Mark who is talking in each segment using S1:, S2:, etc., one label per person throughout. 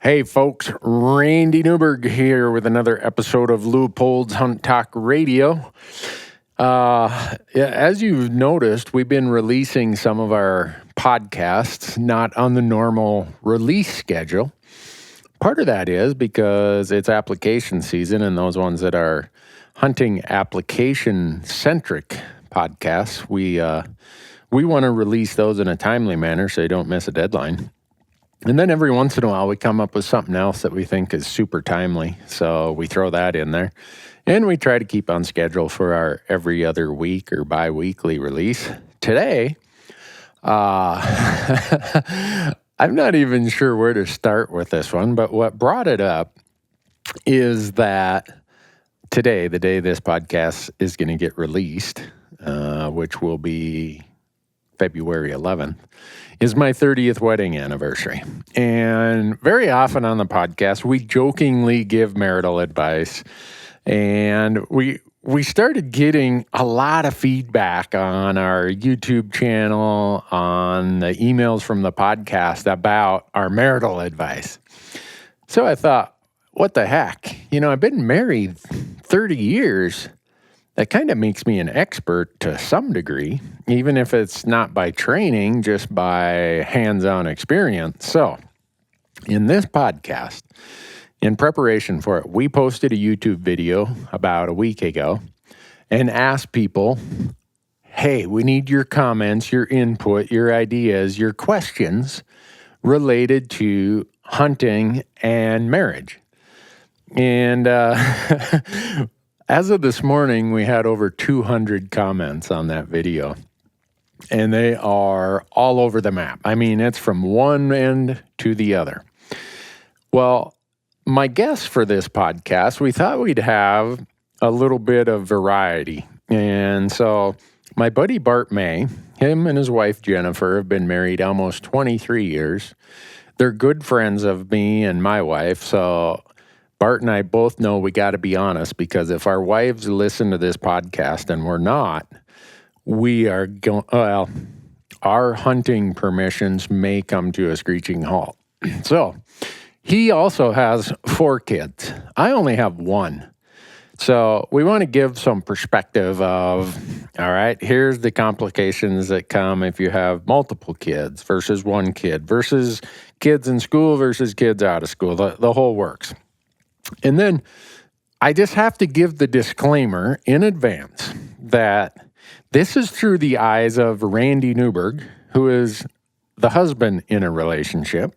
S1: Hey folks, Randy Newberg here with another episode of Leupold's Hunt Talk Radio. As you've noticed, we've been releasing some of our podcasts not on the normal release schedule. Part of that is because it's application season, and those ones that are hunting application-centric podcasts, we want to release those in a timely manner so you don't miss a deadline. And then every once in a while, we come up with something else that we think is super timely. So we throw that in there. And we try to keep on schedule for our every other week or bi-weekly release. Today, I'm not even sure where to start with this one. But what brought it up is that today, the day this podcast is going to get released, which will be February 11th, is my 30th wedding anniversary. And very often on the podcast, we jokingly give marital advice. And we started getting a lot of feedback on our YouTube channel, on the emails from the podcast about our marital advice. So I thought, what the heck? I've been married 30 years. That kind of makes me an expert to some degree, even if it's not by training, just by hands-on experience. So, in this podcast, in preparation for it, we posted a YouTube video about a week ago and asked people, hey, we need your comments, your input, your ideas, your questions related to hunting and marriage. And as of this morning, we had over 200 comments on that video, and they are all over the map. I mean, it's from one end to the other. Well, my guess for this podcast, we thought we'd have a little bit of variety. And so my buddy Bart May, him and his wife Jennifer have been married almost 23 years. They're good friends of me and my wife, so Bart and I both know we got to be honest, because if our wives listen to this podcast and we're not, we are going, our hunting permissions may come to a screeching halt. So he also has 4 kids. I only have 1. So we want to give some perspective of, all right, here's the complications that come if you have multiple kids versus 1 kid versus kids in school versus kids out of school, the whole works. And then I just have to give the disclaimer in advance that this is through the eyes of Randy Newberg, who is the husband in a relationship.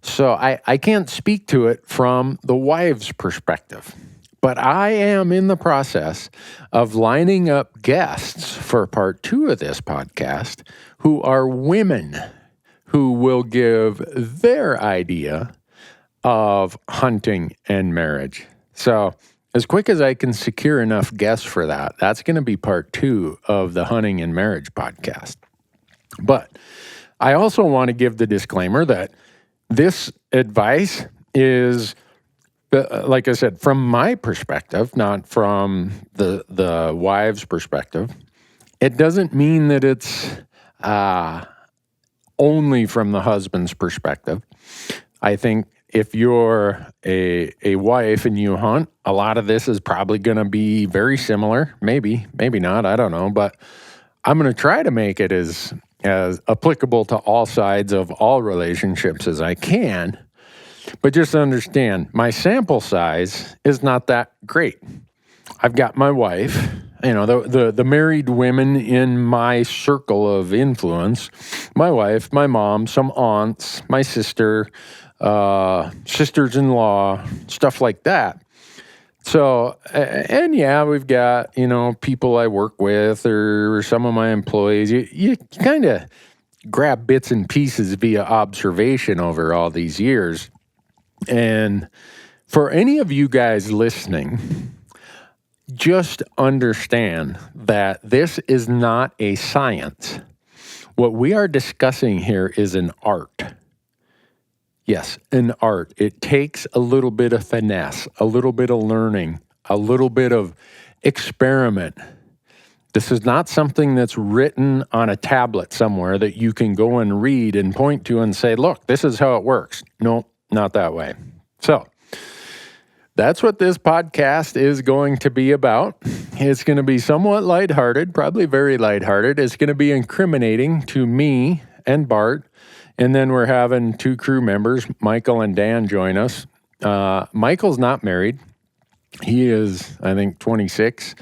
S1: So I can't speak to it from the wife's perspective. But I am in the process of lining up guests for part 2 of this podcast who are women who will give their idea of hunting and marriage. So as quick as I can secure enough guests for that, that's going to be part 2 of the hunting and marriage podcast. But I also want to give the disclaimer that this advice is, like I said, from my perspective, not from the wife's perspective. It doesn't mean that it's only from the husband's perspective. I think if you're a wife and you hunt, a lot of this is probably going to be very similar. Maybe not. I don't know. But I'm going to try to make it as applicable to all sides of all relationships as I can. But just understand, my sample size is not that great. I've got my wife, the married women in my circle of influence, my wife, my mom, some aunts, my sister, sisters-in-law, stuff like that. So, and yeah, we've got, people I work with or some of my employees. You kind of grab bits and pieces via observation over all these years. And for any of you guys listening, just understand that this is not a science. What we are discussing here is an art. Yes, an art. It takes a little bit of finesse, a little bit of learning, a little bit of experiment. This is not something that's written on a tablet somewhere that you can go and read and point to and say, look, this is how it works. No, not that way. So that's what this podcast is going to be about. It's going to be somewhat lighthearted, probably very lighthearted. It's going to be incriminating to me and Bart. And then we're having two crew members, Michael and Dan, join us. Michael's not married. He is, I think, 26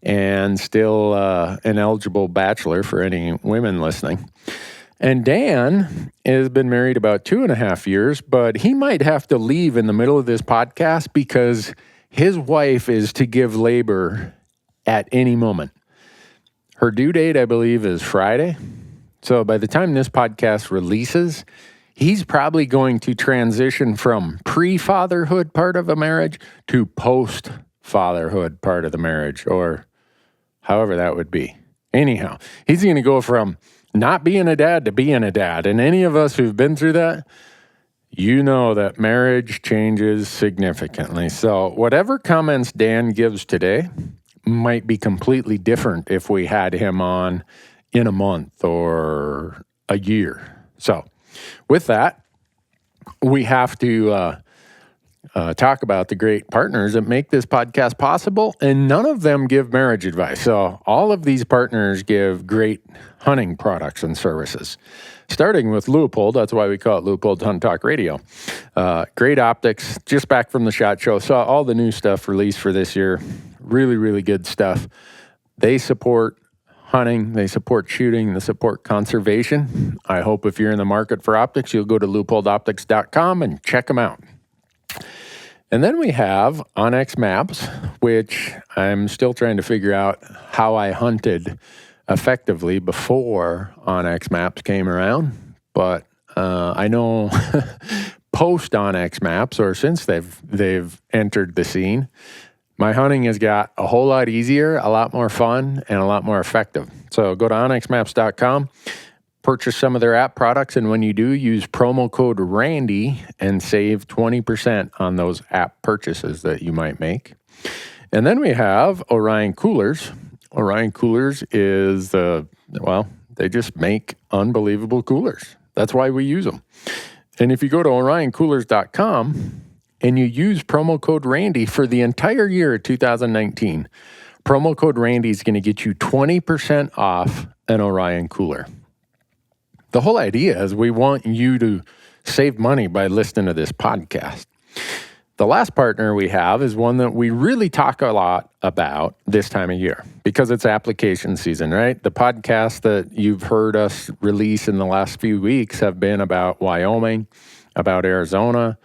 S1: and still an eligible bachelor for any women listening. And Dan has been married about 2.5 years, but he might have to leave in the middle of this podcast because his wife is to give labor at any moment. Her due date, I believe, is Friday. So by the time this podcast releases, he's probably going to transition from pre-fatherhood part of a marriage to post-fatherhood part of the marriage, or however that would be. Anyhow, he's going to go from not being a dad to being a dad. And any of us who've been through that, you know that marriage changes significantly. So whatever comments Dan gives today might be completely different if we had him on in a month or a year. So with that, we have to talk about the great partners that make this podcast possible, and none of them give marriage advice. So all of these partners give great hunting products and services, starting with Leupold. That's why we call it Leupold Hunt Talk Radio. Great optics, just back from the SHOT Show. Saw all the new stuff released for this year. Really, really good stuff. They support hunting, they support shooting, they support conservation. I hope if you're in the market for optics, you'll go to leupoldoptics.com and check them out. And then we have Onyx Maps, which I'm still trying to figure out how I hunted effectively before Onyx Maps came around. But I know post Onyx Maps, or since they've entered the scene, my hunting has got a whole lot easier, a lot more fun, and a lot more effective. So go to onyxmaps.com, purchase some of their app products, and when you do, use promo code RANDY and save 20% on those app purchases that you might make. And then we have Orion Coolers. Orion Coolers is they just make unbelievable coolers. That's why we use them. And if you go to orioncoolers.com and you use promo code RANDY for the entire year of 2019, promo code RANDY is going to get you 20% off an Orion cooler. The whole idea is we want you to save money by listening to this podcast. The last partner we have is one that we really talk a lot about this time of year because it's application season, right? The podcasts that you've heard us release in the last few weeks have been about Wyoming, about Arizona,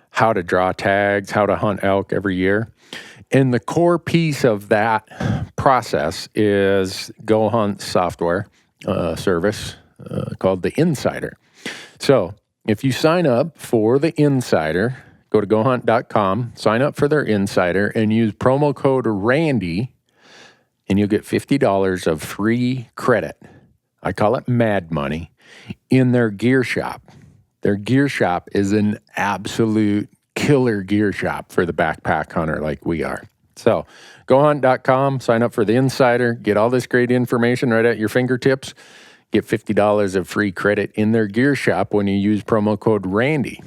S1: how to draw tags, how to hunt elk every year. And the core piece of that process is Go Hunt software service called the Insider. So if you sign up for the Insider, go to gohunt.com, sign up for their Insider, and use promo code RANDY, and you'll get $50 of free credit. I call it mad money in their gear shop. Their gear shop is an absolute killer gear shop for the backpack hunter like we are. So gohunt.com, sign up for the Insider, get all this great information right at your fingertips. Get $50 of free credit in their gear shop when you use promo code RANDY.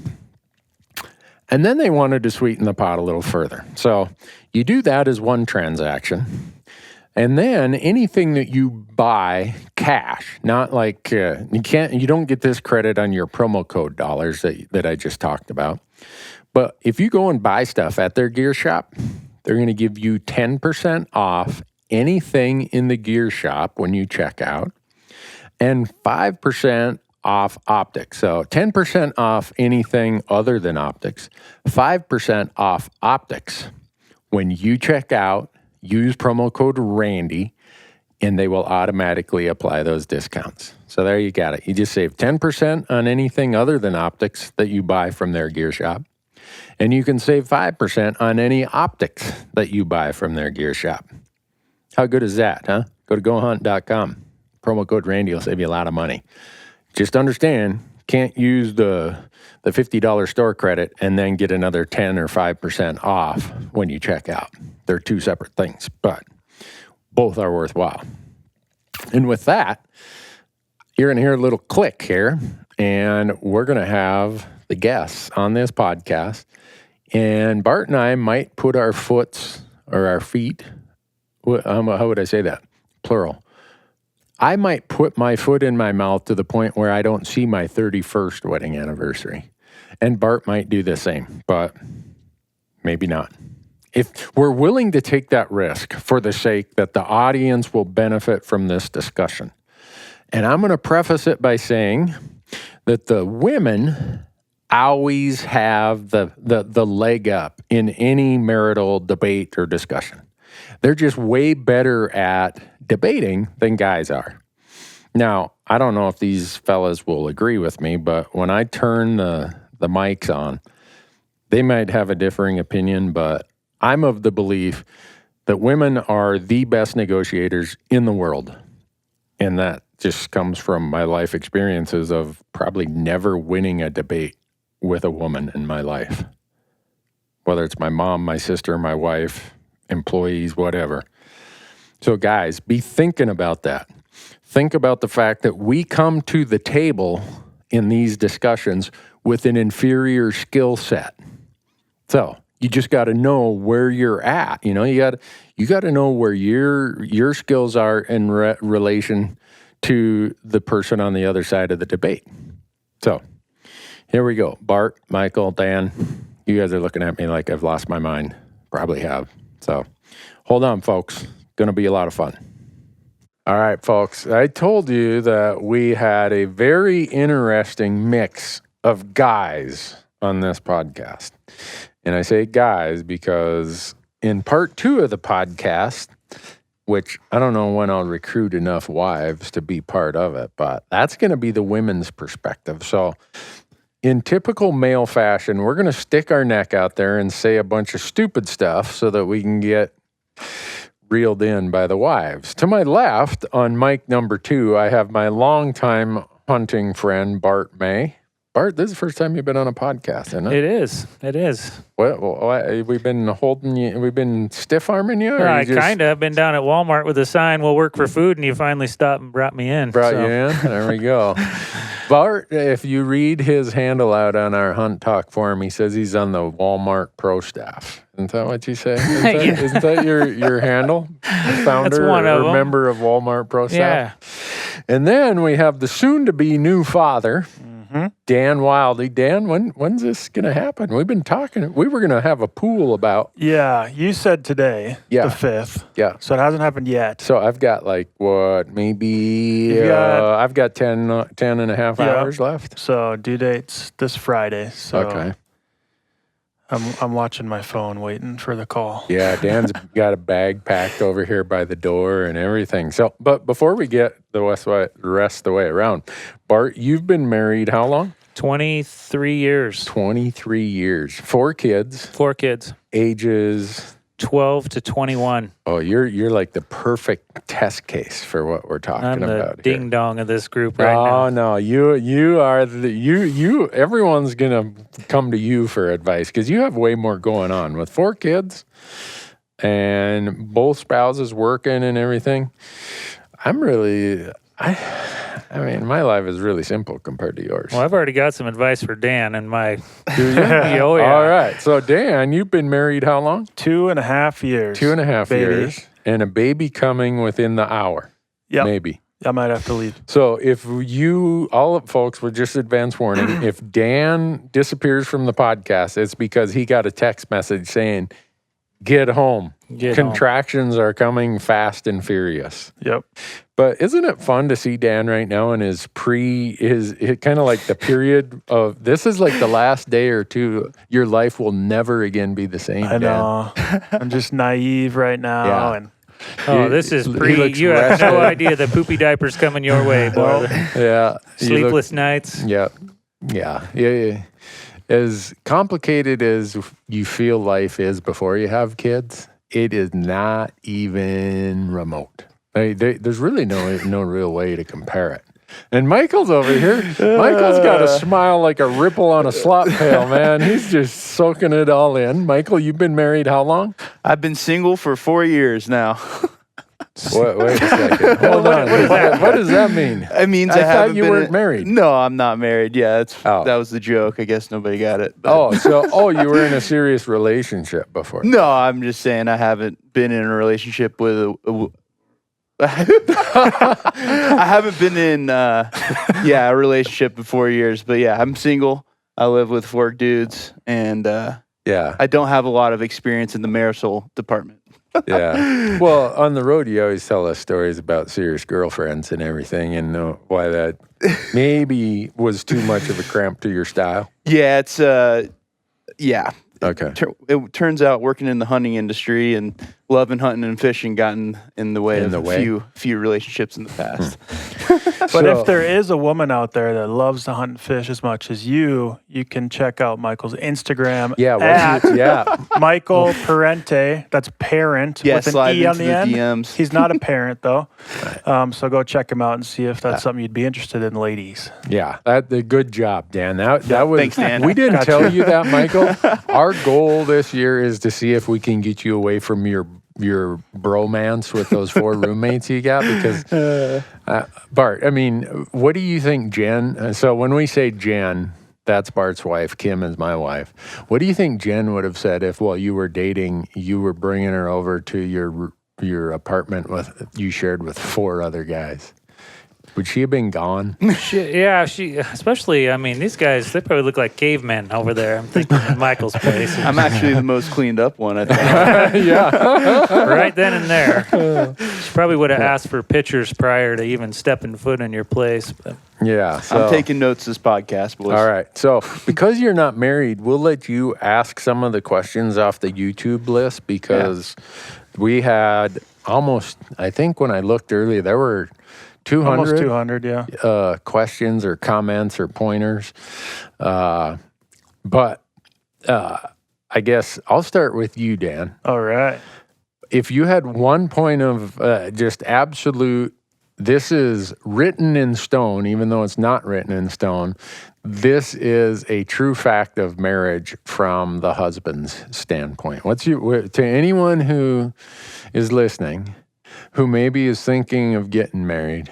S1: And then they wanted to sweeten the pot a little further. So you do that as one transaction. And then anything that you buy cash, not like you don't get this credit on your promo code dollars that I just talked about. But if you go and buy stuff at their gear shop, they're going to give you 10% off anything in the gear shop when you check out, and 5% off optics. So 10% off anything other than optics, 5% off optics when you check out. Use promo code RANDY, and they will automatically apply those discounts. So there you got it. You just save 10% on anything other than optics that you buy from their gear shop. And you can save 5% on any optics that you buy from their gear shop. How good is that, huh? Go to gohunt.com. Promo code RANDY will save you a lot of money. Just understand, can't use the $50 store credit and then get another 10 or 5% off when you check out. They're two separate things, but both are worthwhile. And with that, you're going to hear a little click here, and we're going to have the guests on this podcast. And Bart and I might put our feet, how would I say that? Plural. I might put my foot in my mouth to the point where I don't see my 31st wedding anniversary. And Bart might do the same, but maybe not. If we're willing to take that risk for the sake that the audience will benefit from this discussion. And I'm going to preface it by saying that the women always have the leg up in any marital debate or discussion. They're just way better at debating than guys are. Now, I don't know if these fellas will agree with me, but when I turn the mics on, they might have a differing opinion, but I'm of the belief that women are the best negotiators in the world. And that just comes from my life experiences of probably never winning a debate with a woman in my life. Whether it's my mom, my sister, my wife, employees, whatever. So guys, be thinking about that. Think about the fact that we come to the table in these discussions with an inferior skill set. So you just got to know where you're at. You know, you got to know where your skills are in relation to the person on the other side of the debate. So here we go. Bart, Michael, Dan, you guys are looking at me like I've lost my mind. Probably have. So hold on, folks. Going to be a lot of fun. All right, folks. I told you that we had a very interesting mix of guys on this podcast. And I say guys because in part 2 of the podcast, which I don't know when I'll recruit enough wives to be part of it, but that's going to be the women's perspective. So in typical male fashion, we're going to stick our neck out there and say a bunch of stupid stuff so that we can get reeled in by the wives. To my left, on mic number 2, I have my longtime hunting friend, Bart May. Bart, this is the first time you've been on a podcast, isn't it?
S2: It is.
S1: Well, we've been holding you, we've been stiff-arming you?
S2: I kind of. I've been down at Walmart with a sign, we'll work for food, and you finally stopped and brought me in.
S1: You in? There we go. Bart, if you read his handle out on our Hunt Talk forum, he says he's on the Walmart Pro staff. Isn't that what you say? Isn't that your handle? Founder or member of Walmart Pro staff? Yeah. And then we have the soon-to-be new father, Dan Wilde. Dan, when's this going to happen? We've been talking. We were going to have a pool about.
S3: Yeah, you said today, the 5th.
S1: Yeah.
S3: So it hasn't happened yet.
S1: So I've got maybe I've got 10 and a half hours left.
S3: So due date's this Friday. So
S1: okay.
S3: I'm watching my phone waiting for the call.
S1: Yeah, Dan's got a bag packed over here by the door and everything. So, but before we get the rest of the way around, Bart, you've been married how long?
S2: 23 years.
S1: 23 years. 4 kids.
S2: 4 kids.
S1: Ages
S2: 12 to 21.
S1: Oh, you're like the perfect test case for what we're talking about.
S2: I'm the ding dong of this group right now.
S1: Oh no, you are you. Everyone's gonna come to you for advice because you have way more going on with 4 kids and both spouses working and everything. I mean, my life is really simple compared to yours.
S2: Well, I've already got some advice for Dan and my.
S1: Do you?
S2: Oh, yeah.
S1: All right. So, Dan, you've been married how long?
S3: 2.5 years.
S1: 2.5 years. And a baby coming within the hour.
S3: Yep.
S1: Maybe.
S3: I might have to leave.
S1: So, if folks, with just advance warning, if Dan disappears from the podcast, it's because he got a text message saying, get home. Contractions are coming fast and furious.
S3: Yep.
S1: But isn't it fun to see Dan right now in his kind of like the period of, this is like the last day or two, your life will never again be the same,
S3: I know. I'm just naive right now.
S1: Yeah.
S2: And this is you have no idea the poopy diaper's coming your way, boy.
S1: Yeah.
S2: Sleepless nights.
S1: Yeah. Yeah. As complicated as you feel life is before you have kids, it is not even remote. There's really no real way to compare it. And Michael's over here. Michael's got a smile like a ripple on a slop pail, man. He's just soaking it all in. Michael, you've been married how long?
S4: I've been single for 4 years now.
S1: Wait a second. Hold on. What does that mean?
S4: It means
S1: I thought
S4: haven't
S1: you
S4: been
S1: weren't married.
S4: No, I'm not married. Yeah,
S1: Oh.
S4: that was the joke. I guess nobody got it. But-
S1: You were in a serious relationship before.
S4: No, I'm just saying I haven't been in a relationship with I haven't been in a relationship in 4 years. But yeah, I'm single. I live with 4 dudes, and
S1: Yeah.
S4: I don't have a lot of experience in the marital department.
S1: Yeah. Well, on the road, you always tell us stories about serious girlfriends and everything, and why that maybe was too much of a cramp to your style.
S4: Yeah, it's yeah.
S1: Okay.
S4: It turns out working in the hunting industry and loving hunting and fishing got in the way of a few relationships in the past.
S3: But if there is a woman out there that loves to hunt and fish as much as you can check out Michael's Instagram. Michael Parente. That's parent with an
S4: slide
S3: E on
S4: into
S3: the end.
S4: DMs.
S3: He's not a parent though. So go check him out and see if that's something you'd be interested in, ladies.
S1: Yeah. Good job, Dan. That was.
S4: Thanks, Dan.
S1: We didn't tell you that, Michael. Our goal this year is to see if we can get you away from your bromance with those 4 roommates you got, because Bart, I mean, what do you think Jen, so when we say Jen, that's Bart's wife, Kim is my wife, what do you think Jen would have said if while you were dating, you were bringing her over to your apartment you shared with 4 other guys? Would she have been gone?
S2: She, especially, I mean, these guys, they probably look like cavemen over there. I'm thinking in Michael's place.
S4: I'm actually the most cleaned up one, I think.
S1: Yeah.
S2: Right then and there. She probably would have asked for pictures prior to even stepping foot in your place. But.
S1: Yeah. So.
S4: I'm taking notes this podcast, boys.
S1: All right. So because you're not married, we'll let you ask some of the questions off the YouTube list, because we had almost, I think when I looked earlier, there were 200,
S3: almost 200, yeah.
S1: Questions or comments or pointers. But I guess I'll start with you, Dan.
S3: All right.
S1: If you had one point of just absolute, this is written in stone, even though it's not written in stone, this is a true fact of marriage from the husband's standpoint. To anyone who is listening, who maybe is thinking of getting married,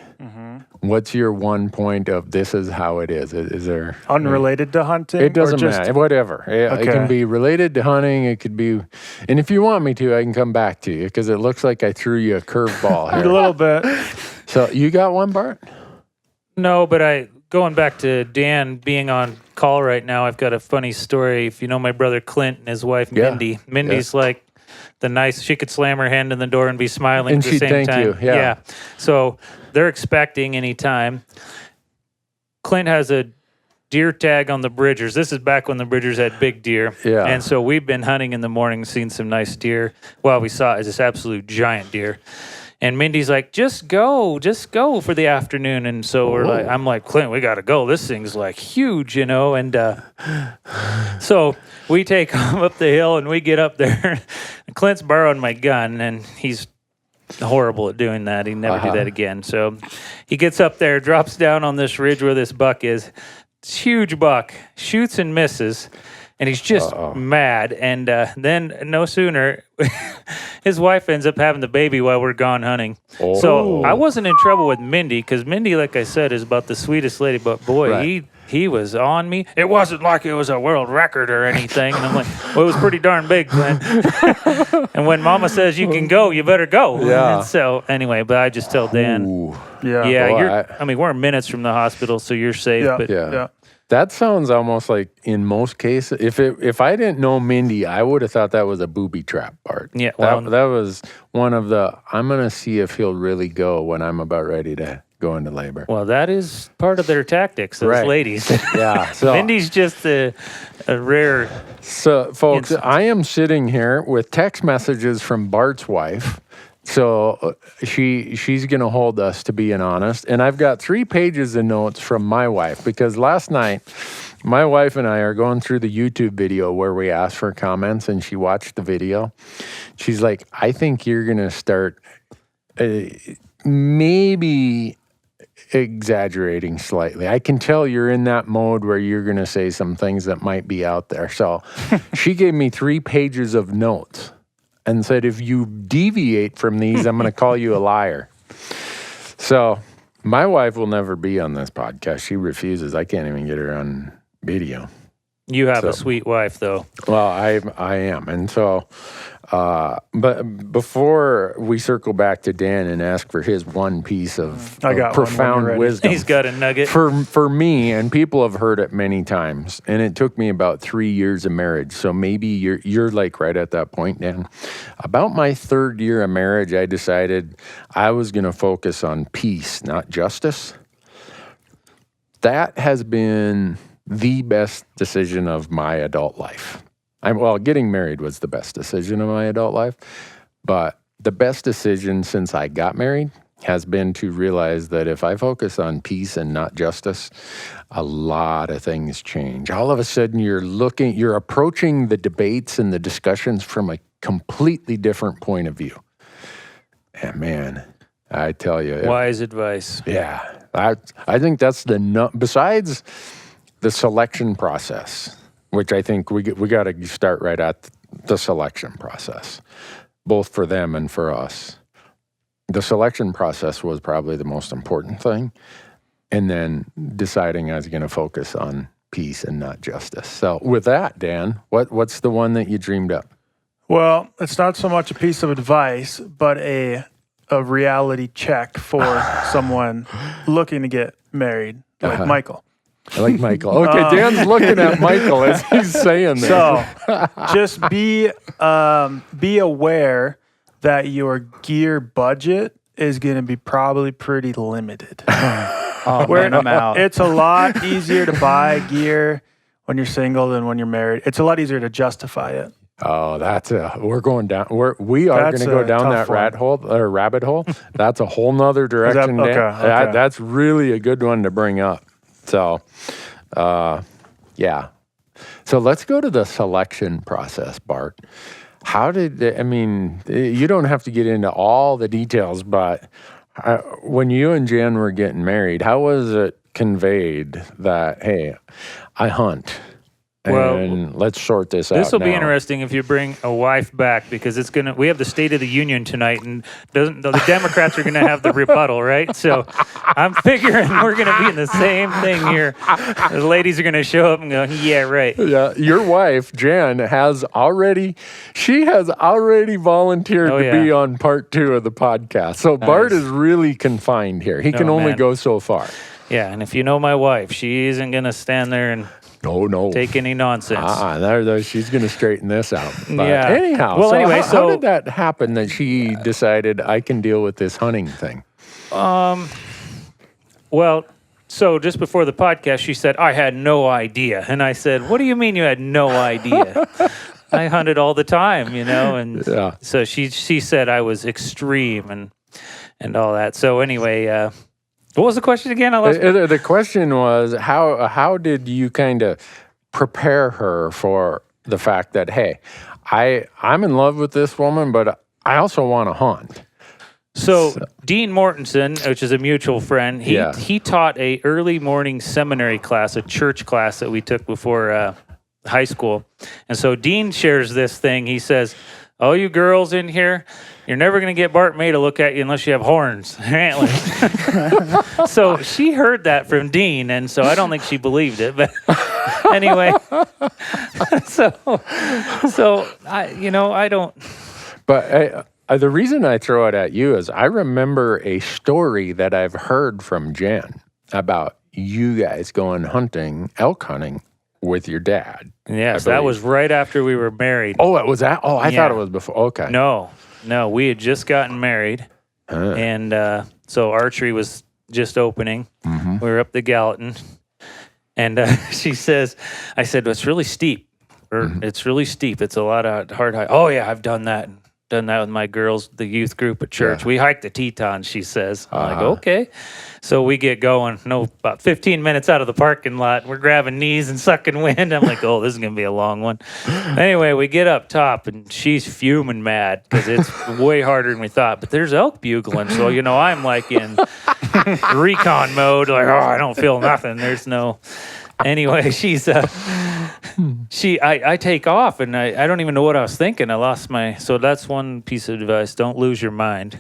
S1: what's your one point of this is how it is? Is there
S3: unrelated to hunting?
S1: It doesn't matter. Whatever. It can be related to hunting. It could be, and if you want me to, I can come back to you, because it looks like I threw you a curveball here.
S3: A little bit.
S1: So you got one, Bart?
S2: No, but going back to Dan being on call right now, I've got a funny story. If you know my brother Clint and his wife Mindy, Mindy's like the nice, she could slam her hand in the door and be smiling
S1: and
S2: at the same time.
S1: You. Yeah.
S2: So they're expecting any time. Clint has a deer tag on the Bridgers. This is back when the Bridgers had big deer.
S1: Yeah.
S2: And so we've been hunting in the morning, seen some nice deer. Well, we saw this absolute giant deer. And Mindy's like, just go for the afternoon. And so I'm like, Clint, we got to go. This thing's like huge, And so we take him up the hill and we get up there. Clint's borrowed my gun, and he's horrible at doing that. He'd never do that again. So he gets up there, drops down on this ridge where this buck is. It's a huge buck, shoots and misses. And he's just mad. And then no sooner, his wife ends up having the baby while we're gone hunting.
S1: Oh.
S2: So I wasn't in trouble with Mindy, because Mindy, like I said, is about the sweetest lady. But boy, he was on me. It wasn't like it was a world record or anything. And I'm like, well, it was pretty darn big, Clint. And when Mama says you can go, you better go.
S1: Yeah.
S2: And so anyway, but I just tell Dan, we're minutes from the hospital, so you're safe.
S3: Yeah.
S2: But
S3: Yeah.
S1: That sounds almost like, in most cases, if I didn't know Mindy, I would have thought that was a booby trap, Bart.
S2: Yeah,
S1: that was one of the, I'm going to see if he'll really go when I'm about ready to go into labor.
S2: Well, that is part of their tactics, those ladies.
S1: Yeah. So
S2: Mindy's just a rare.
S1: So, folks,
S2: instance.
S1: I am sitting here with text messages from Bart's wife. So she's going to hold us to being honest. And I've got 3 pages of notes from my wife, because last night my wife and I are going through the YouTube video where we asked for comments, and she watched the video. She's like, I think you're going to start maybe exaggerating slightly. I can tell you're in that mode where you're going to say some things that might be out there. So she gave me 3 pages of notes. and said, if you deviate from these, I'm going to call you a liar. So my wife will never be on this podcast. She refuses. I can't even get her on video.
S2: You have a sweet wife, though.
S1: Well, I am. And so, but before we circle back to Dan and ask for his one piece of profound wisdom.
S2: He's got a nugget.
S1: For me, and people have heard it many times, and it took me about 3 years of marriage. So maybe you're like right at that point, Dan. About my third year of marriage, I decided I was going to focus on peace, not justice. That has been the best decision of my adult life. Getting married was the best decision of my adult life, but the best decision since I got married has been to realize that if I focus on peace and not justice, a lot of things change. All of a sudden, you're approaching the debates and the discussions from a completely different point of view. And man, I tell you.
S2: Wise advice.
S1: Yeah. I think that's besides the selection process, which I think we got to start right at the selection process, both for them and for us. The selection process was probably the most important thing, and then deciding I was going to focus on peace and not justice. So with that, Dan, what's the one that you dreamed up?
S3: Well, it's not so much a piece of advice, but a reality check for someone looking to get married, like Michael.
S1: I like Michael. Okay, Dan's looking at Michael as he's saying this.
S3: So, just be aware that your gear budget is going to be probably pretty limited. It's a lot easier to buy gear when you're single than when you're married. It's a lot easier to justify it.
S1: Oh, we're going down. We are going to go down that rabbit hole. That's a whole nother direction.
S3: Okay.
S1: That's really a good one to bring up. So, yeah. So let's go to the selection process, Bart. You don't have to get into all the details, but when you and Jen were getting married, how was it conveyed that, hey, I hunt? And let's sort this out.
S2: This will be interesting if you bring a wife back, because we have the State of the Union tonight, and the Democrats are going to have the rebuttal, right? So I'm figuring we're going to be in the same thing here. The ladies are going to show up and go, yeah, right.
S1: Yeah, your wife, Jen, has already volunteered to be on part 2 of the podcast. So nice. Bart is really confined here. He can only go so far.
S2: Yeah, and if you know my wife, she isn't going to stand there and take any nonsense.
S1: She's going to straight this out. But
S2: yeah.
S1: Anyhow, how did that happen that she decided I can deal with this hunting thing?
S2: So just before the podcast, she said, I had no idea. And I said, what do you mean you had no idea? I hunted all the time, and so she said I was extreme and all that. So anyway, what was the question again?
S1: The question was, how did you kind of prepare her for the fact that, hey, I'm in love with this woman, but I also want to hunt?
S2: So Dean Mortensen, which is a mutual friend, he taught a early morning seminary class, a church class that we took before high school. And so Dean shares this thing. He says, oh, you girls in here, you're never going to get Bart May to look at you unless you have horns, antlers. So she heard that from Dean, and so I don't think she believed it. But anyway, so I don't.
S1: But the reason I throw it at you is I remember a story that I've heard from Jen about you guys going elk hunting with your dad.
S2: Yes, that was right after we were married.
S1: Oh, it was that? Oh, I thought it was before. Okay.
S2: No, we had just gotten married, and so archery was just opening. Mm-hmm. We were up the Gallatin, and I said, it's really steep. It's really steep. It's a lot of hard hike. Oh, yeah, I've done that. Done that with my girls, the youth group at church. Yeah. We hiked the Tetons, she says. I'm like, okay. So we get going. About 15 minutes out of the parking lot. We're grabbing knees and sucking wind. I'm like, oh, this is going to be a long one. Anyway, we get up top, and she's fuming mad because it's way harder than we thought. But there's elk bugling. So, I'm like in recon mode. Like, oh, I don't feel nothing. There's no... Anyway, I take off and I don't even know what I was thinking. I lost so that's one piece of advice. Don't lose your mind.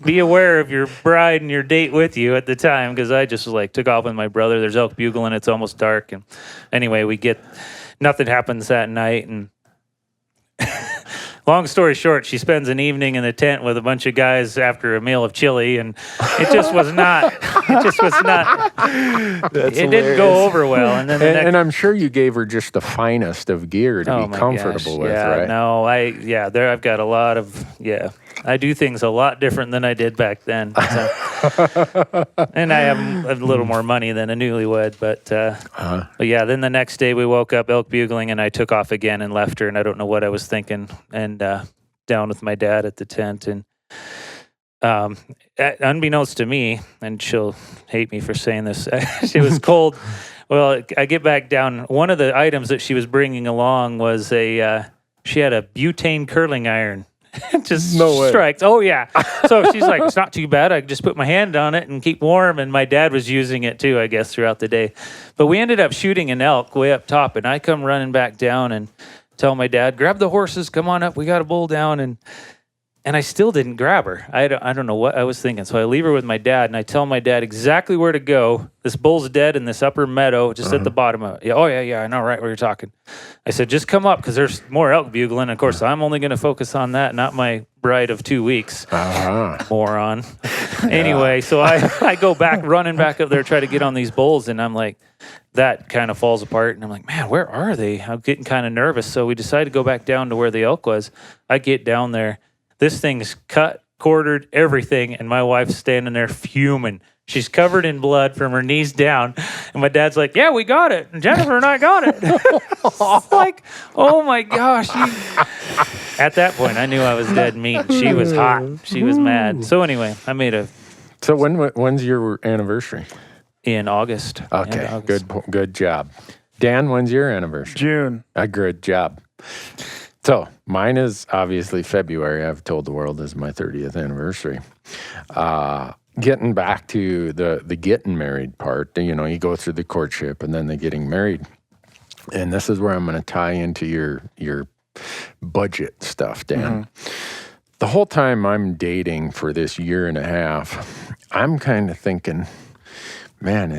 S2: Be aware of your bride and your date with you at the time, because I just took off with my brother. There's elk bugling. It's almost dark. And anyway, nothing happens that night. And long story short, she spends an evening in the tent with a bunch of guys after a meal of chili, and it just was not. It didn't go over well. And then
S1: and I'm sure you gave her just the finest of gear to be comfortable with, right?
S2: No, I've got a lot of I do things a lot different than I did back then. So. And I have a little more money than a newlywed, but then the next day we woke up elk bugling, and I took off again and left her, and I don't know what I was thinking, and down with my dad at the tent, and unbeknownst to me, and she'll hate me for saying this, it was cold. Well, I get back down. One of the items that she was bringing along was she had a butane curling iron. Just strikes. Oh, yeah. So she's like, it's not too bad. I just put my hand on it and keep warm. And my dad was using it too, I guess, throughout the day. But we ended up shooting an elk way up top. And I come running back down and tell my dad, grab the horses. Come on up. We got a bull down. And I still didn't grab her. I don't know what I was thinking. So I leave her with my dad, and I tell my dad exactly where to go. This bull's dead in this upper meadow, just at the bottom of it. Oh, yeah, I know right where you're talking. I said, just come up, because there's more elk bugling. Of course, I'm only going to focus on that, not my bride of 2 weeks. Moron. Anyway, so I go back, running back up there, try to get on these bulls, and I'm like, that kind of falls apart. And I'm like, man, where are they? I'm getting kind of nervous. So we decided to go back down to where the elk was. I get down there. This thing's cut, quartered, everything, and my wife's standing there fuming. She's covered in blood from her knees down, and my dad's like, yeah, we got it. And Jennifer and I got it. Like, oh, my gosh. At that point, I knew I was dead meat. She was hot. She was mad. So anyway, I made
S1: So when's your anniversary?
S2: In August.
S1: Okay, August. Good job. Dan, when's your anniversary?
S3: June.
S1: Good job. So mine is obviously February. I've told the world this is my 30th anniversary. Getting back to the getting married part, you go through the courtship and then the getting married. And this is where I'm going to tie into your budget stuff, Dan. Mm-hmm. The whole time I'm dating for this year and a half, I'm kind of thinking, man,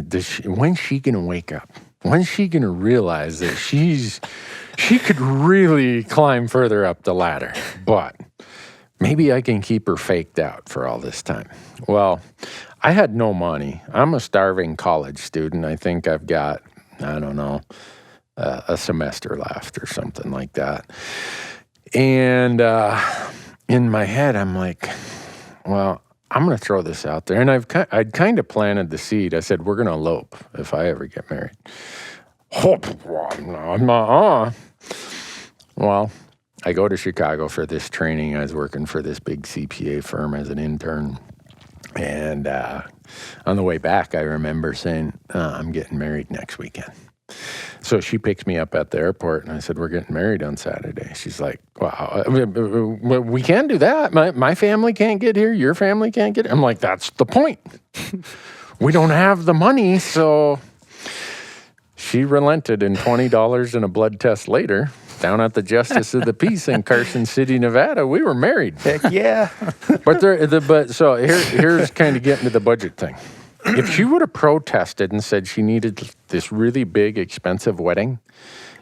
S1: when's she going to wake up? When's she going to realize that she could really climb further up the ladder, but maybe I can keep her faked out for all this time. Well, I had no money. I'm a starving college student. I think I've got, a semester left or something like that. And in my head, I'm like, well, I'm going to throw this out there. And I'd kind of planted the seed. I said, we're going to elope if I ever get married. Well, I go to Chicago for this training. I was working for this big CPA firm as an intern. And on the way back, I remember saying, I'm getting married next weekend. So she picks me up at the airport, and I said, we're getting married on Saturday. She's like, wow, we can't do that. My family can't get here. Your family can't get here. I'm like, that's the point. We don't have the money, so she relented, and $20 and a blood test later, down at the Justice of the Peace in Carson City, Nevada, we were married.
S4: Heck yeah.
S1: So here's kind of getting to the budget thing. If she would have protested and said she needed this really big, expensive wedding,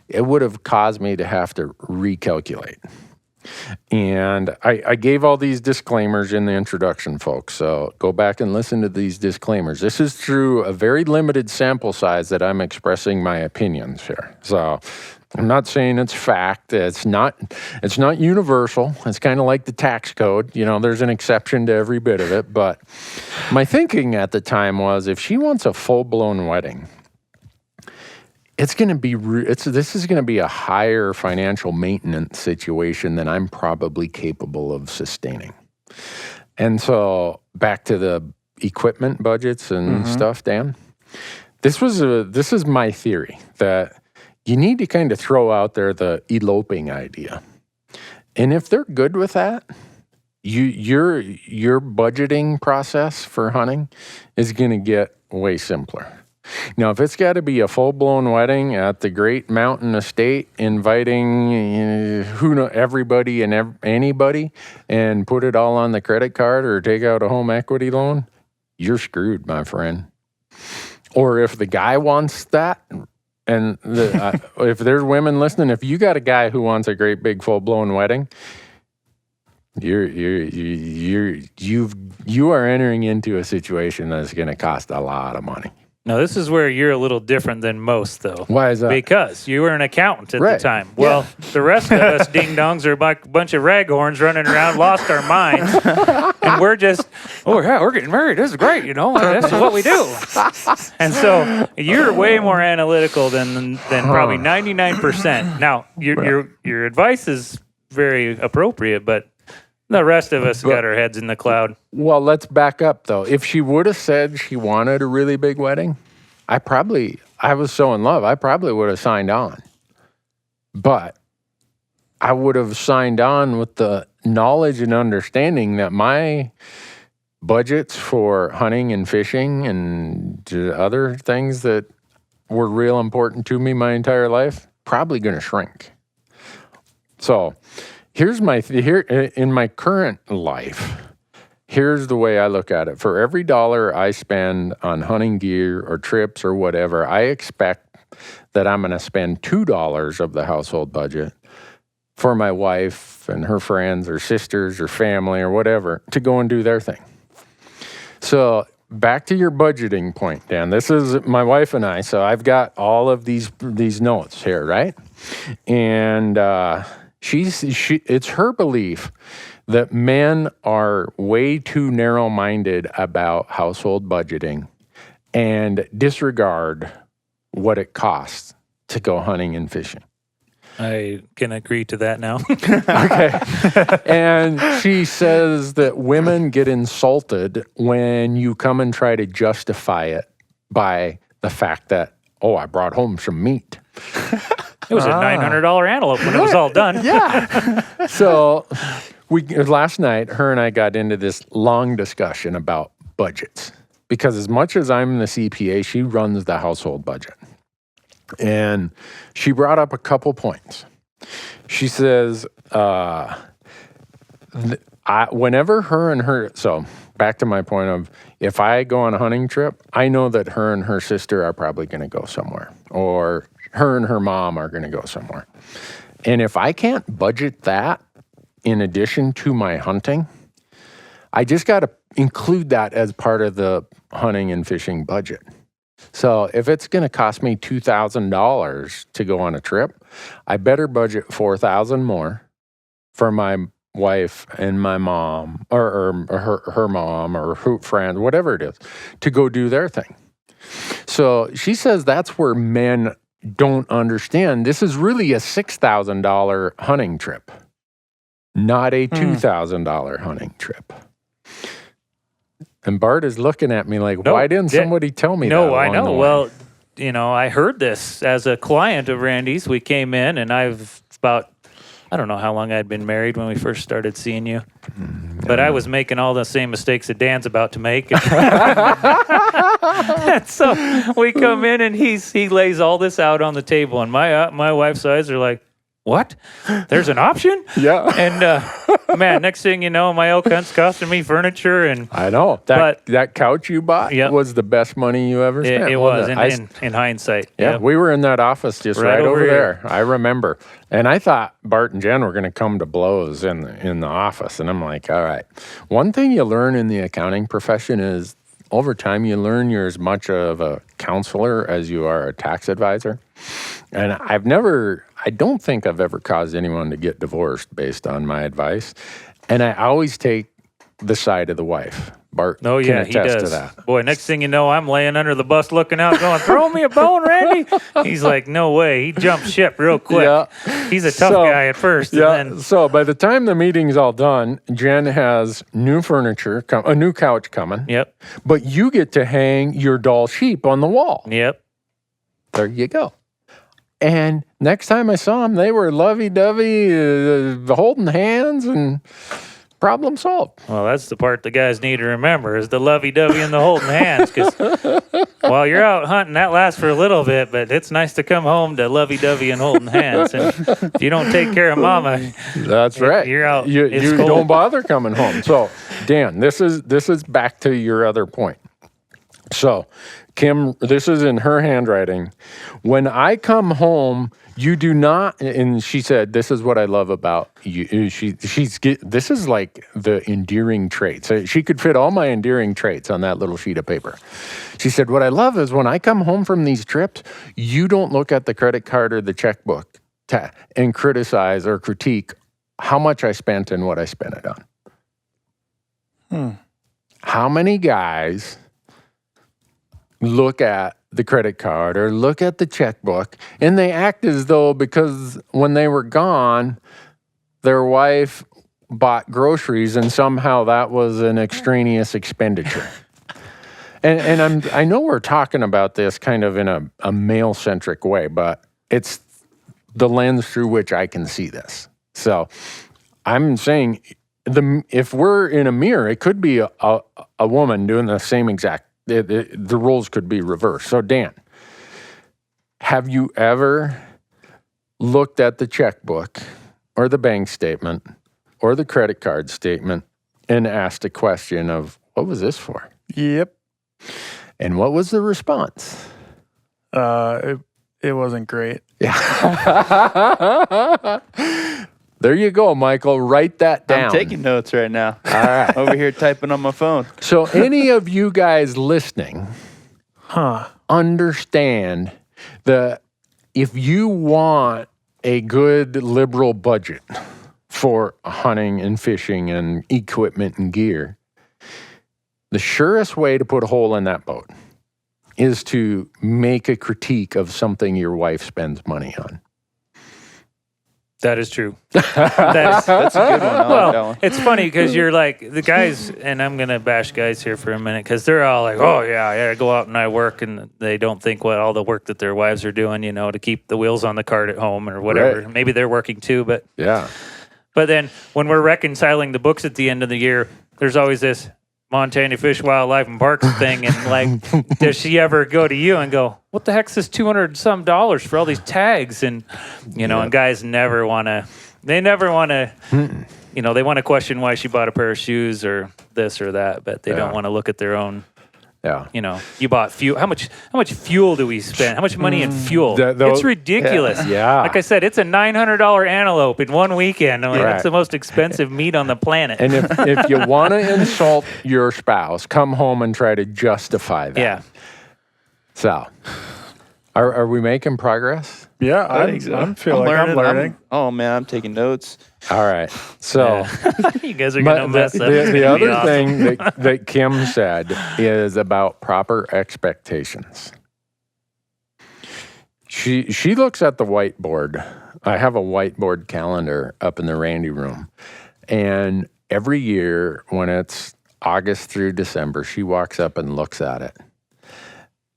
S1: it would have caused me to have to recalculate. And I gave all these disclaimers in the introduction, folks. So go back and listen to these disclaimers. This is through a very limited sample size that I'm expressing my opinions here. So I'm not saying it's fact. It's not universal. It's kind of like the tax code. There's an exception to every bit of it. But my thinking at the time was, if she wants a full-blown wedding, this is going to be a higher financial maintenance situation than I'm probably capable of sustaining. And so back to the equipment budgets and stuff, Dan. This is my theory that you need to kind of throw out there the eloping idea. And if they're good with that, your budgeting process for hunting is going to get way simpler. Now, if it's got to be a full-blown wedding at the Great Mountain Estate, inviting everybody and anybody, and put it all on the credit card or take out a home equity loan, you're screwed, my friend. Or if the guy wants that, and if there's women listening, if you got a guy who wants a great big full-blown wedding, you are entering into a situation that's going to cost a lot of money.
S2: Now, this is where you're a little different than most, though.
S1: Why is that?
S2: Because you were an accountant at the time. Well, the rest of us ding-dongs are like a bunch of raghorns running around, lost our minds. And we're just, we're getting married. This is great, This is what we do. And so you're way more analytical than probably 99%. Now, your advice is very appropriate, but the rest of us got our heads in the cloud.
S1: Well, let's back up, though. If she would have said she wanted a really big wedding, I was so in love, I probably would have signed on. But I would have signed on with the knowledge and understanding that my budgets for hunting and fishing and other things that were real important to me my entire life, probably going to shrink. So here's in my current life, here's the way I look at it. For every dollar I spend on hunting gear or trips or whatever, I expect that I'm going to spend $2 of the household budget for my wife and her friends or sisters or family or whatever to go and do their thing. So back to your budgeting point, Dan. This is my wife and I. So I've got all of these notes here, right? And it's her belief that men are way too narrow-minded about household budgeting and disregard what it costs to go hunting and fishing.
S2: I can agree to that now.
S1: Okay. And she says that women get insulted when you come and try to justify it by the fact that, I brought home some meat.
S2: It was a $900 antelope when it was all done.
S1: Yeah. So last night, her and I got into this long discussion about budgets. Because as much as I'm the CPA, she runs the household budget. And she brought up a couple points. She says, so back to my point of, if I go on a hunting trip, I know that her and her sister are probably going to go somewhere, or her and her mom are going to go somewhere. And if I can't budget that in addition to my hunting, I just got to include that as part of the hunting and fishing budget. So if it's going to cost me $2,000 to go on a trip, I better budget $4,000 more for my wife and my mom, or her mom, or her friend, whatever it is, to go do their thing. So she says that's where men don't understand. This is really a $6,000 hunting trip, not a $2,000 hunting trip. And Bart is looking at me like, why didn't somebody tell me that?
S2: No, I know. Well, I heard this as a client of Randy's. We came in, and I don't know how long I'd been married when we first started seeing you. But I was making all the same mistakes that Dan's about to make. And so we come in, and he lays all this out on the table, and my wife's eyes are like, what? There's an option?
S1: Yeah.
S2: And man, next thing you know, my elk hunt's costing me furniture. And
S1: I know. That couch you bought was the best money you ever spent.
S2: It was, in hindsight.
S1: Yeah,
S2: yep.
S1: We were in that office just right over there. I remember. And I thought Bart and Jen were going to come to blows in the office. And I'm like, all right. One thing you learn in the accounting profession is over time you learn you're as much of a counselor as you are a tax advisor. And I don't think I've ever caused anyone to get divorced based on my advice. And I always take the side of the wife. Bart can attest to that.
S2: Boy, next thing you know, I'm laying under the bus looking out going, throw me a bone, Randy. He's like, no way. He jumped ship real quick. Yeah. He's a tough guy at first.
S1: Yeah.
S2: And then,
S1: so by the time the meeting's all done, Jen has new furniture, a new couch coming.
S2: Yep.
S1: But you get to hang your doll sheep on the wall.
S2: Yep.
S1: There you go. And next time I saw them, they were lovey-dovey, holding hands and Problem solved.
S2: Well, that's the part the guys need to remember is the lovey-dovey and the holding hands. Because while you're out hunting, that lasts for a little bit, but it's nice to come home to lovey-dovey and holding hands. And if you don't take care of mama,
S1: that's right.
S2: You're out.
S1: You don't bother coming home. So, Dan, this is back to your other point. So, Kim, this is in her handwriting. When I come home, you do not, and she said, this is what I love about you. This is like the endearing traits. She could fit all my endearing traits on that little sheet of paper. She said, what I love is when I come home from these trips, you don't look at the credit card or the checkbook and criticize or critique how much I spent and what I spent it on. How many guys look at the credit card or look at the checkbook and they act as though because when they were gone, their wife bought groceries and somehow that was an extraneous expenditure. And I know we're talking about this kind of in a male-centric way, but it's the lens through which I can see this. So I'm saying if we're in a mirror, it could be a woman doing the same exact. The roles could be reversed. So, Dan, have you ever looked at the checkbook or the bank statement or the credit card statement and asked a question of, what was this for?
S3: Yep.
S1: And what was the response?
S3: It wasn't great.
S1: Yeah. There you go, Michael. Write that down.
S4: I'm taking notes right now.
S1: All right.
S4: Over here typing on my phone.
S1: So any of you guys listening understand that if you want a good liberal budget for hunting and fishing and equipment and gear, the surest way to put a hole in that boat is to make a critique of something your wife spends money on.
S2: That is true.
S4: That's a good one. I like that one.
S2: It's funny because you're like, the guys, and I'm going to bash guys here for a minute because they're all like, oh, yeah, I go out and I work, and they don't think what all the work that their wives are doing, to keep the wheels on the cart at home or whatever. Right. Maybe they're working too, but
S1: yeah.
S2: But then when we're reconciling the books at the end of the year, there's always this Montana Fish, Wildlife, and Parks thing, and like, does she ever go to you and go, what the heck's this $200 some for all these tags? And and guys never want to. They never want to. They want to question why she bought a pair of shoes or this or that, but they don't want to look at their own.
S1: Yeah.
S2: You bought fuel. How much fuel do we spend? How much money in fuel? It's ridiculous.
S1: Yeah.
S2: Like I said, it's a $900 antelope in one weekend. That's the most expensive meat on the planet.
S1: And if you want to insult your spouse, come home and try to justify that.
S2: Yeah.
S1: So, are we making progress?
S3: Yeah, I think so. I'm learning.
S4: I'm taking notes.
S1: All right. So
S2: you guys are going to mess up.
S1: The other thing that Kim said is about proper expectations. She looks at the whiteboard. I have a whiteboard calendar up in the Randy room. And every year when it's August through December, she walks up and looks at it.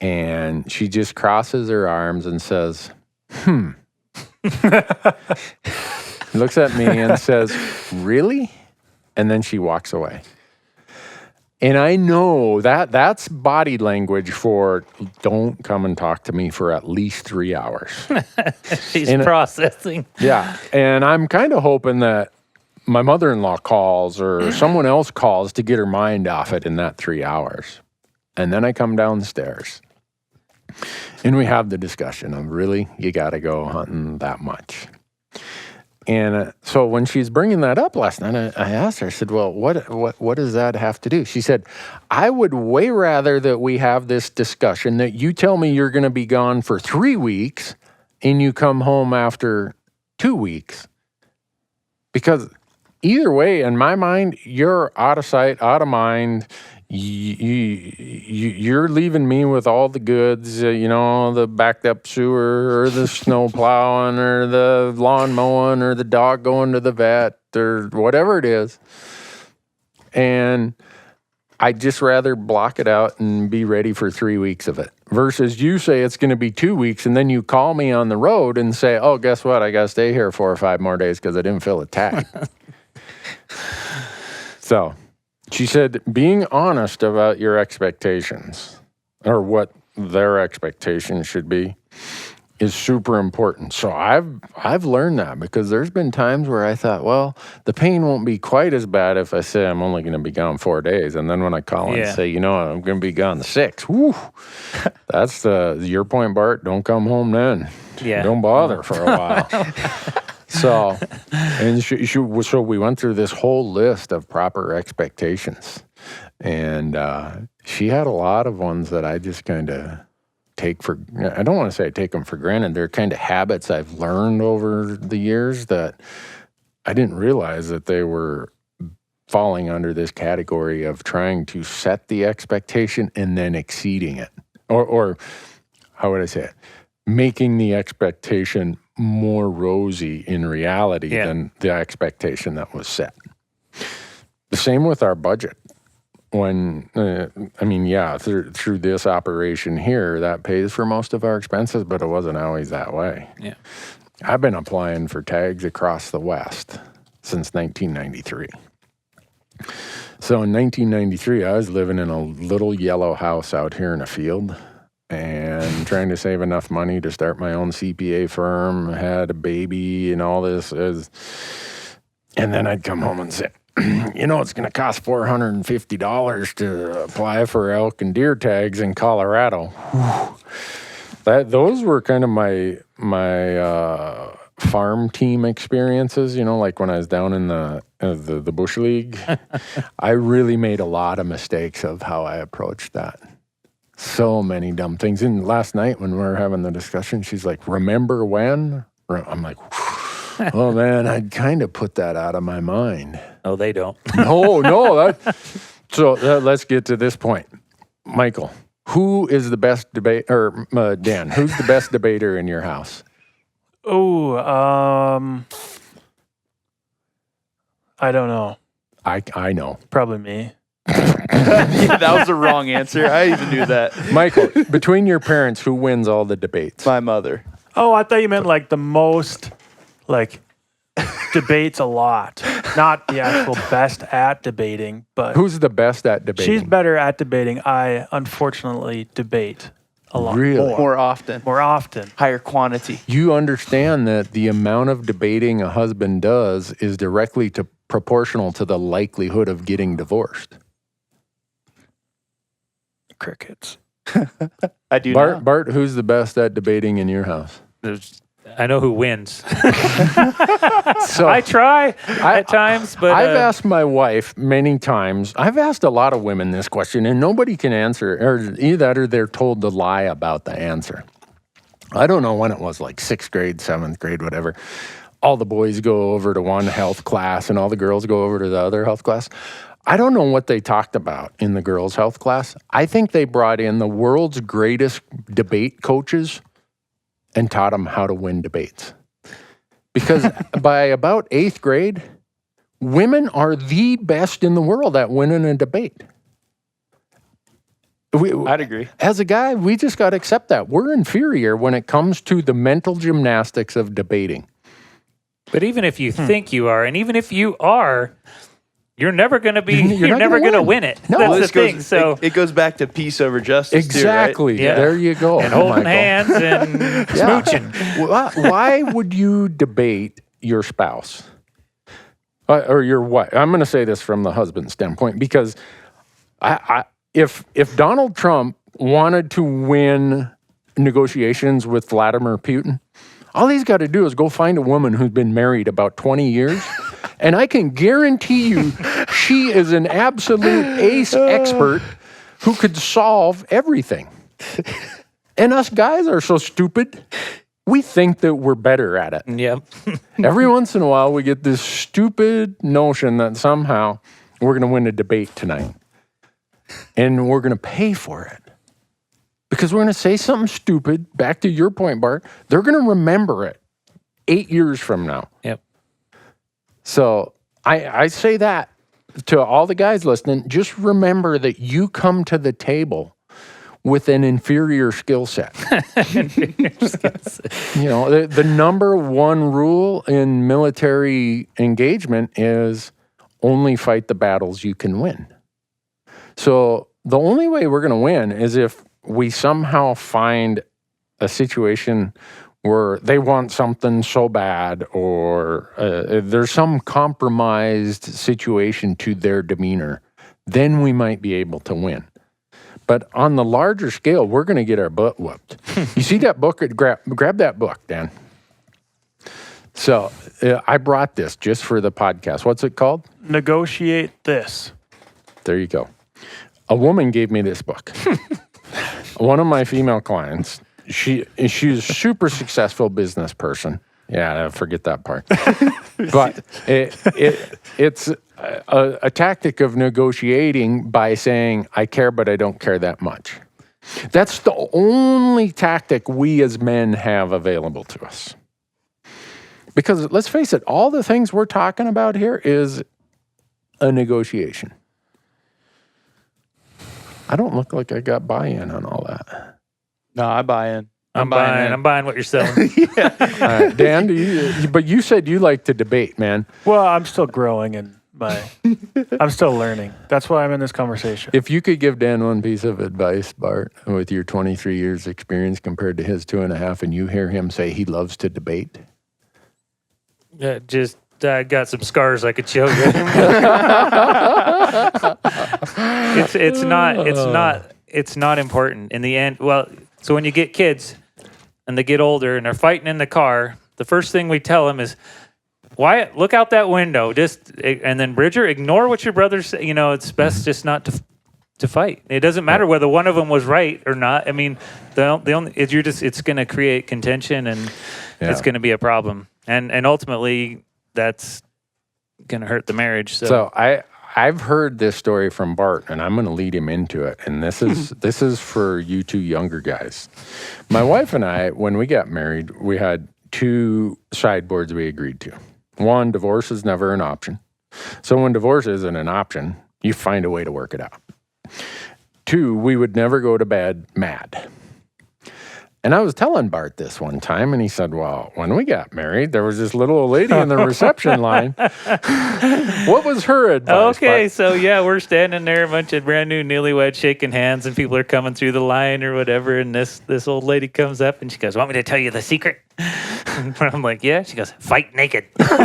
S1: And she just crosses her arms and says, looks at me and says, really? And then she walks away. And I know that's body language for don't come and talk to me for at least 3 hours.
S2: She's processing.
S1: Yeah. And I'm kind of hoping that my mother-in-law calls or someone else calls to get her mind off it in that 3 hours. And then I come downstairs. And we have the discussion of, really, you got to go hunting that much? And so when she's bringing that up last night, I asked her, I said, well, what does that have to do? She said, I would way rather that we have this discussion that you tell me you're going to be gone for 3 weeks and you come home after 2 weeks. Because either way, in my mind, you're out of sight, out of mind. You're leaving me with all the goods, the backed up sewer or the snow plowing or the lawn mowing or the dog going to the vet or whatever it is. And I'd just rather block it out and be ready for 3 weeks of it. Versus you say it's going to be 2 weeks and then you call me on the road and say, oh, guess what? I got to stay here 4 or 5 more days because I didn't fill a tag. So she said, being honest about your expectations or what their expectations should be is super important. So I've learned that because there's been times where I thought, well, the pain won't be quite as bad if I say I'm only going to be gone 4 days. And then when I call and say, you know, I'm going to be gone 6, whew, that's your point, Bart. Don't come home then.
S2: Yeah.
S1: Don't bother for a while. So, and so we went through this whole list of proper expectations. And she had a lot of ones that I just kind of I don't want to say I take them for granted. They're kind of habits I've learned over the years that I didn't realize that they were falling under this category of trying to set the expectation and then exceeding it. Or how would I say it? Making the expectation more rosy in reality than the expectation that was set. The same with our budget. When, through this operation here, that pays for most of our expenses, but it wasn't always that way.
S2: Yeah.
S1: I've been applying for tags across the West since 1993. So in 1993, I was living in a little yellow house out here in a field and trying to save enough money to start my own CPA firm, had a baby and all this. And then I'd come home and say, you know, it's going to cost $450 to apply for elk and deer tags in Colorado. Those were kind of my farm team experiences, you know, like when I was down in the Bush League. I really made a lot of mistakes of how I approached that. So many dumb things. And last night when we were having the discussion, she's like, remember when? I'm like, oh man, I'd kind of put that out of my mind.
S2: No, they don't.
S1: No. So let's get to this point. Michael, who is the best Dan, who's the best debater in your house?
S3: Oh, I don't know.
S1: I know.
S3: Probably me.
S4: Yeah, that was the wrong answer. I even knew that.
S1: Michael, between your parents, who wins all the debates?
S4: My mother.
S3: Oh, I thought you meant like the most, like, debates a lot. Not the actual best at debating, but...
S1: Who's the best at debating?
S3: She's better at debating. I, unfortunately, debate a lot more.
S4: More often.
S3: More often.
S4: Higher quantity.
S1: You understand that the amount of debating a husband does is directly proportional to the likelihood of getting divorced.
S3: Crickets.
S4: I do
S1: Bart,
S4: not.
S1: Bart, who's the best at debating in your house?
S2: I know who wins.
S1: So
S2: I try at times, but...
S1: I've asked my wife many times. I've asked a lot of women this question, and nobody can answer, or either they're told to lie about the answer. I don't know when it was, like 6th grade, 7th grade, whatever. All the boys go over to one health class, and all the girls go over to the other health class. I don't know what they talked about in the girls' health class. I think they brought in the world's greatest debate coaches and taught them how to win debates. Because by about 8th grade, women are the best in the world at winning a debate.
S4: I'd agree.
S1: As a guy, we just got to accept that. We're inferior when it comes to the mental gymnastics of debating.
S2: But even if you think you are, and even if you are... You're never going to be, you're never going to win it.
S1: No.
S2: That's the thing. So
S4: it goes back to peace over justice.
S1: Exactly.
S4: Too, right?
S2: Yeah.
S1: There you go.
S2: And holding
S1: Michael.
S2: hands and smooching.
S1: Why would you debate your spouse? Or your wife? I'm going to say this from the husband's standpoint, because if Donald Trump wanted to win negotiations with Vladimir Putin, all he's got to do is go find a woman who's been married about 20 years, and I can guarantee you she is an absolute ace expert who could solve everything. And us guys are so stupid, we think that we're better at it.
S2: Yep.
S1: Every once in a while, we get this stupid notion that somehow we're going to win a debate tonight, and we're going to pay for it. Because we're going to say something stupid, back to your point, Bart, they're going to remember it 8 years from now.
S2: Yep.
S1: So I say that to all the guys listening, just remember that you come to the table with an inferior skill set. You know, the number one rule in military engagement is only fight the battles you can win. So the only way we're going to win is if we somehow find a situation where they want something so bad, or there's some compromised situation to their demeanor, then we might be able to win. But on the larger scale, we're going to get our butt whooped. You see that book? Grab that book, Dan. So I brought this just for the podcast. What's it called?
S3: Negotiate This.
S1: There you go. A woman gave me this book. One of my female clients, she's a super successful business person. Yeah, forget that part. But it's a tactic of negotiating by saying, I care, but I don't care that much. That's the only tactic we as men have available to us. Because let's face it, all the things we're talking about here is a negotiation. I don't look like I got buy-in on all that.
S4: No, I buy in.
S2: I'm buying what you're selling.
S1: Yeah. Dan, but you said you like to debate, man.
S3: Well, I'm still growing and I'm still learning. That's why I'm in this conversation.
S1: If you could give Dan one piece of advice, Bart, with your 23 years experience compared to his 2.5, and you hear him say he loves to debate.
S2: Yeah, just I got some scars I could show you. It's not important in the end. Well, so when you get kids and they get older and they're fighting in the car, the first thing we tell them is, Wyatt, look out that window. And then Bridger, ignore what your brother's saying. It's best just not to fight. It doesn't matter whether one of them was right or not. I mean, it's going to create contention and it's going to be a problem. And ultimately, that's going to hurt the marriage.
S1: So I've heard this story from Bart, and I'm going to lead him into it. And this is for you two younger guys. My wife and I, when we got married, we had 2 sideboards we agreed to. 1, divorce is never an option. So when divorce isn't an option, you find a way to work it out. 2, we would never go to bed mad. And I was telling Bart this one time, and he said, well, when we got married, there was this little old lady in the reception line. What was her advice?
S2: Okay,
S1: Bart?
S2: so we're standing there, a bunch of brand new newlyweds shaking hands, and people are coming through the line or whatever, and this old lady comes up, and she goes, want me to tell you the secret? And I'm like, yeah. She goes, fight naked.
S4: That's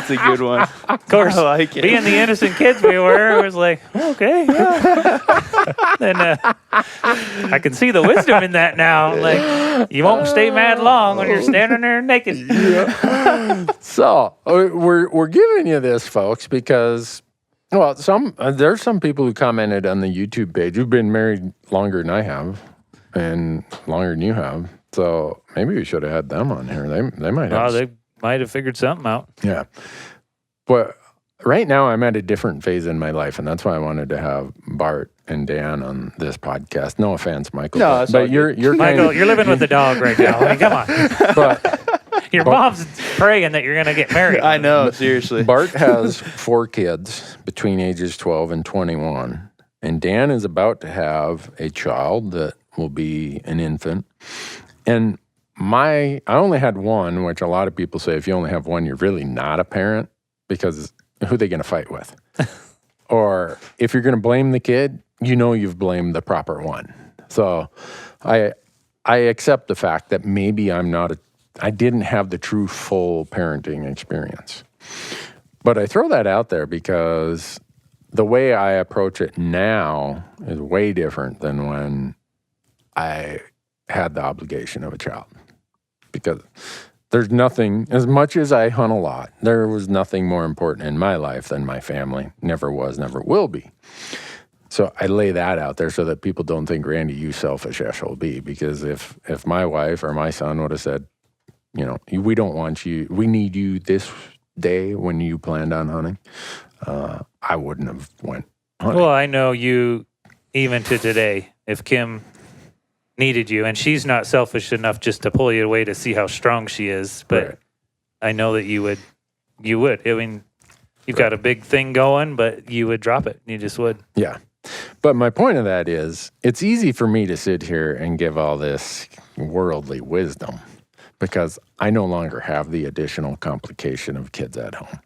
S4: a good one.
S2: Of course,
S4: I like it.
S2: Being the innocent kids we were, I was like, okay, yeah. Then I can see the wisdom in that now. Like, you won't stay mad long when you're standing there naked.
S1: Yeah. So we're giving you this, folks, because there's some people who commented on the YouTube page who've been married longer than I have and longer than you have. So maybe we should have had them on here. They might have.
S2: They might have figured something out.
S1: Yeah. But right now I'm at a different phase in my life, and that's why I wanted to have Bart and Dan on this podcast. No offense, Michael.
S4: No,
S1: but you're
S2: Michael, you're living with the dog right now. I mean, come on.
S1: But
S2: your mom's praying that you're going to get married.
S4: I know, seriously.
S1: Bart has 4 kids between ages 12 and 21, and Dan is about to have a child that will be an infant. And I only had 1, which a lot of people say if you only have 1, you're really not a parent, because who are they going to fight with? Or if you're going to blame the kid, you've blamed the proper one. So I accept the fact that maybe I didn't have the true full parenting experience. But I throw that out there because the way I approach it now is way different than when I had the obligation of a child. Because there's nothing, as much as I hunt a lot, there was nothing more important in my life than my family. Never was, never will be. So I lay that out there so that people don't think, Randy, you selfish SOB. Because if my wife or my son would have said, we don't want you, we need you this day when you planned on hunting, I wouldn't have went hunting.
S2: Well, I know you, even to today, if Kim needed you, and she's not selfish enough just to pull you away to see how strong she is, but right. I know that you would. I mean, you've got a big thing going, but you would drop it. You just would.
S1: Yeah. But my point of that is, it's easy for me to sit here and give all this worldly wisdom because I no longer have the additional complication of kids at home.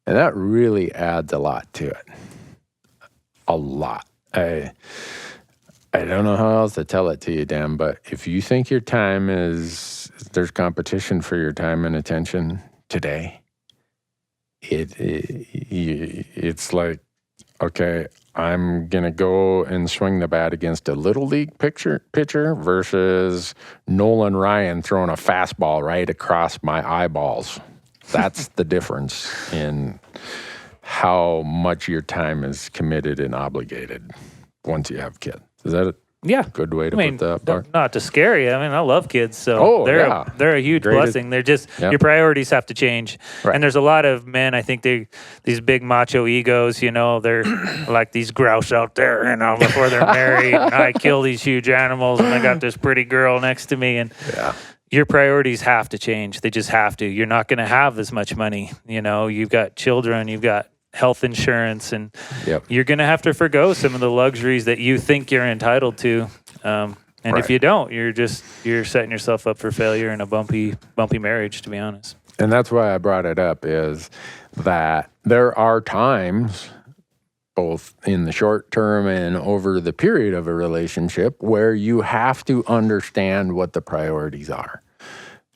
S1: And that really adds a lot to it. A lot. I don't know how else to tell it to you, Dan, but if you think your time there's competition for your time and attention today, it's like, okay, I'm going to go and swing the bat against a little league pitcher versus Nolan Ryan throwing a fastball right across my eyeballs. That's the difference in how much your time is committed and obligated once you have kids. Is that a good way to put that, Bart?
S2: Not to scare you. I mean, I love kids, so they're a huge blessing. They're just your priorities have to change. Right. And there's a lot of men. I think these big macho egos. They're like these grouse out there. Before they're married, and I kill these huge animals, and I got this pretty girl next to me, and your priorities have to change. They just have to. You're not going to have as much money. You've got children. You've got health insurance, and you're going to have to forgo some of the luxuries that you think you're entitled to. If you don't, you're setting yourself up for failure and a bumpy marriage, to be honest.
S1: And that's why I brought it up, is that there are times, both in the short term and over the period of a relationship, where you have to understand what the priorities are.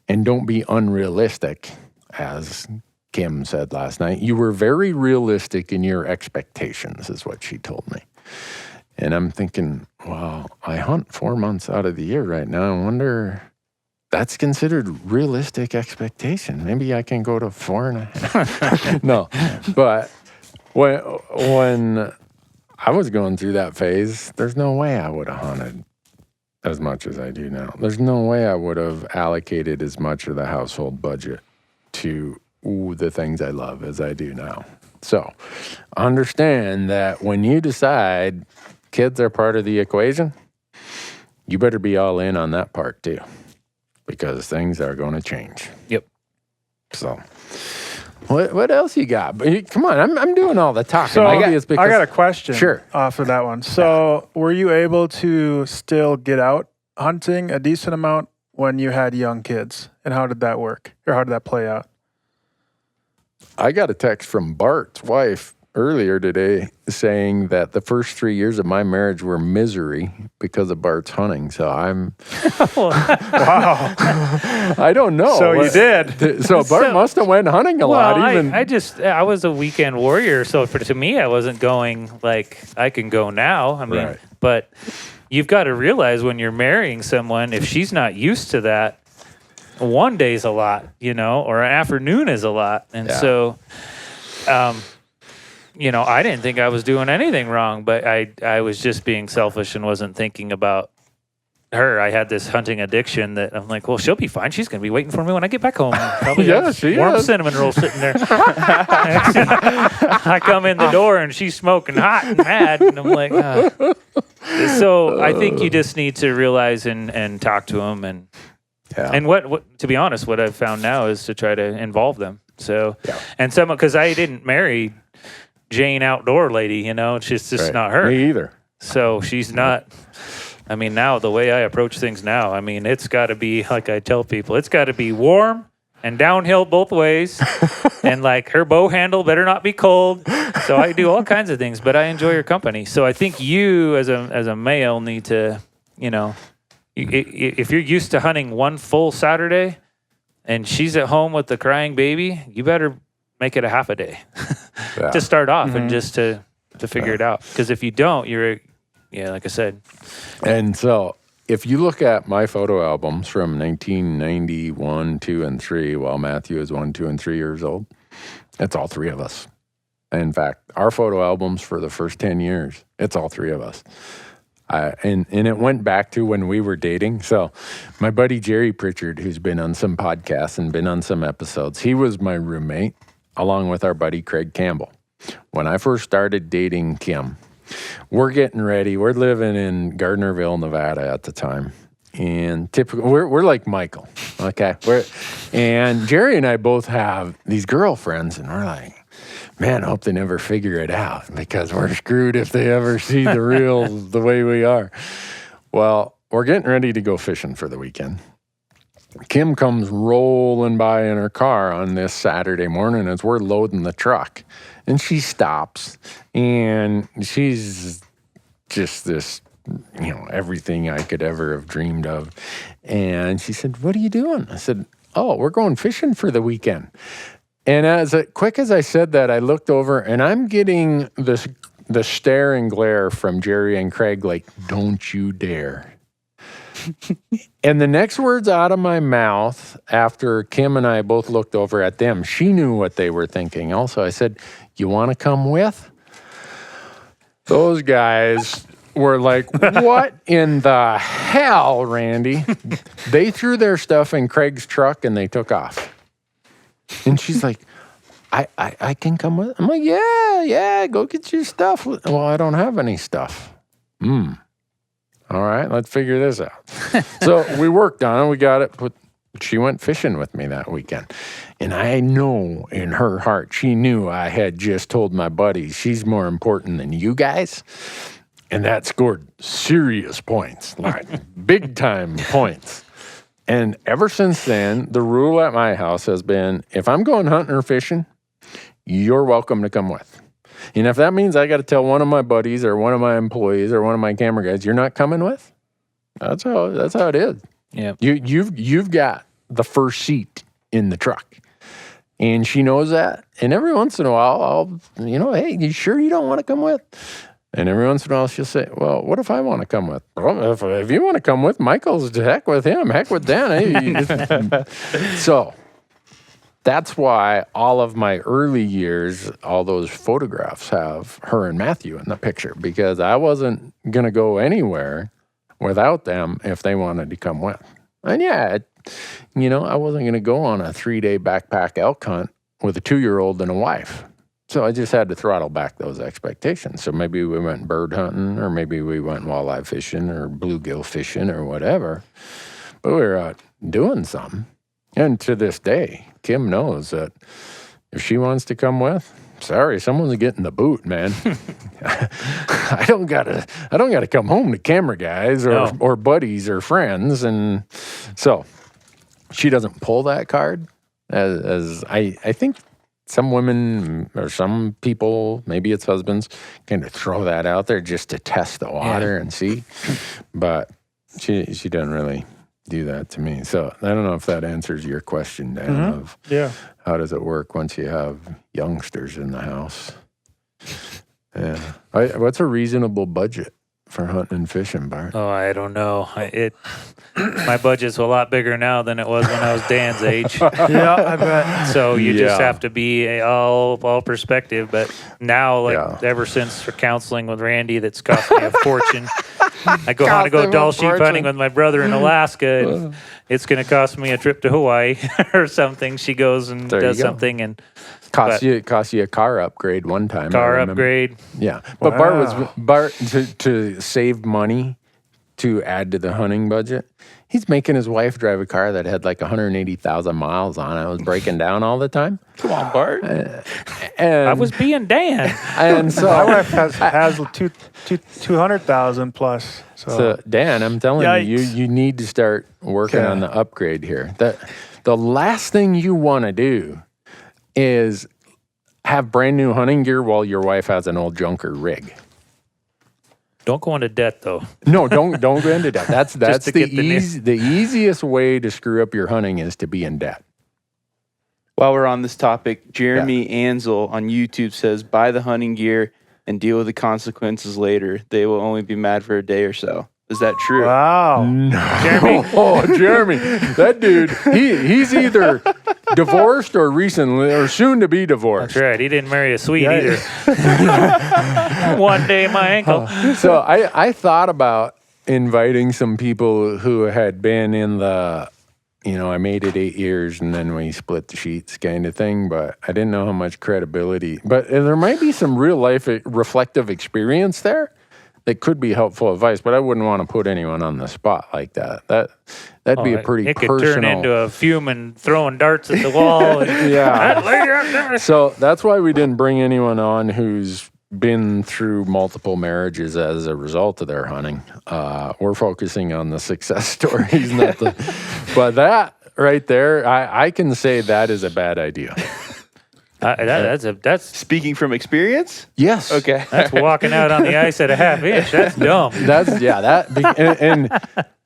S1: And don't be unrealistic, as Kim said last night. You were very realistic in your expectations, is what she told me. And I'm thinking, well, I hunt 4 months out of the year right now. I wonder, that's considered realistic expectation. Maybe I can go to 4.5. No, but when I was going through that phase, there's no way I would have hunted as much as I do now. There's no way I would have allocated as much of the household budget to the things I love as I do now. So understand that when you decide kids are part of the equation, you better be all in on that part too, because things are going to change.
S2: Yep.
S1: So what else you got? Come on, I'm doing all the talking.
S3: So I got a question off of that one. So were you able to still get out hunting a decent amount when you had young kids? And how did that work? Or how did that play out?
S1: I got a text from Bart's wife earlier today saying that the first 3 years of my marriage were misery because of Bart's hunting. So I'm... Wow. I don't know.
S3: So you did.
S1: So Bart must have went hunting a lot.
S2: I was a weekend warrior. So to me, I wasn't going like I can go now. I mean, but you've got to realize when you're marrying someone, if she's not used to that, one day's a lot, or an afternoon is a lot. And so, I didn't think I was doing anything wrong, but I was just being selfish and wasn't thinking about her. I had this hunting addiction that I'm like, well, she'll be fine. She's going to be waiting for me when I get back home. Probably warm cinnamon roll sitting there. I come in the door and she's smoking hot and mad. And I'm like, So I think you just need to realize and talk to them and what to be honest, what I've found now is to try to involve them. So, and because I didn't marry Jane outdoor lady, it's just not her.
S1: Me either.
S2: So she's not. I mean, now the way I approach things now, I mean, it's got to be like I tell people, it's got to be warm and downhill both ways, and like her bow handle better not be cold. So I do all kinds of things, but I enjoy her company. So I think you as a male need to, if you're used to hunting one full Saturday and she's at home with the crying baby, you better make it a half a day to start off and just to figure it out. Because if you don't, you're, like I said.
S1: And so if you look at my photo albums from 1991, 2, and 3, while Matthew is 1, 2, and 3 years old, it's all three of us. In fact, our photo albums for the first 10 years, it's all three of us. And it went back to when we were dating. So my buddy Jerry Pritchard, who's been on some podcasts and been on some episodes, he was my roommate, along with our buddy Craig Campbell. When I first started dating Kim, we're getting ready. We're living in Gardnerville, Nevada at the time. And typically, we're like Michael, okay? And Jerry and I both have these girlfriends, and we're like, man, I hope they never figure it out because we're screwed if they ever see the way we are. Well, we're getting ready to go fishing for the weekend. Kim comes rolling by in her car on this Saturday morning as we're loading the truck. And she stops, and she's just this, everything I could ever have dreamed of. And she said, "What are you doing?" I said, "Oh, we're going fishing for the weekend." And as quick as I said that, I looked over, and I'm getting the stare and glare from Jerry and Craig like, "Don't you dare." And the next words out of my mouth after Kim and I both looked over at them, she knew what they were thinking. Also, I said, "You want to come with?" Those guys were like, "What in the hell, Randy?" They threw their stuff in Craig's truck and they took off. And she's like, I can come with. I'm like, yeah, go get your stuff. Well, I don't have any stuff. All right, let's figure this out. So we worked on it. We got it. She went fishing with me that weekend. And I know in her heart, she knew I had just told my buddies, she's more important than you guys. And that scored serious points, like big time points. And ever since then, the rule at my house has been, if I'm going hunting or fishing, you're welcome to come with. And if that means I got to tell one of my buddies or one of my employees or one of my camera guys, you're not coming with, that's how it is.
S2: Yeah.
S1: You've got the first seat in the truck. And she knows that. And every once in a while, I'll, "Hey, you sure you don't want to come with?" And every once in a while, she'll say, "Well, what if I want to come with?" "Well, if you want to come with, Michael's, heck with him, heck with Dan." So that's why all of my early years, all those photographs have her and Matthew in the picture, because I wasn't going to go anywhere without them if they wanted to come with. And I wasn't going to go on a 3-day backpack elk hunt with a 2-year-old and a wife. So I just had to throttle back those expectations. So maybe we went bird hunting, or maybe we went walleye fishing or bluegill fishing or whatever. But we were out doing something. And to this day, Kim knows that if she wants to come with, sorry, someone's getting the boot, man. I don't gotta come home to camera guys or buddies or friends. And so she doesn't pull that card, as I think some women or some people, maybe it's husbands, kind of throw that out there just to test the water and see. But she doesn't really do that to me. So I don't know if that answers your question, Dan, of how does it work once you have youngsters in the house? Yeah. What's a reasonable budget for hunting and fishing, Bart?
S2: Oh, I don't know. My budget's a lot bigger now than it was when I was Dan's age.
S3: Yeah, I bet.
S2: So you just have to be all perspective. But now, ever since Reconciling with Randy, that's cost me a fortune. I want to go Dall sheep hunting with my brother in Alaska, and it's going to cost me a trip to Hawaii or something. She goes and does something, and
S1: cost you a car upgrade one time.
S2: Car upgrade.
S1: Yeah, but Bart to save money to add to the hunting budget. He's making his wife drive a car that had like 180,000 miles on it. I was breaking down all the time.
S4: Come on, Bart.
S2: I was being Dan.
S1: And so
S3: my wife has 200,000 plus.
S1: So Dan, I'm telling you need to start working on the upgrade here. The last thing you want to do is have brand new hunting gear while your wife has an old junker rig.
S2: Don't go into debt, though.
S1: No, don't go into debt. That's the easiest way to screw up your hunting is to be in debt.
S4: While we're on this topic, Jeremy Ansel on YouTube says, "Buy the hunting gear and deal with the consequences later. They will only be mad for a day or so." Is that true?
S3: Wow.
S1: No. Jeremy, that dude, he's either divorced or recently or soon to be divorced.
S2: That's right. He didn't marry a Swede either. One day, my ankle.
S1: So I thought about inviting some people who had been in the, I made it 8 years and then we split the sheets kind of thing, but I didn't know how much credibility. But there might be some real life reflective experience there that could be helpful advice, but I wouldn't want to put anyone on the spot like that. That'd be a pretty personal.
S2: It could turn into a fume and throwing darts at the wall.
S1: So that's why we didn't bring anyone on who's been through multiple marriages as a result of their hunting. We're focusing on the success stories, but that right there, I can say that is a bad idea.
S2: That's
S4: Speaking from experience?
S1: Yes.
S4: Okay.
S2: That's walking out on the ice at a half inch. That's dumb.
S1: And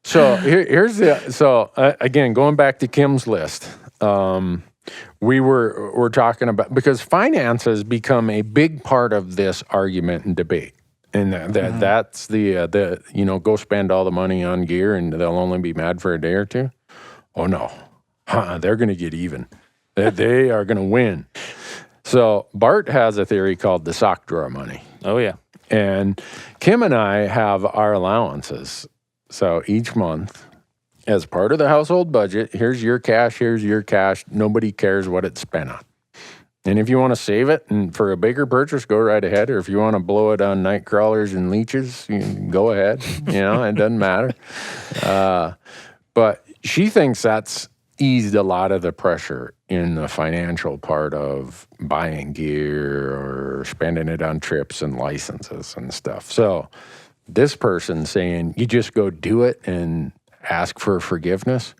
S1: so here's again, going back to Kim's list, we're talking about, because finances become a big part of this argument and debate. And that's the go spend all the money on gear and they'll only be mad for a day or two. Oh no, they're going to get even. They are going to win. So Bart has a theory called the sock drawer money.
S2: Oh yeah.
S1: And Kim and I have our allowances. So each month, as part of the household budget, here's your cash, nobody cares what it's spent on. And if you want to save it and for a bigger purchase, go right ahead. Or if you want to blow it on night crawlers and leeches, you can go ahead. It doesn't matter. But she thinks that's eased a lot of the pressure in the financial part of buying gear or spending it on trips and licenses and stuff. So this person saying you just go do it and ask for forgiveness.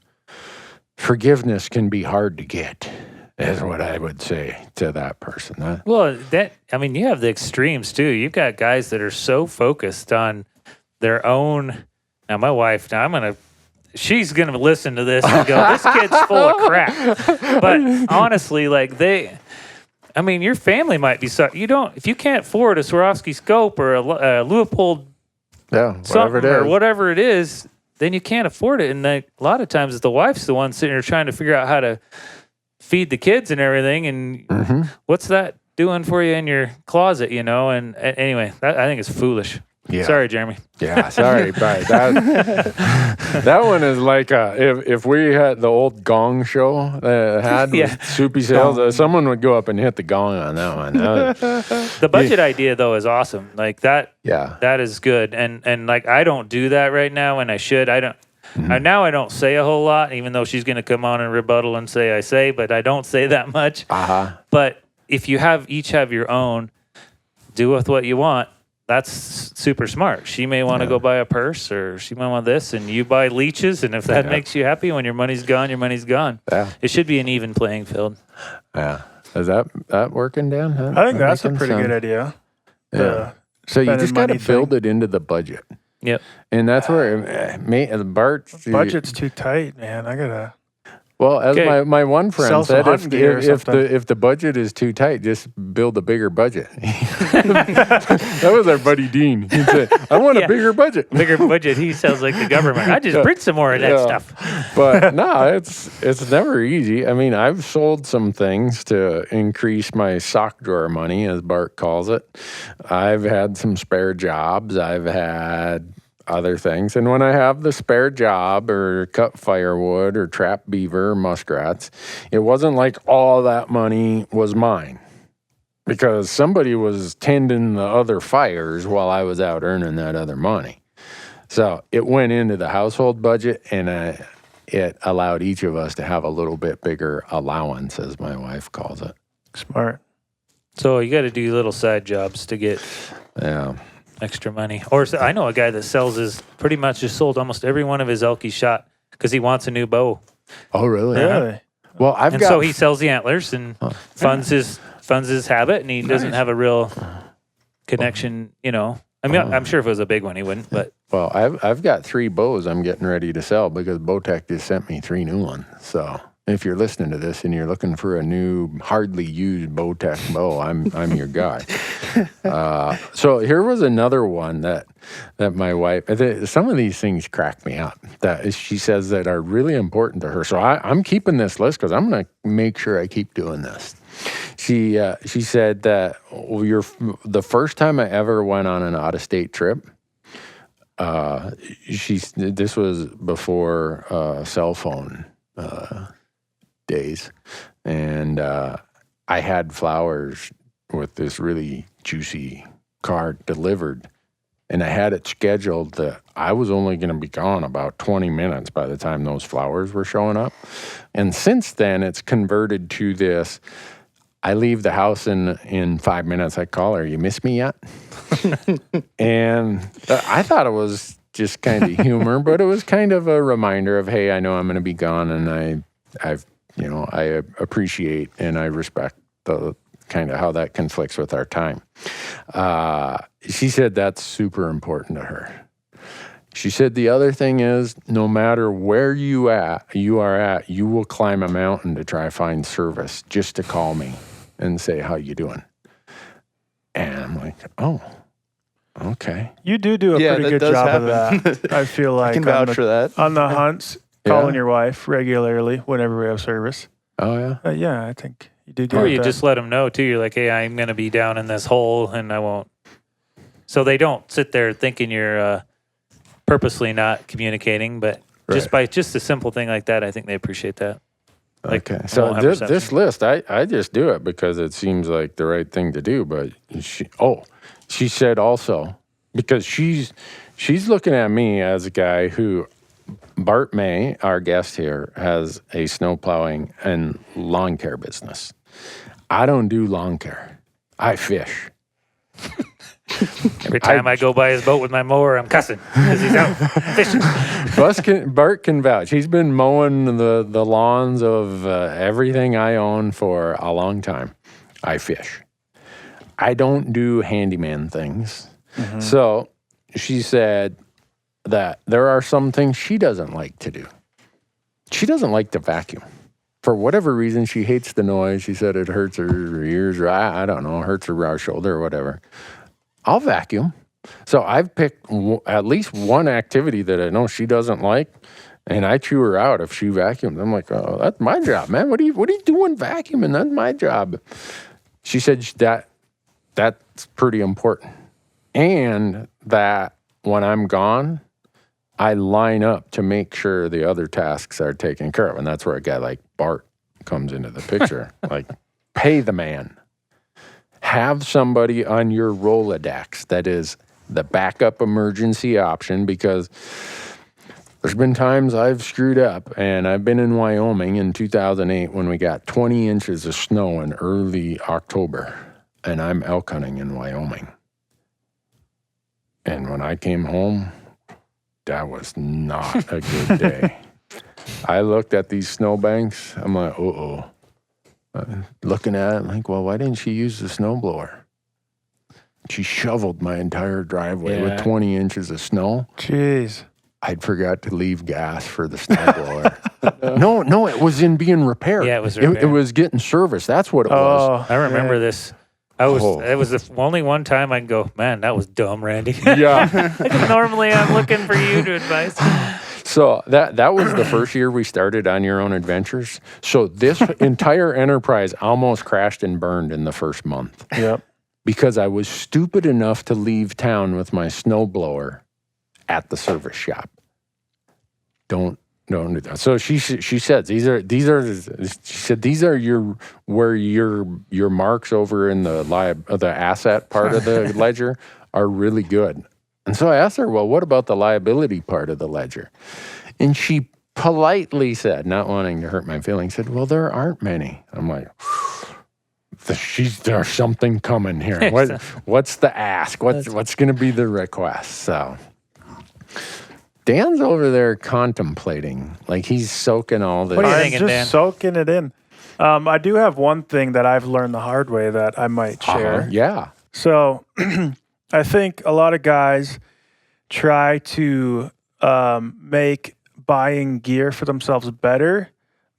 S1: Forgiveness can be hard to get, is what I would say to that person.
S2: Well, you have the extremes too. You've got guys that are so focused on their own. Now, my wife, she's going to listen to this and go, this kid's full of crap. But honestly, your family might be, if you can't afford a Swarovski scope or a Leupold whatever it is, then you can't afford it. And a lot of times the wife's the one sitting there trying to figure out how to feed the kids and everything. And what's that doing for you in your closet, And anyway, I think it's foolish.
S1: Yeah.
S2: Sorry, Jeremy.
S1: Yeah, sorry. But that one is like if we had the old gong show with Soupy Sales, someone would go up and hit the gong on that one.
S2: The budget idea, though, is awesome. Like that.
S1: Yeah.
S2: That is good. And I don't do that right now, and I should. I don't. Now I don't say a whole lot, even though she's going to come on and rebuttal and say, but I don't say that much. But if you each have your own, do with what you want. That's super smart. She may want to go buy a purse, or she might want this, and you buy leeches. And if that makes you happy, when your money's gone, your money's gone. Yeah. It should be an even playing field.
S1: Yeah. Is that working, Dan?
S3: I think that's a pretty good idea.
S1: Yeah. So you just got to build it into the budget.
S2: Yep.
S1: And that's where Bart's
S3: budget's too tight, man. I gotta.
S1: Well, as my one friend said, if the budget is too tight, just build a bigger budget. That was our buddy Dean. He said, I want a bigger budget.
S2: Bigger budget. He sounds like the government. I just print some more of that stuff.
S1: But no, it's never easy. I mean, I've sold some things to increase my sock drawer money, as Bart calls it. I've had some spare jobs. I've had other things. And when I have the spare job or cut firewood or trap beaver or muskrats, it wasn't like all that money was mine, because somebody was tending the other fires while I was out earning that other money. So it went into the household budget, and it allowed each of us to have a little bit bigger allowance, as my wife calls it.
S3: Smart.
S2: So you got to do little side jobs to get extra money. Or I know a guy that pretty much just sold almost every one of his elk he shot because he wants a new bow.
S1: Oh, really?
S3: Really?
S1: Well,
S2: so he sells the antlers and funds his habit, and he doesn't have a real connection, I mean, I'm sure if it was a big one, he wouldn't, but.
S1: Well, I've got 3 bows I'm getting ready to sell because Bowtech just sent me 3 new ones. So if you're listening to this and you're looking for a new, hardly used Bowtech bow, I'm your guy. So here was another one that my wife, some of these things crack me up, that she says that are really important to her. So I'm keeping this list because I'm going to make sure I keep doing this. She said that the first time I ever went on an out-of-state trip, this was before cell phone days, and I had flowers with this really juicy card delivered, and I had it scheduled that I was only going to be gone about 20 minutes by the time those flowers were showing up. And since then, it's converted to this: I leave the house in 5 minutes. I call her, you miss me yet? And I thought it was just kind of humor, but it was kind of a reminder of, hey, I know I'm going to be gone, and I appreciate and I respect the kind of how that conflicts with our time. She said that's super important to her. She said the other thing is, no matter where you are at, you will climb a mountain to try to find service just to call me and say, how you doing? And I'm like, oh, okay.
S3: You do a pretty good job of that. I feel like
S4: I can vouch for that.
S3: On the hunts, calling your wife regularly whenever we have service.
S1: Oh, yeah?
S3: Yeah, I think you do good.
S2: Or you just let them know, too. You're like, hey, I'm going to be down in this hole, and I won't. So they don't sit there thinking you're purposely not communicating, but just by just a simple thing like that, I think they appreciate that. Like,
S1: okay. So this list, I just do it because it seems like the right thing to do. But she said also, because she's looking at me as a guy who, Bart May, our guest here, has a snow plowing and lawn care business. I don't do lawn care. I fish.
S2: Every time I go by his boat with my mower, I'm cussing because he's out fishing.
S1: Bart can vouch. He's been mowing the lawns of everything I own for a long time. I fish. I don't do handyman things. Mm-hmm. So she said that there are some things she doesn't like to do. She doesn't like to vacuum. For whatever reason, she hates the noise. She said it hurts her ears, or I don't know, hurts her shoulder or whatever. I'll vacuum. So I've picked at least one activity that I know she doesn't like, and I chew her out if she vacuums. I'm like, oh, that's my job, man. What are you doing vacuuming? That's my job. She said that's pretty important. And that when I'm gone, I line up to make sure the other tasks are taken care of. And that's where a guy like Bart comes into the picture. Like, pay the man. Have somebody on your Rolodex that is the backup emergency option, because there's been times I've screwed up, and I've been in Wyoming in 2008 when we got 20 inches of snow in early October, and I'm elk hunting in Wyoming. And when I came home, that was not a good day. I looked at these snowbanks. I'm like, uh-oh. Looking at it, like, well, why didn't she use the snowblower? She shoveled my entire driveway with 20 inches of snow.
S3: Jeez.
S1: I'd forgot to leave gas for the snowblower. No, it was in being repaired.
S2: Yeah, it was repaired.
S1: It was getting serviced. That's what it was.
S2: I remember this. It was the only one time I can go, man, that was dumb, Randy.
S1: Yeah.
S2: Normally I'm looking for you to advise.
S1: So that was the first year we started On Your Own Adventures. So this entire enterprise almost crashed and burned in the first month.
S3: Yep. Because
S1: I was stupid enough to leave town with my snowblower at the service shop. Don't do that. So she said these are your marks over in the asset part of the ledger are really good. And so I asked her, well, what about the liability part of the ledger? And she politely said, not wanting to hurt my feelings, said, well, there aren't many. I'm like, there's something coming here. What's the ask? What's going to be the request? So Dan's over there contemplating, like he's soaking all this.
S2: What are you thinking,
S3: just
S2: Dan?
S3: Soaking it in. I do have one thing that I've learned the hard way that I might share.
S1: Yeah.
S3: So I think a lot of guys try to make buying gear for themselves better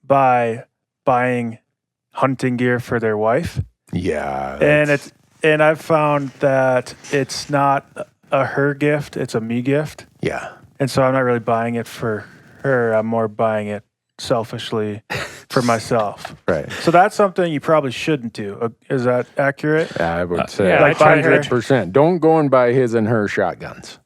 S3: by buying hunting gear for their wife.
S1: Yeah.
S3: And I've found that it's not a her gift, it's a me gift.
S1: Yeah.
S3: And so I'm not really buying it for her. I'm more buying it selfishly for myself.
S1: Right.
S3: So that's something you probably shouldn't do. Is that accurate?
S1: Yeah, I would say
S3: like
S1: 100%. Don't go and buy his and her shotguns.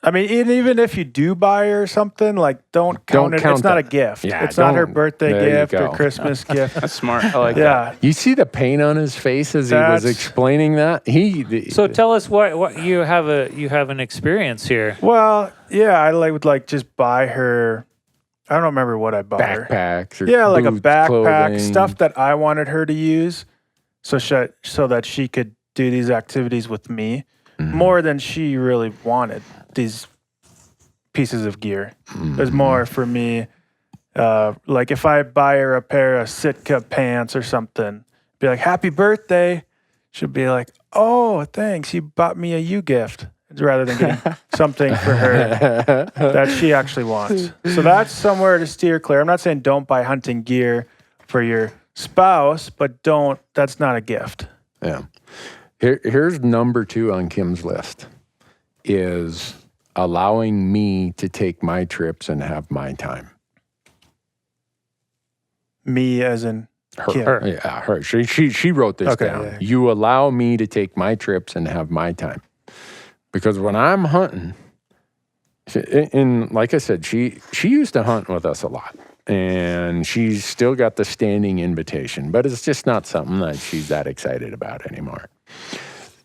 S3: I mean, even if you do buy her something, like don't count it. It's not a gift.
S1: Yeah,
S3: it's not her birthday gift or Christmas gift.
S4: That's smart. I like that.
S1: You see the pain on his face as he was explaining that?
S2: So tell us what you have an experience here.
S3: Well, yeah, I would just buy her. I don't remember what I bought her.
S1: Backpacks or
S3: like a backpack,
S1: clothing.
S3: Stuff that I wanted her to use, so that she could do these activities with me more than she really wanted these pieces of gear. There's more for me Like if I buy her a pair of Sitka pants or something, be like, happy birthday. She'll be like, oh, thanks. You bought me a you gift, rather than getting something for her that she actually wants. So that's somewhere to steer clear. I'm not saying don't buy hunting gear for your spouse, but that's not a gift.
S1: Yeah. Here's number 2 on Kim's list is allowing me to take my trips and have my time.
S3: Me as in Kim.
S1: Her. Yeah, her. She wrote this down. Yeah. You allow me to take my trips and have my time. Because when I'm hunting, and like I said, she used to hunt with us a lot. And she's still got the standing invitation, but it's just not something that she's that excited about anymore.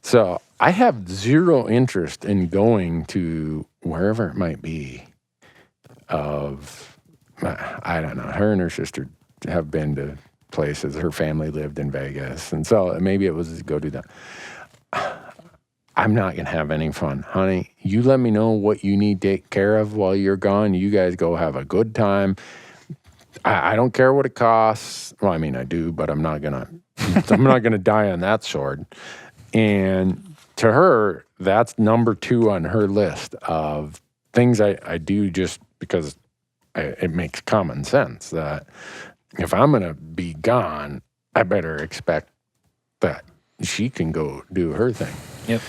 S1: So I have zero interest in going to wherever it might be I don't know, her and her sister have been to places. Her family lived in Vegas. And so maybe it was to go do that. I'm not going to have any fun. Honey, you let me know what you need to take care of while you're gone. You guys go have a good time. I don't care what it costs. Well, I mean, I do, but I'm not gonna die on that sword. And to her, that's number 2 on her list of things I do just because it makes common sense that if I'm gonna be gone, I better expect that she can go do her thing.
S2: Yep.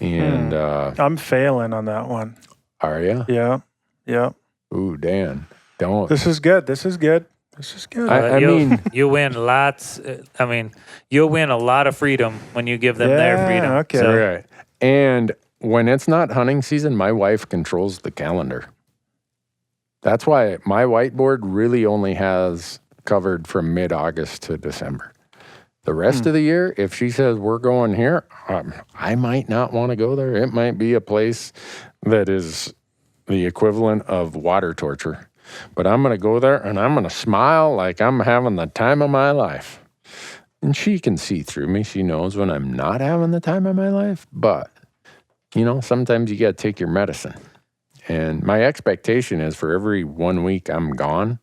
S1: And
S3: I'm failing on that one.
S1: Are you?
S3: Yeah.
S1: Ooh, Dan. Don't.
S3: This is good.
S1: I mean,
S2: you win lots. You'll win a lot of freedom when you give them their freedom.
S3: Okay.
S2: So.
S1: Right. And when it's not hunting season, my wife controls the calendar. That's why my whiteboard really only has covered from mid-August to December. The rest of the year, if she says we're going here, I might not want to go there. It might be a place that is the equivalent of water torture. But I'm going to go there and I'm going to smile like I'm having the time of my life. And she can see through me. She knows when I'm not having the time of my life. But, sometimes you got to take your medicine. And my expectation is for every 1 week I'm gone,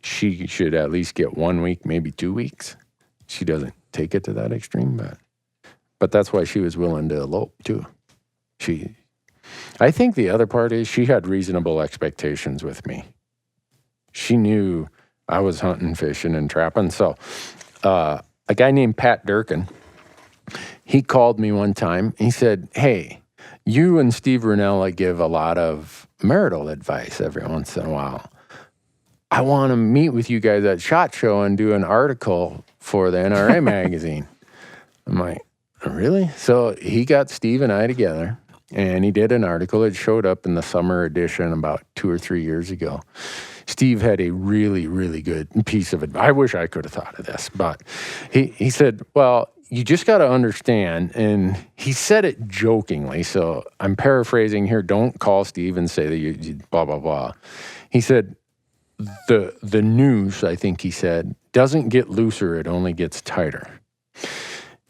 S1: she should at least get 1 week, maybe 2 weeks. She doesn't take it to that extreme, but that's why she was willing to elope too. I think the other part is she had reasonable expectations with me. She knew I was hunting, fishing, and trapping. So a guy named Pat Durkin, he called me one time. He said, hey, you and Steve Rinella give a lot of marital advice every once in a while. I want to meet with you guys at SHOT Show and do an article for the NRA magazine. I'm like, really? So he got Steve and I together. And he did an article. It showed up in the summer edition about 2 or 3 years ago. Steve had a really, really good piece of advice. I wish I could have thought of this, but he said, well, you just got to understand, and he said it jokingly, so I'm paraphrasing here. Don't call Steve and say that you blah, blah, blah. He said, the noose, I think he said, doesn't get looser, it only gets tighter.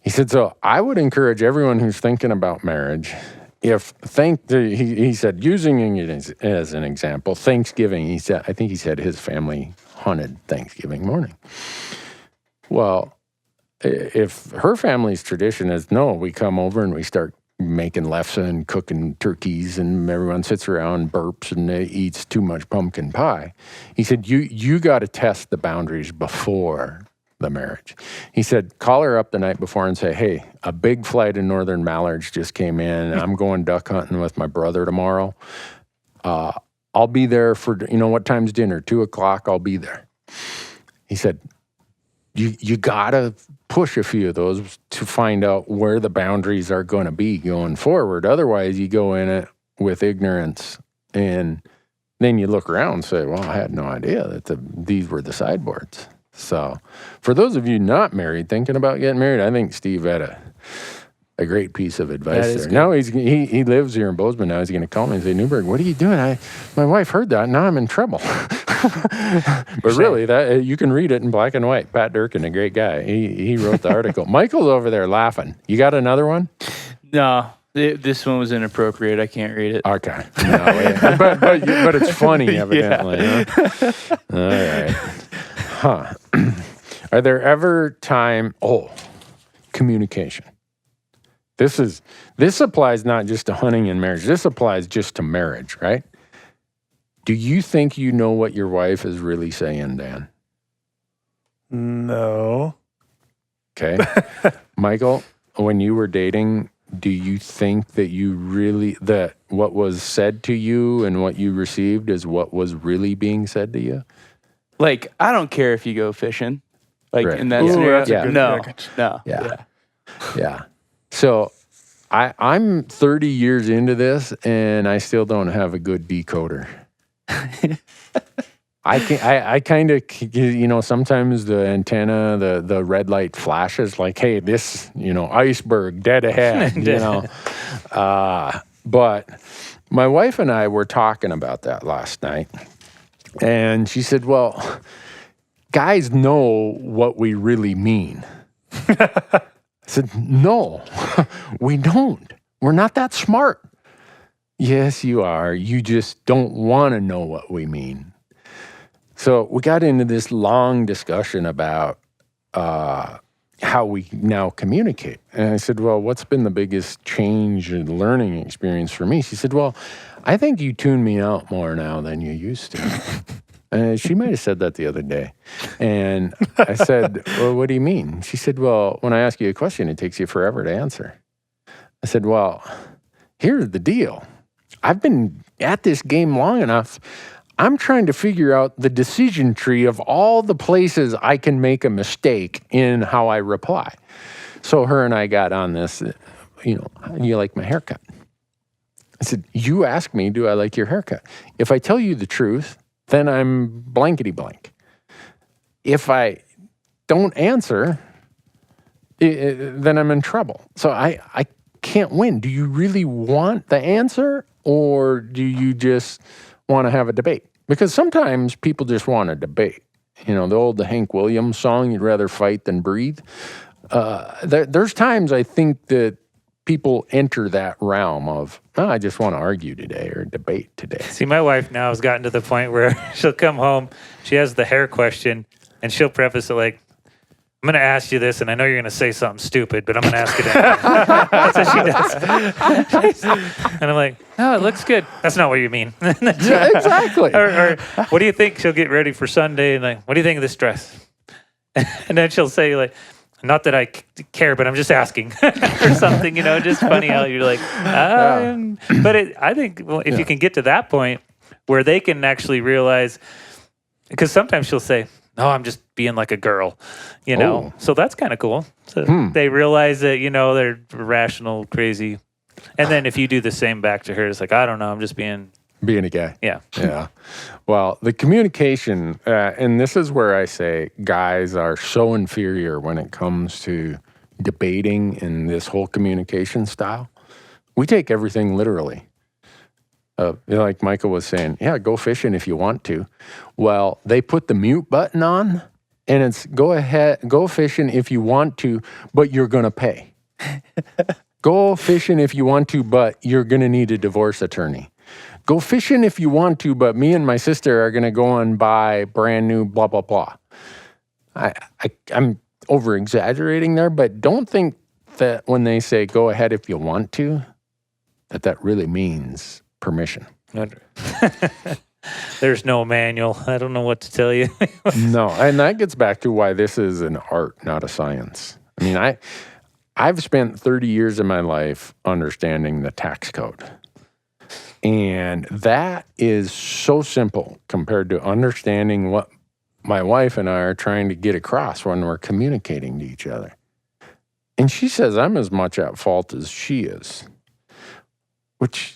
S1: He said, so I would encourage everyone who's thinking about marriage, he said, using it as an example, Thanksgiving, I think he said his family hunted Thanksgiving morning. Well, if her family's tradition is, no, we come over and we start making lefse and cooking turkeys and everyone sits around, burps, and eats too much pumpkin pie. He said, you got to test the boundaries before the marriage. He said, call her up the night before and say, hey, a big flight of northern mallards just came in. I'm going duck hunting with my brother tomorrow. I'll be there for, what time's dinner? 2:00, I'll be there. He said, you got to push a few of those to find out where the boundaries are going to be going forward. Otherwise, you go in it with ignorance and then you look around and say, well, I had no idea that these were the sideboards. So for those of you not married, thinking about getting married, I think Steve had a great pice of advice there. Good. Now he lives here in Bozeman. Now he's going to call me and say, Newberg, what are you doing? My wife heard that. Now I'm in trouble. But really, that you can read it in black and white. Pat Durkin, a great guy. He wrote the article. Michael's over there laughing. You got another one?
S4: No. This one was inappropriate. I can't read it.
S1: Okay. No, but it's funny, evidently. Huh? All right. Huh. Are there ever communication. This applies not just to hunting and marriage. This applies just to marriage, right? Do you think you know what your wife is really saying, Dan?
S3: No.
S1: Okay. Michael, when you were dating, do you think that what was said to you and what you received is what was really being said to you?
S4: Like, I don't care if you go fishing. Like,
S1: right.
S4: in that scenario.
S1: No. Yeah. So I'm 30 years into this, and I still don't have a good decoder. I kind of, sometimes the antenna, the red light flashes like, hey, this, iceberg dead ahead, But my wife and I were talking about that last night, and she said, well, guys know what we really mean. I said, no, we don't. We're not that smart. Yes, you are. You just don't want to know what we mean. So we got into this long discussion about how we now communicate. And I said, well, what's been the biggest change in learning experience for me? She said, well, I think you tune me out more now than you used to. And she might have said that the other day. And I said, well, what do you mean? She said, well, when I ask you a question, it takes you forever to answer. I said, well, here's the deal. I've been at this game long enough. I'm trying to figure out the decision tree of all the places I can make a mistake in how I reply. So her and I got on this, you like my haircut? I said, you ask me, do I like your haircut? If I tell you the truth, then I'm blankety blank. If I don't answer, then I'm in trouble. So I can't win. Do you really want the answer, or do you just want to have a debate? Because sometimes people just want to debate. The old Hank Williams song, you'd rather fight than breathe. There's times I think that people enter that realm of, I just want to argue today or debate today.
S2: See, my wife now has gotten to the point where she'll come home, she has the hair question, and she'll preface it like, I'm going to ask you this, and I know you're going to say something stupid, but I'm going to ask it anyway. That's what she does. And I'm like, no, it looks good. That's not what you mean.
S1: Yeah, exactly.
S2: Or what do you think? She'll get ready for Sunday, and like, what do you think of this dress? And then she'll say, like, not that I care, but I'm just asking or something, just funny how you're like, but I think if you can get to that point where they can actually realize, because sometimes she'll say, no, I'm just being like a girl, So that's kind of cool. So they realize that, they're rational, crazy. And then if you do the same back to her, it's like, I don't know, I'm just being
S1: a guy.
S2: Yeah.
S1: Yeah. Well, the communication, and this is where I say guys are so inferior when it comes to debating in this whole communication style. We take everything literally. Like Michael was saying, yeah, go fishing if you want to. Well, they put the mute button on, and it's go ahead, go fishing if you want to, but you're going to pay. Go fishing if you want to, but you're going to need a divorce attorney. Go fishing if you want to, but me and my sister are going to go and buy brand new blah, blah, blah. I'm over-exaggerating there, but don't think that when they say go ahead if you want to, that really means permission.
S2: There's no manual. I don't know what to tell you.
S1: No, and that gets back to why this is an art, not a science. I mean, I've spent 30 years of my life understanding the tax code. And that is so simple compared to understanding what my wife and I are trying to get across when we're communicating to each other. And she says I'm as much at fault as she is, which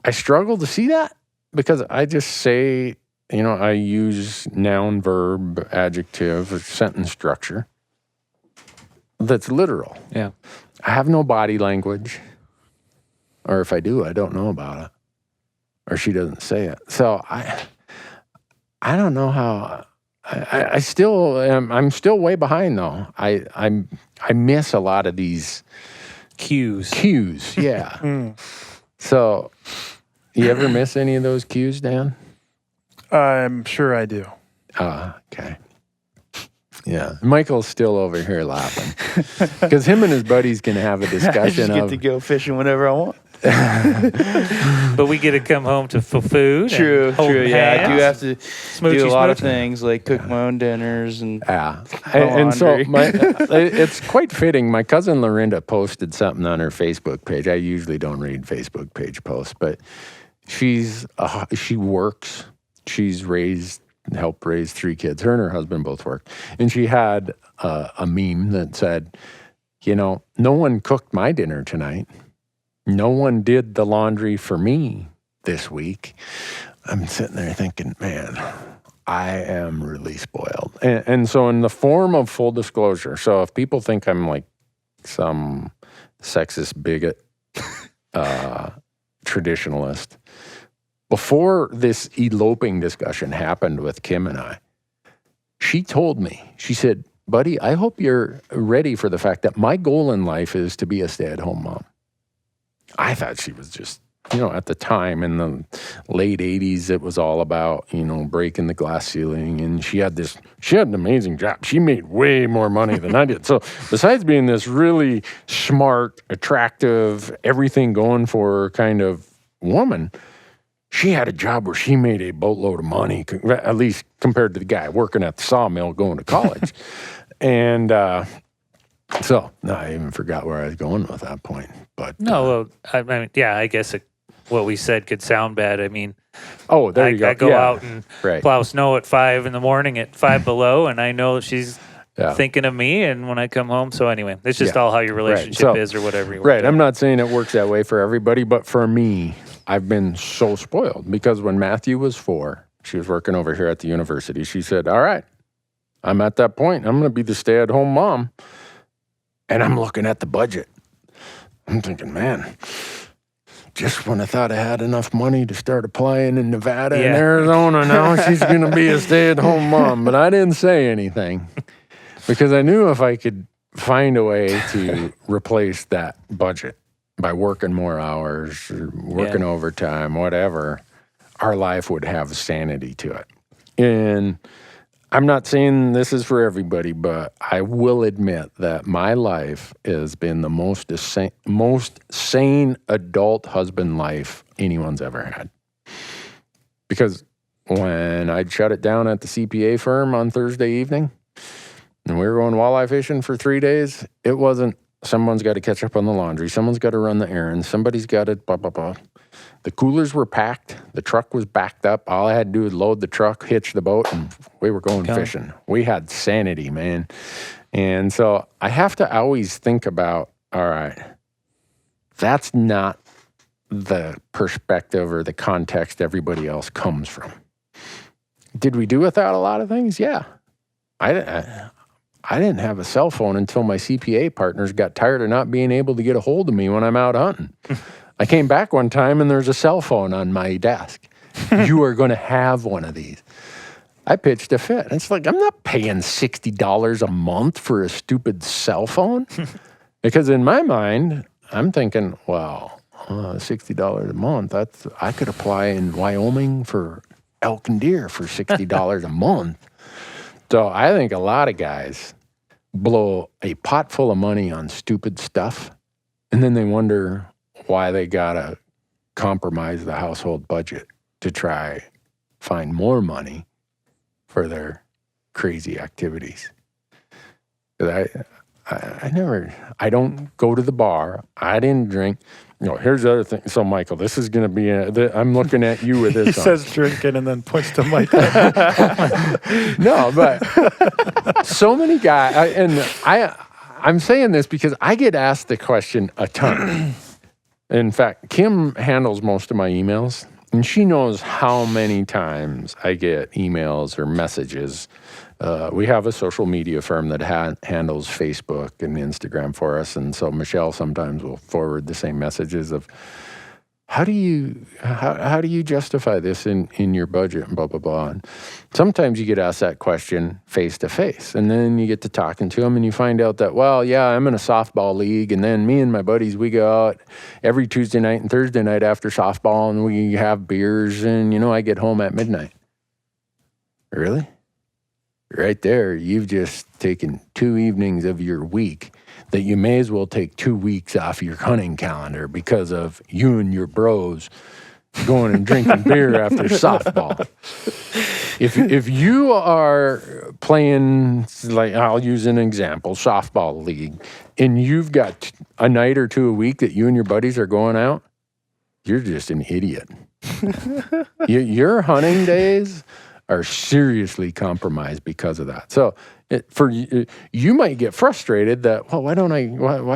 S1: I struggle to see that because I just say, I use noun, verb, adjective, or sentence structure that's literal.
S2: Yeah.
S1: I have no body language. Or if I do, I don't know about it. Or she doesn't say it. So I don't know how. I'm still way behind though. I miss a lot of these
S2: Cues.
S1: Yeah. So, you ever miss any of those cues, Dan?
S3: I'm sure I do.
S1: Okay. Yeah. Michael's still over here laughing because him and his buddies can have a discussion.
S4: I just get to go fishing whenever I want.
S2: But we get to come home to food.
S4: True. Yeah, I do have to do a lot of things like cook my own dinners and
S1: and so it's quite fitting. My cousin Lorinda posted something on her Facebook page. I usually don't read Facebook page posts, but she works. She's helped raise 3 kids. Her and her husband both work, and she had a meme that said, no one cooked my dinner tonight. No one did the laundry for me this week. I'm sitting there thinking, man, I am really spoiled. And so in the form of full disclosure, so if people think I'm like some sexist bigot, traditionalist, before this eloping discussion happened with Kim and I, she told me, she said, buddy, I hope you're ready for the fact that my goal in life is to be a stay-at-home mom. I thought she was just, at the time in the late 80s, it was all about, breaking the glass ceiling. And she had an amazing job. She made way more money than I did. So besides being this really smart, attractive, everything going for her kind of woman, she had a job where she made a boatload of money, at least compared to the guy working at the sawmill going to college. And so I even forgot where I was going with that point. But
S2: I guess what we said could sound bad. I mean,
S1: there you go.
S2: I go out and plow snow at 5 a.m. at 5 below, and I know she's thinking of me. And when I come home, so anyway, it's just all how your relationship is, or whatever.
S1: I'm not saying it works that way for everybody, but for me, I've been so spoiled because when Matthew was 4, she was working over here at the university. She said, all right, I'm at that point. I'm going to be the stay-at-home mom. And I'm looking at the budget. I'm thinking, man, just when I thought I had enough money to start applying in Nevada and Arizona, now she's going to be a stay-at-home mom. But I didn't say anything because I knew if I could find a way to replace that budget by working more hours, or working overtime, whatever, our life would have sanity to it. And I'm not saying this is for everybody, but I will admit that my life has been the most sane adult husband life anyone's ever had. Because when I'd shut it down at the CPA firm on Thursday evening, and we were going walleye fishing for 3 days, it wasn't someone's got to catch up on the laundry, someone's got to run the errands, somebody's got to blah, blah, blah. The coolers were packed. The truck was backed up. All I had to do was load the truck, hitch the boat, and we were going fishing. We had sanity, man. And so I have to always think about, all right, that's not the perspective or the context everybody else comes from. Did we do without a lot of things? Yeah. I didn't have a cell phone until my CPA partners got tired of not being able to get a hold of me when I'm out hunting. I came back one time and there's a cell phone on my desk. You are going to have one of these. I pitched a fit. It's like, I'm not paying $60 a month for a stupid cell phone. Because in my mind, I'm thinking, well, $60 a month, I could apply in Wyoming for elk and deer for $60 a month. So I think a lot of guys blow a pot full of money on stupid stuff, and then they wonder why they gotta compromise the household budget to try find more money for their crazy activities. I don't go to the bar. I didn't drink. Here's the other thing. So, Michael, this is going to be, I'm looking at you with this.
S3: He says drinking and then points to Michael.
S1: No, but so many guys, I'm saying this because I get asked the question a ton. In fact, Kim handles most of my emails, and she knows how many times I get emails or messages. We have a social media firm that handles Facebook and Instagram for us, and so Michelle sometimes will forward the same messages of, how do you justify this in your budget and blah, blah, blah. And sometimes you get asked that question face to face, and then you get to talking to them and you find out that, well, yeah, I'm in a softball league, and then me and my buddies, we go out every Tuesday night and Thursday night after softball, and we have beers, and, I get home at midnight. Really? Right there, you've just taken 2 evenings of your week that you may as well take 2 weeks off your hunting calendar because of you and your bros going and drinking beer after softball. If you are playing, like, I'll use an example, softball league, and you've got a night or two a week that you and your buddies are going out, you're just an idiot. Your hunting days are seriously compromised because of that. So you might get frustrated that, well, why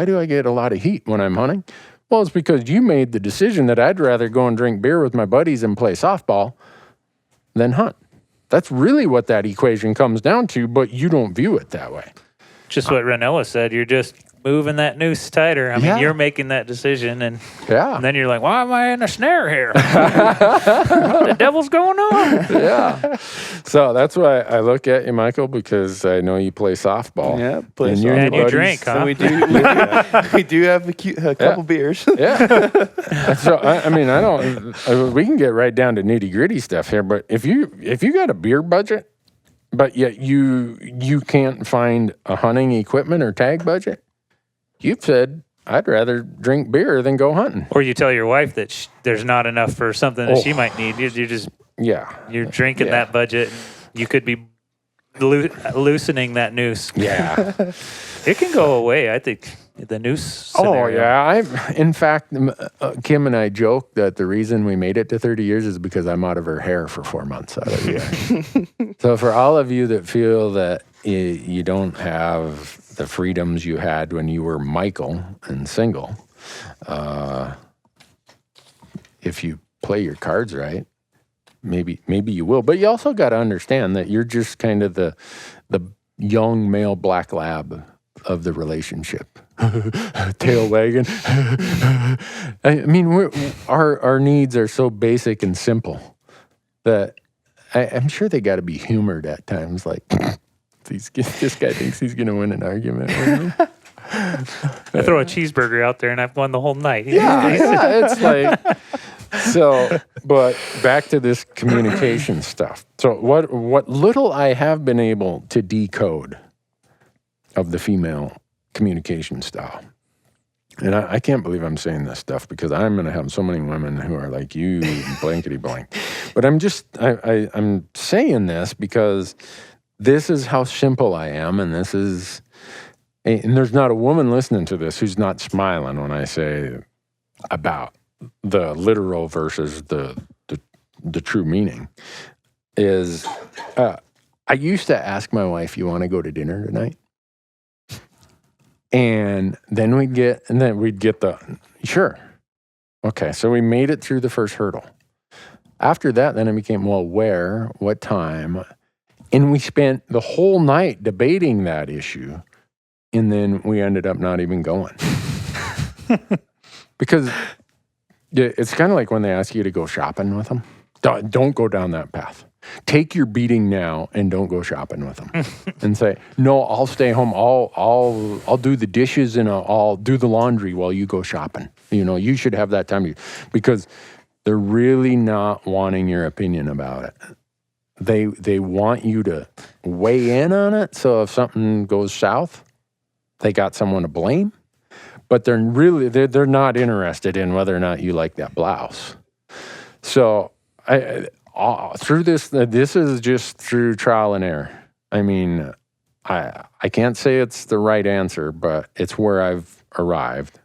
S1: do I get a lot of heat when I'm hunting? Well, it's because you made the decision that I'd rather go and drink beer with my buddies and play softball than hunt. That's really what that equation comes down to, but you don't view it that way.
S2: Just what Rinella said. You're just moving that noose tighter. I mean, you're making that decision, and then you're like, why am I in a snare here? What the devil's going on?
S1: Yeah. So that's why I look at you, Michael, because I know you play softball.
S4: Yeah, play
S1: softball.
S2: And you drink, huh?
S4: And we do have a couple beers.
S1: Yeah. So I mean, we can get right down to nitty gritty stuff here, but if you got a beer budget, but yet you can't find a hunting equipment or tag budget, you've said, I'd rather drink beer than go hunting.
S2: Or you tell your wife that there's not enough for something that she might need. You're just you're drinking that budget. You could be loosening that noose.
S1: Yeah.
S2: It can go away, I think, the noose scenario.
S1: Oh, yeah. In fact, Kim and I joke that the reason we made it to 30 years is because I'm out of her hair for 4 months out of the year. So for all of you that feel that you don't have the freedoms you had when you were Michael and single, if you play your cards right, maybe you will. But you also got to understand that you're just kind of the young male black lab of the relationship. Tail wagging. I mean, our needs are so basic and simple that I'm sure they got to be humored at times. Like, this guy thinks he's going to win an argument with me.
S2: I throw a cheeseburger out there and I've won the whole night.
S1: Yeah, it's like... So, but back to this communication stuff. So what little I have been able to decode of the female communication style, and I can't believe I'm saying this stuff because I'm going to have so many women who are like, you blankety blank. But I'm saying this because this is how simple I am, and there's not a woman listening to this who's not smiling when I say about the literal versus the true meaning. Is I used to ask my wife, you want to go to dinner tonight? And then we'd get the, sure. Okay, so we made it through the first hurdle. After that, then it became, well, where, what time? And we spent the whole night debating that issue. And then we ended up not even going. Because it's kind of like when they ask you to go shopping with them. Don't go down that path. Take your beating now and don't go shopping with them. And say, no, I'll stay home. I'll do the dishes and I'll do the laundry while you go shopping. You should have that time. Because they're really not wanting your opinion about it. They want you to weigh in on it. So if something goes south, they got someone to blame. But they're not interested in whether or not you like that blouse. So through this is just through trial and error. I mean, I can't say it's the right answer, but it's where I've arrived.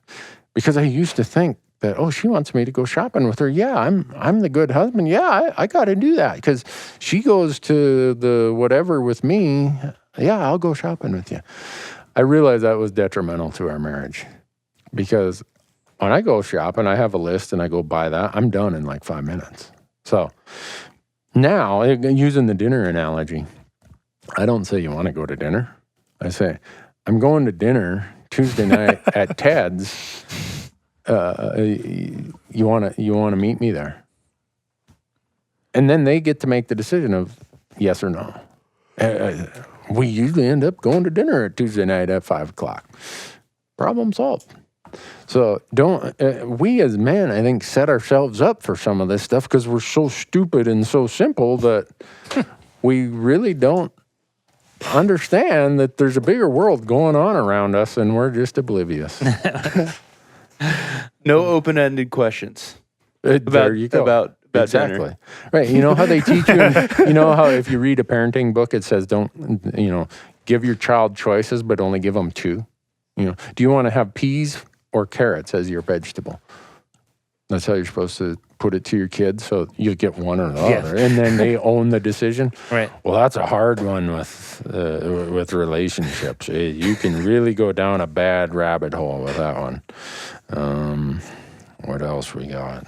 S1: Because I used to think that, she wants me to go shopping with her. Yeah, I'm the good husband. Yeah, I got to do that because she goes to the whatever with me. Yeah, I'll go shopping with you. I realized that was detrimental to our marriage. Because when I go shopping, I have a list and I go buy that. I'm done in like 5 minutes. So now, using the dinner analogy, I don't say you want to go to dinner. I say, I'm going to dinner Tuesday night at Ted's. you want to meet me there? And then they get to make the decision of yes or no. We usually end up going to dinner at Tuesday night at 5:00. Problem solved. So we as men, I think, set ourselves up for some of this stuff because we're so stupid and so simple that we really don't understand that there's a bigger world going on around us and we're just oblivious.
S4: No open-ended questions.
S1: There you go.
S4: About
S1: exactly.
S4: dinner.
S1: Right. You know how they teach you, you know how if you read a parenting book, it says don't, give your child choices, but only give them 2. Do you want to have peas or carrots as your vegetable? That's how you're supposed to put it to your kids, so you get one or the other, and then they own the decision. Right. Well, that's a hard one with relationships. You can really go down a bad rabbit hole with that one. What else we got?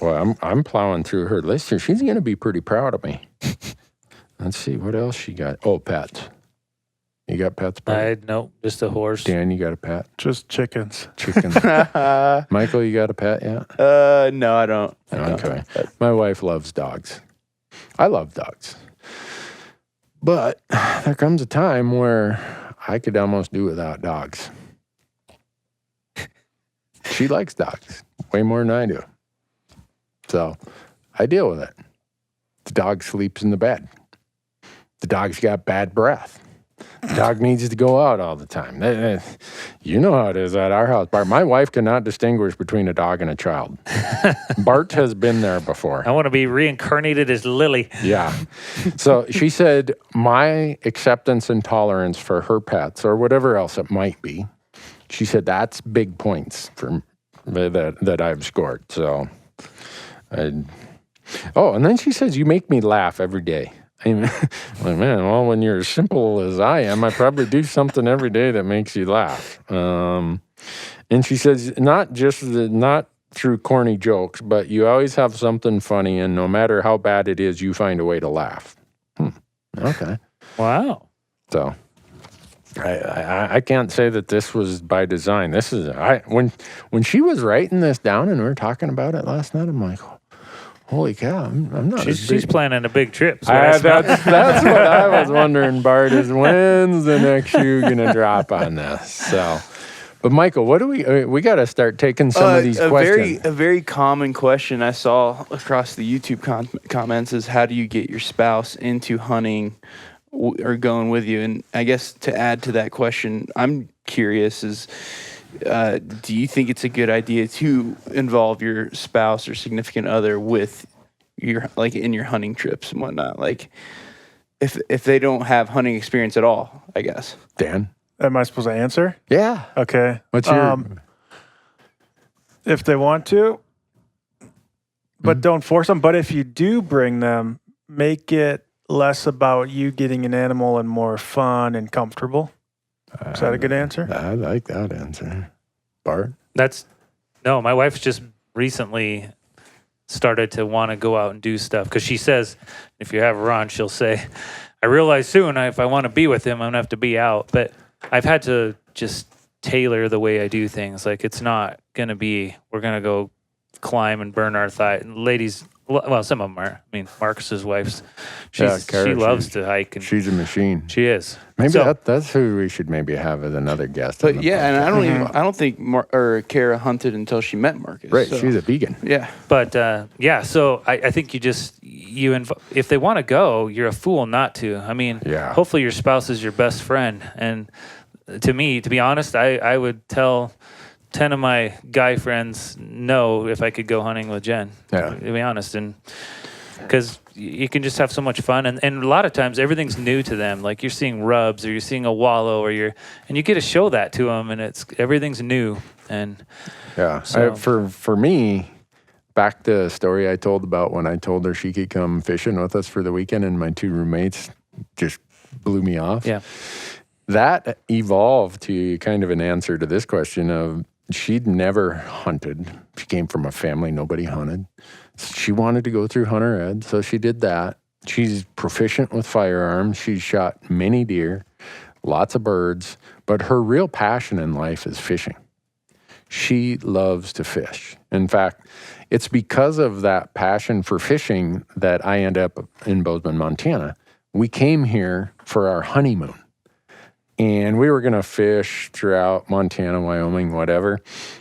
S1: Well, I'm plowing through her list here. She's going to be pretty proud of me. Let's see what else she got. Oh, pets. You got pets, Bart?
S2: No, just a horse.
S1: Dan, you got a pet?
S3: Just chickens.
S1: Michael, you got a pet yet?
S4: No, I don't.
S1: Okay. My wife loves dogs. I love dogs. But there comes a time where I could almost do without dogs. She likes dogs way more than I do. So I deal with it. The dog sleeps in the bed. The dog's got bad breath. The dog needs to go out all the time. You know how it is at our house, Bart. My wife cannot distinguish between a dog and a child. Bart has been there before.
S2: I want to be reincarnated as Lily.
S1: Yeah. So she said my acceptance and tolerance for her pets or whatever else it might be, she said that's big points for that I've scored. So, and then she says, you make me laugh every day. I'm like, man, well, when you're as simple as I am, I probably do something every day that makes you laugh. And she says, not through corny jokes, but you always have something funny, and no matter how bad it is, you find a way to laugh. Okay.
S2: Wow.
S1: So I can't say that this was by design. This is when she was writing this down and we were talking about it last night, I'm like, holy cow, I'm not.
S2: She's planning a big trip. So
S1: that's what I was wondering, Bart, is when's the next shoe going to drop on this? So, but Michael, what do we got to start taking some of these questions.
S4: A very common question I saw across the YouTube comments is how do you get your spouse into hunting or going with you? And I guess to add to that question, I'm curious is, do you think it's a good idea to involve your spouse or significant other with your in your hunting trips and whatnot? Like if they don't have hunting experience at all, I guess.
S1: Dan?
S3: Am I supposed to answer?
S1: Yeah.
S3: Okay.
S1: What's your
S3: if they want to, but don't force them. But if you do bring them, make it less about you getting an animal and more fun and comfortable. Is that a good answer?
S1: I like that answer. Bart?
S2: No, my wife's just recently started to want to go out and do stuff because she says, if you have her on, she'll say, I realize soon if I want to be with him, I'm going to have to be out. But I've had to just tailor the way I do things. Like it's not going to be, we're going to go climb and burn our thigh. Ladies, well, some of them are. I mean, Marcus's wife's, she loves to hike. And
S1: she's a machine.
S2: She is.
S1: Maybe that's who we should maybe have as another guest.
S4: But yeah, and I don't think Kara hunted until she met Marcus.
S1: Right, so. She's a vegan.
S4: Yeah.
S2: But so I think if they want to go, you're a fool not to. I mean, hopefully your spouse is your best friend. And to me, to be honest, I would tell 10 of my guy friends no if I could go hunting with Jen. Yeah. To be honest. And because you can just have so much fun. And a lot of times everything's new to them. Like you're seeing rubs or you're seeing a wallow and you get to show that to them and everything's new. And
S1: yeah, so. For me, back to the story I told about when I told her she could come fishing with us for the weekend and my 2 roommates just blew me off.
S2: Yeah.
S1: That evolved to kind of an answer to this question of she'd never hunted. She came from a family, nobody hunted. She wanted to go through hunter ed, so she did that. She's proficient with firearms. She's shot many deer, lots of birds, but her real passion in life is fishing. She loves to fish. In fact, it's because of that passion for fishing that I end up in Bozeman, Montana. We came here for our honeymoon. And we were going to fish throughout Montana, Wyoming, whatever.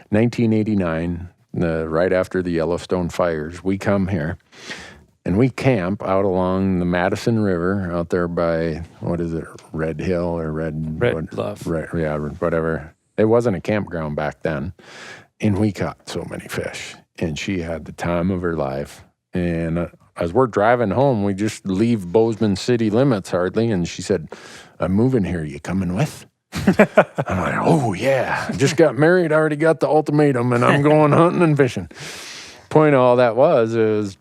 S1: 1989, right after the Yellowstone fires, we come here. And we camp out along the Madison River out there by, what is it, Red Hill or Red
S2: Bluff.
S1: Whatever. It wasn't a campground back then. And we caught so many fish. And she had the time of her life. And as we're driving home, we just leave Bozeman city limits hardly. And she said, I'm moving here. You coming with? I'm like, oh, yeah. Just got married. I already got the ultimatum. And I'm going hunting and fishing. Point of all that is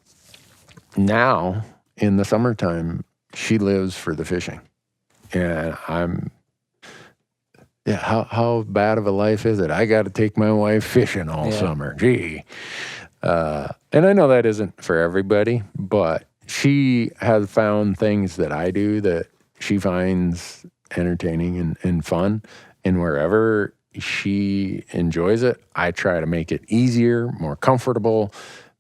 S1: now in the summertime, she lives for the fishing. And how bad of a life is it? I got to take my wife fishing all summer. Gee. And I know that isn't for everybody, but she has found things that I do that she finds entertaining and fun. And wherever she enjoys it, I try to make it easier, more comfortable,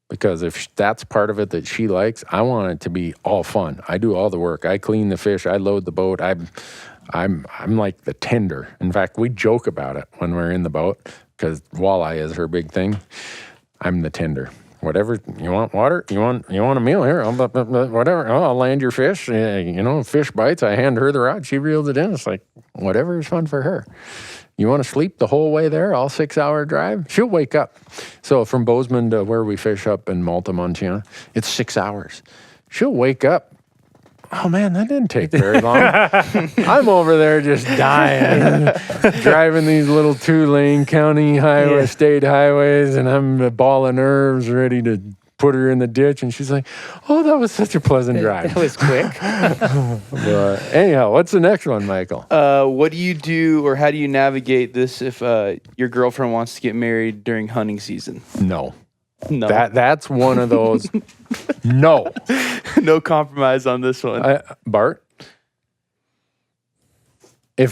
S1: because if that's part of it that she likes, I want it to be all fun. I do all the work. I clean the fish. I load the boat. I'm like the tender. In fact, we joke about it when we're in the boat because walleye is her big thing. I'm the tender. Whatever you want, water. You want a meal here. Whatever. I'll land your fish. Fish bites. I hand her the rod. She reels it in. It's like whatever is fun for her. You want to sleep the whole way there, all 6-hour drive? She'll wake up. So from Bozeman to where we fish up in Malta, Montana, it's 6 hours. She'll wake up. Oh, man, that didn't take very long. I'm over there just dying, driving these little 2-lane county state highways, and I'm a ball of nerves ready to put her in the ditch. And she's like, oh, that was such a pleasant drive.
S2: That was quick.
S1: But anyhow, what's the next one, Michael?
S4: What do you do or how do you navigate this if your girlfriend wants to get married during hunting season?
S1: No. That's one of those. No.
S4: No compromise on this one.
S1: Bart? I'll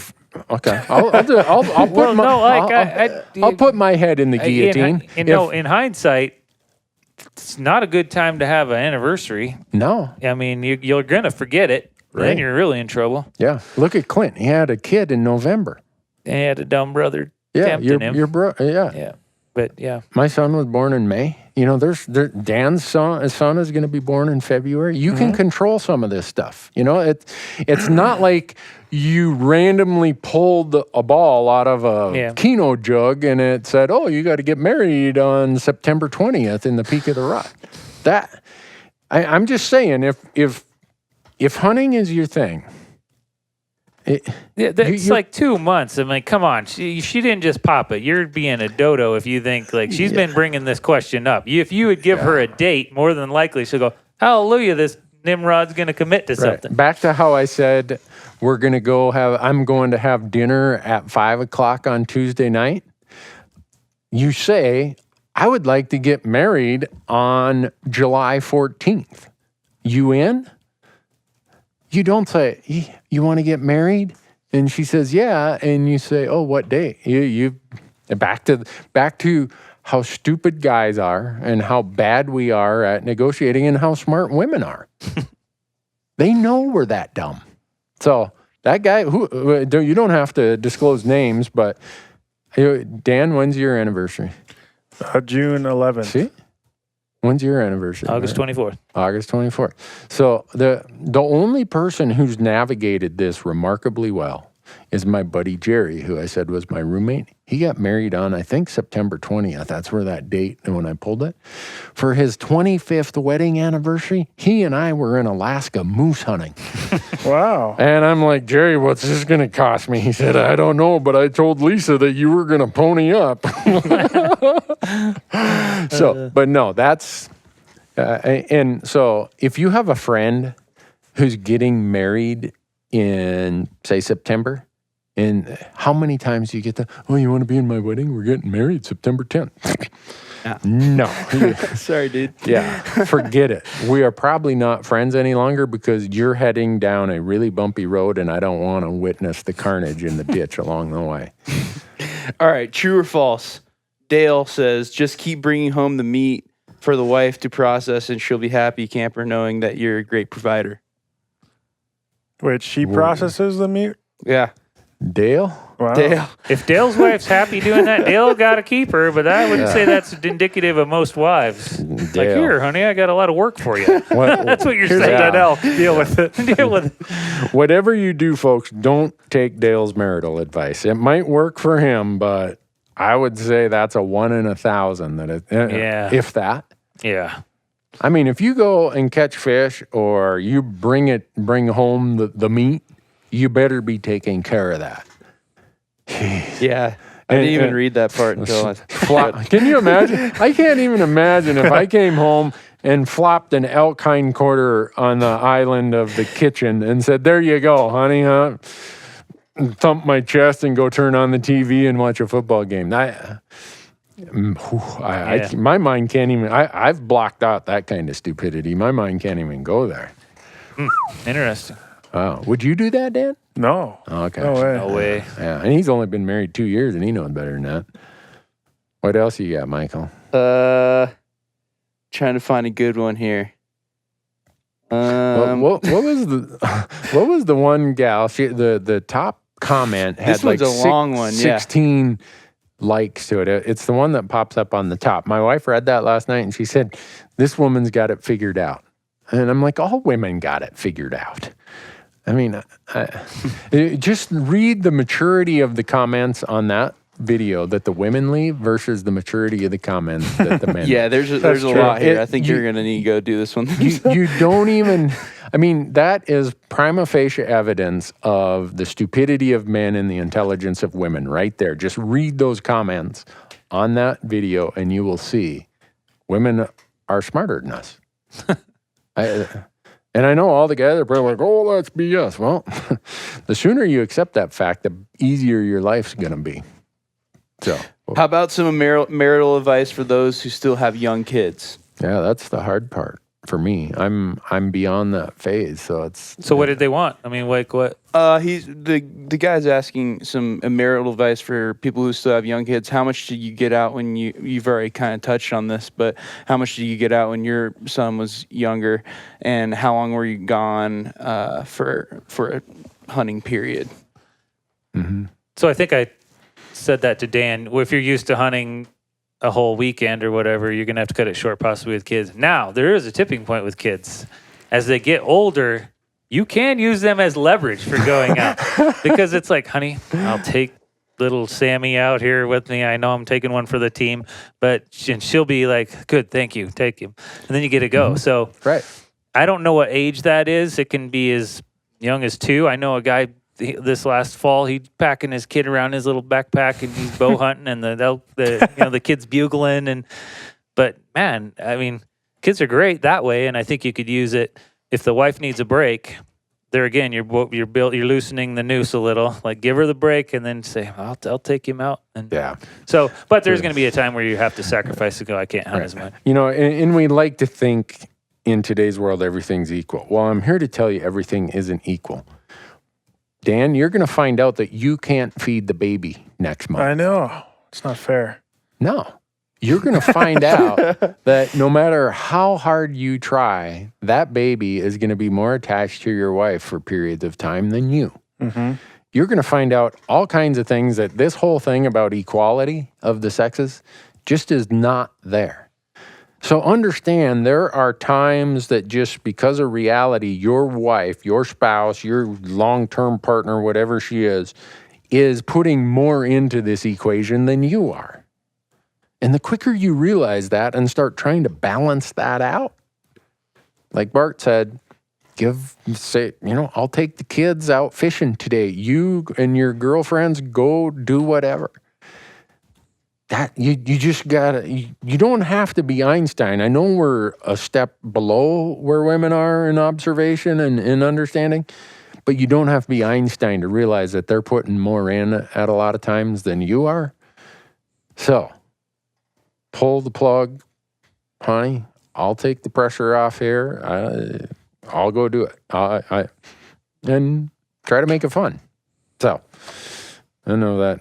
S1: put my head in the guillotine.
S2: In hindsight, it's not a good time to have an anniversary.
S1: No.
S2: I mean, you're going to forget it. Right. Then you're really in trouble.
S1: Yeah. Look at Clint. He had a kid in November.
S2: And he had a dumb brother
S1: tempting
S2: him.
S1: Your bro. Yeah.
S2: Yeah. But yeah.
S1: My son was born in May. Dan's son is going to be born in February. You can control some of this stuff. It's not like you randomly pulled a ball out of a Keno jug and it said, oh, you got to get married on September 20th in the peak of the rut. I'm just saying, if hunting is your thing,
S2: it's like 2 months. I'm like, come on. She didn't just pop it. You're being a dodo if you think like she's been bringing this question up. If you would give her a date, more than likely she'll go, hallelujah, this Nimrod's going to commit to something.
S1: Back to how I said I'm going to have dinner at 5:00 on Tuesday night. You say, I would like to get married on July 14th. You in? You don't say, you want to get married? And she says, yeah. And you say, oh, what day? You back to how stupid guys are and how bad we are at negotiating and how smart women are. They know we're that dumb. So that guy, you don't have to disclose names, but Dan, when's your anniversary?
S3: June 11th.
S1: See? When's your anniversary?
S2: August 24th.
S1: August 24th. So the only person who's navigated this remarkably well is my buddy Jerry, who I said was my roommate. He got married on, I think, September 20th. That's where that date, when I pulled it. For his 25th wedding anniversary, he and I were in Alaska moose hunting.
S3: Wow.
S1: And I'm like, Jerry, what's this going to cost me? He said, I don't know, but I told Lisa that you were going to pony up. But no, that's, and so if you have a friend who's getting married in, say, September, and how many times do you get oh, you want to be in my wedding? We're getting married September 10th. No.
S4: Sorry, dude.
S1: Yeah, forget it. We are probably not friends any longer because you're heading down a really bumpy road and I don't want to witness the carnage in the ditch along the way.
S4: All right, true or false? Dale says, just keep bringing home the meat for the wife to process, and she'll be happy camper knowing that you're a great provider.
S3: Wait, she processes the meat?
S4: Yeah.
S1: Dale?
S3: Wow.
S4: Dale.
S2: If Dale's wife's happy doing that, Dale got to keep her, but I wouldn't say that's indicative of most wives. Like, here, honey, I got a lot of work for you. That's what you're saying.
S3: That elk. Deal with it.
S2: Deal with it.
S1: Whatever you do, folks, don't take Dale's marital advice. It might work for him, but I would say that's a 1 in 1,000 that if that.
S2: Yeah.
S1: I mean, if you go and catch fish or you bring home the meat, you better be taking care of that.
S4: Yeah. I didn't even read that part until
S1: Can you imagine? I can't even imagine if I came home and flopped an elk hind quarter on the island of the kitchen and said, there you go, honey, huh? And thump my chest and go turn on the TV and watch a football game. My mind can't even, I've blocked out that kind of stupidity. My mind can't even go there.
S2: Interesting.
S1: Oh, would you do that, Dan?
S3: No.
S1: Oh, okay.
S2: No way.
S1: Yeah, and he's only been married 2 years, and he knows better than that. What else you got, Michael?
S4: Trying to find a good one here.
S1: What was the one gal? The top comment had
S4: this one's a long one.
S1: 16 likes to it. It's the one that pops up on the top. My wife read that last night, and she said, "This woman's got it figured out." And I'm like, all women got it figured out. I mean, just read the maturity of the comments on that video that the women leave versus the maturity of the comments that the men
S4: Yeah, there's a lot here. I think you're going to need to go do this one.
S1: You don't even, I mean, that is prima facie evidence of the stupidity of men and the intelligence of women right there. Just read those comments on that video and you will see women are smarter than us. And I know all the guys are probably like, oh, that's BS. Well, the sooner you accept that fact, the easier your life's going to be. So,
S4: how about some marital advice for those who still have young kids?
S1: Yeah, that's the hard part for me. I'm beyond that phase, so it's.
S2: So what did they want? I mean, like what?
S4: He's the guy's asking some marital advice for people who still have young kids. How much did you get out when you've already kind of touched on this, but how much did you get out when your son was younger, and how long were you gone for a hunting period?
S1: Mm-hmm.
S2: So I think I said that to Dan. Well, if you're used to hunting a whole weekend or whatever, you're going to have to cut it short possibly with kids. Now, there is a tipping point with kids. As they get older, you can use them as leverage for going out. Because it's like, honey, I'll take little Sammy out here with me. I know I'm taking one for the team. But she'll be like, good, thank you, take him. And then you get to go. Mm-hmm. So I don't know what age that is. It can be as young as 2. I know a guy this last fall, he's packing his kid around his little backpack and he's bow hunting and the kid's bugling but man, I mean, kids are great that way, and I think you could use it if the wife needs a break. There again, you're loosening the noose a little. Like, give her the break and then say, I'll take him out. And so, but there's going to be a time where you have to sacrifice to go, I can't hunt as much.
S1: You know, and we like to think in today's world everything's equal. Well, I'm here to tell you everything isn't equal. Dan, you're going to find out that you can't feed the baby next month.
S3: I know. It's not fair.
S1: No. You're going to find out that no matter how hard you try, that baby is going to be more attached to your wife for periods of time than you.
S3: Mm-hmm.
S1: You're going to find out all kinds of things that this whole thing about equality of the sexes just is not there. So understand there are times that just because of reality, your wife, your spouse, your long-term partner, whatever she is putting more into this equation than you are. And the quicker you realize that and start trying to balance that out, like Bart said, I'll take the kids out fishing today. You and your girlfriends go do whatever. That you just gotta, you don't have to be Einstein. I know we're a step below where women are in observation and in understanding, but you don't have to be Einstein to realize that they're putting more in at a lot of times than you are. So, pull the plug, honey. I'll take the pressure off here. I'll go do it. And try to make it fun. So, I know that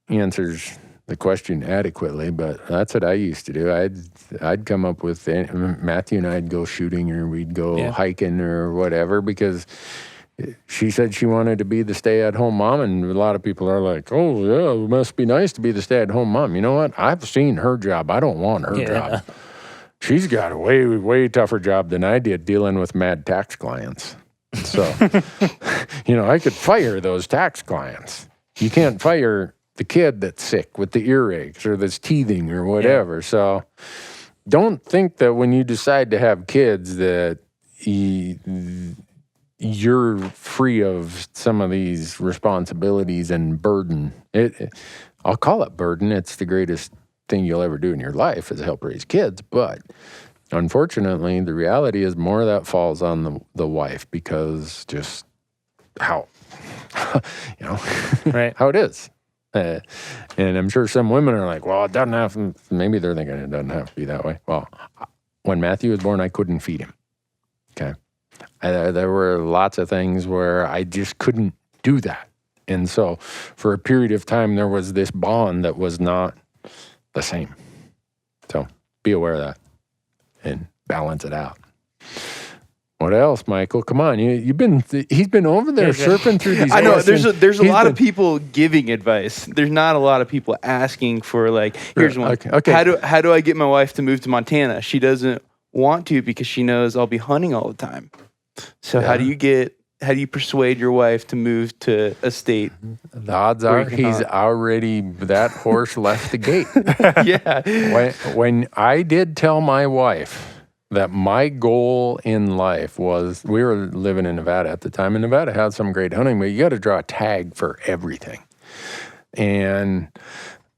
S1: answers the question adequately, but that's what I used to do. I'd come up with, Matthew and I'd go shooting or we'd go hiking or whatever, because she said she wanted to be the stay-at-home mom, and a lot of people are like, oh, yeah, it must be nice to be the stay-at-home mom. You know what? I've seen her job. I don't want her job. She's got a way, way tougher job than I did dealing with mad tax clients. So, I could fire those tax clients. You can't fire the kid that's sick with the earaches or that's teething or whatever. So don't think that when you decide to have kids that you're free of some of these responsibilities and burden. I'll call it burden. It's the greatest thing you'll ever do in your life is help raise kids. But unfortunately, the reality is more of that falls on the wife, because just how, how it is. And I'm sure some women are like, well, it doesn't have to, maybe they're thinking it doesn't have to be that way. Well, when Matthew was born, I couldn't feed him. Okay. There were lots of things where I just couldn't do that. And so for a period of time, there was this bond that was not the same. So be aware of that and balance it out. What else, Michael? Come on, he's been over there surfing through these.
S4: I know there's a lot of people giving advice. There's not a lot of people asking for, like, here's one.
S1: Okay.
S4: How do I get my wife to move to Montana? She doesn't want to because she knows I'll be hunting all the time. So how do you persuade your wife to move to a state?
S1: The odds are that horse left the gate.
S4: Yeah.
S1: When I did tell my wife that my goal in life was, we were living in Nevada at the time, and Nevada had some great hunting, but you got to draw a tag for everything. And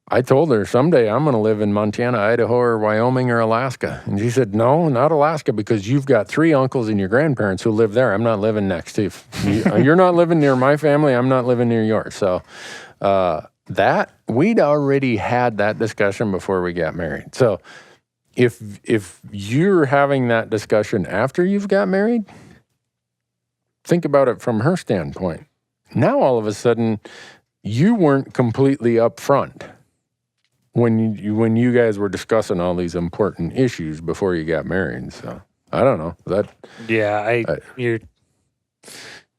S1: I told her, someday I'm going to live in Montana, Idaho, or Wyoming, or Alaska. And she said, no, not Alaska, because you've got 3 uncles and your grandparents who live there. I'm not living next to you. You're not living near my family. I'm not living near yours. So that, we'd already had that discussion before we got married. So if you're having that discussion after you've got married, think about it from her standpoint. Now, all of a sudden, you weren't completely upfront when you guys were discussing all these important issues before you got married. So I don't know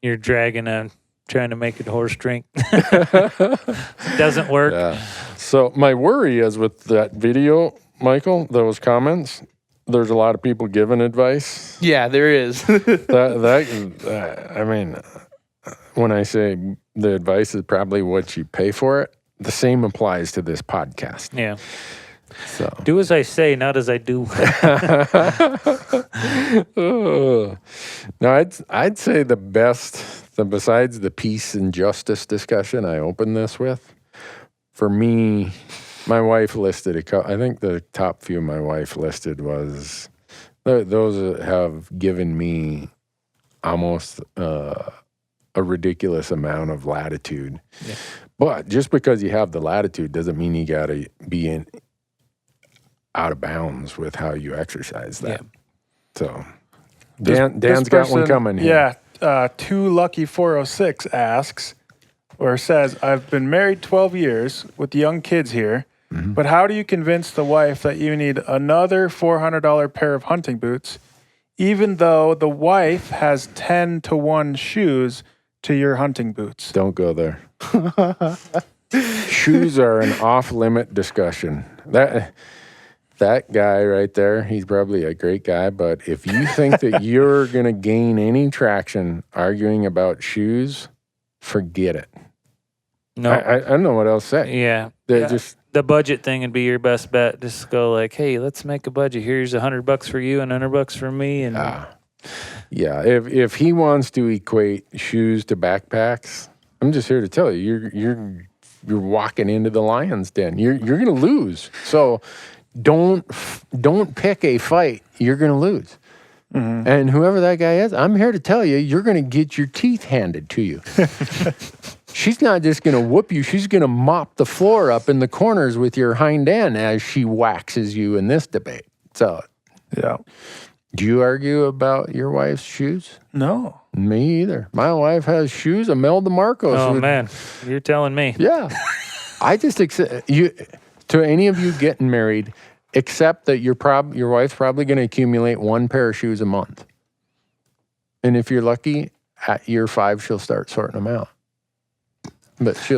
S2: you're dragging on trying to make it horse drink. It doesn't work.
S1: Yeah. So my worry is with that video, Michael, those comments, there's a lot of people giving advice.
S4: Yeah, there is.
S1: I mean, when I say the advice is probably what you pay for it, the same applies to this podcast.
S2: Yeah.
S1: So
S2: do as I say, not as I do.
S1: No, I'd say the best, besides the peace and justice discussion I opened this with, for me, my wife listed I think the top few my wife listed was those that have given me almost a ridiculous amount of latitude. Yeah. But just because you have the latitude doesn't mean you got to be out of bounds with how you exercise that. Yeah. So Dan's got one coming here.
S3: Yeah, Too Lucky 406 asks, or says, I've been married 12 years with young kids here. Mm-hmm. But how do you convince the wife that you need another $400 pair of hunting boots, even though the wife has 10-to-1 shoes to your hunting boots?
S1: Don't go there. Shoes are an off-limit discussion. That guy right there, he's probably a great guy, but if you think that you're going to gain any traction arguing about shoes, forget it.
S2: No.
S1: I don't know what else to say.
S2: Yeah.
S1: Just
S2: the budget thing would be your best bet. Just go like, hey, let's make a budget. Here's $100 for you and $100 for me. And
S1: yeah, if he wants to equate shoes to backpacks, I'm just here to tell you, you're walking into the lion's den. You're going to lose. So don't pick a fight. You're going to lose. Mm-hmm. And whoever that guy is, I'm here to tell you, you're going to get your teeth handed to you. She's not just going to whoop you. She's going to mop the floor up in the corners with your hind end as she waxes you in this debate. So,
S3: yeah.
S1: Do you argue about your wife's shoes?
S3: No.
S1: Me either. My wife has shoes, Imelda Marcos.
S2: Oh, man. You're telling me.
S1: Yeah. I just accept you. To any of you getting married, accept that your wife's probably going to accumulate one pair of shoes a month, and if you're lucky, at year 5 she'll start sorting them out. But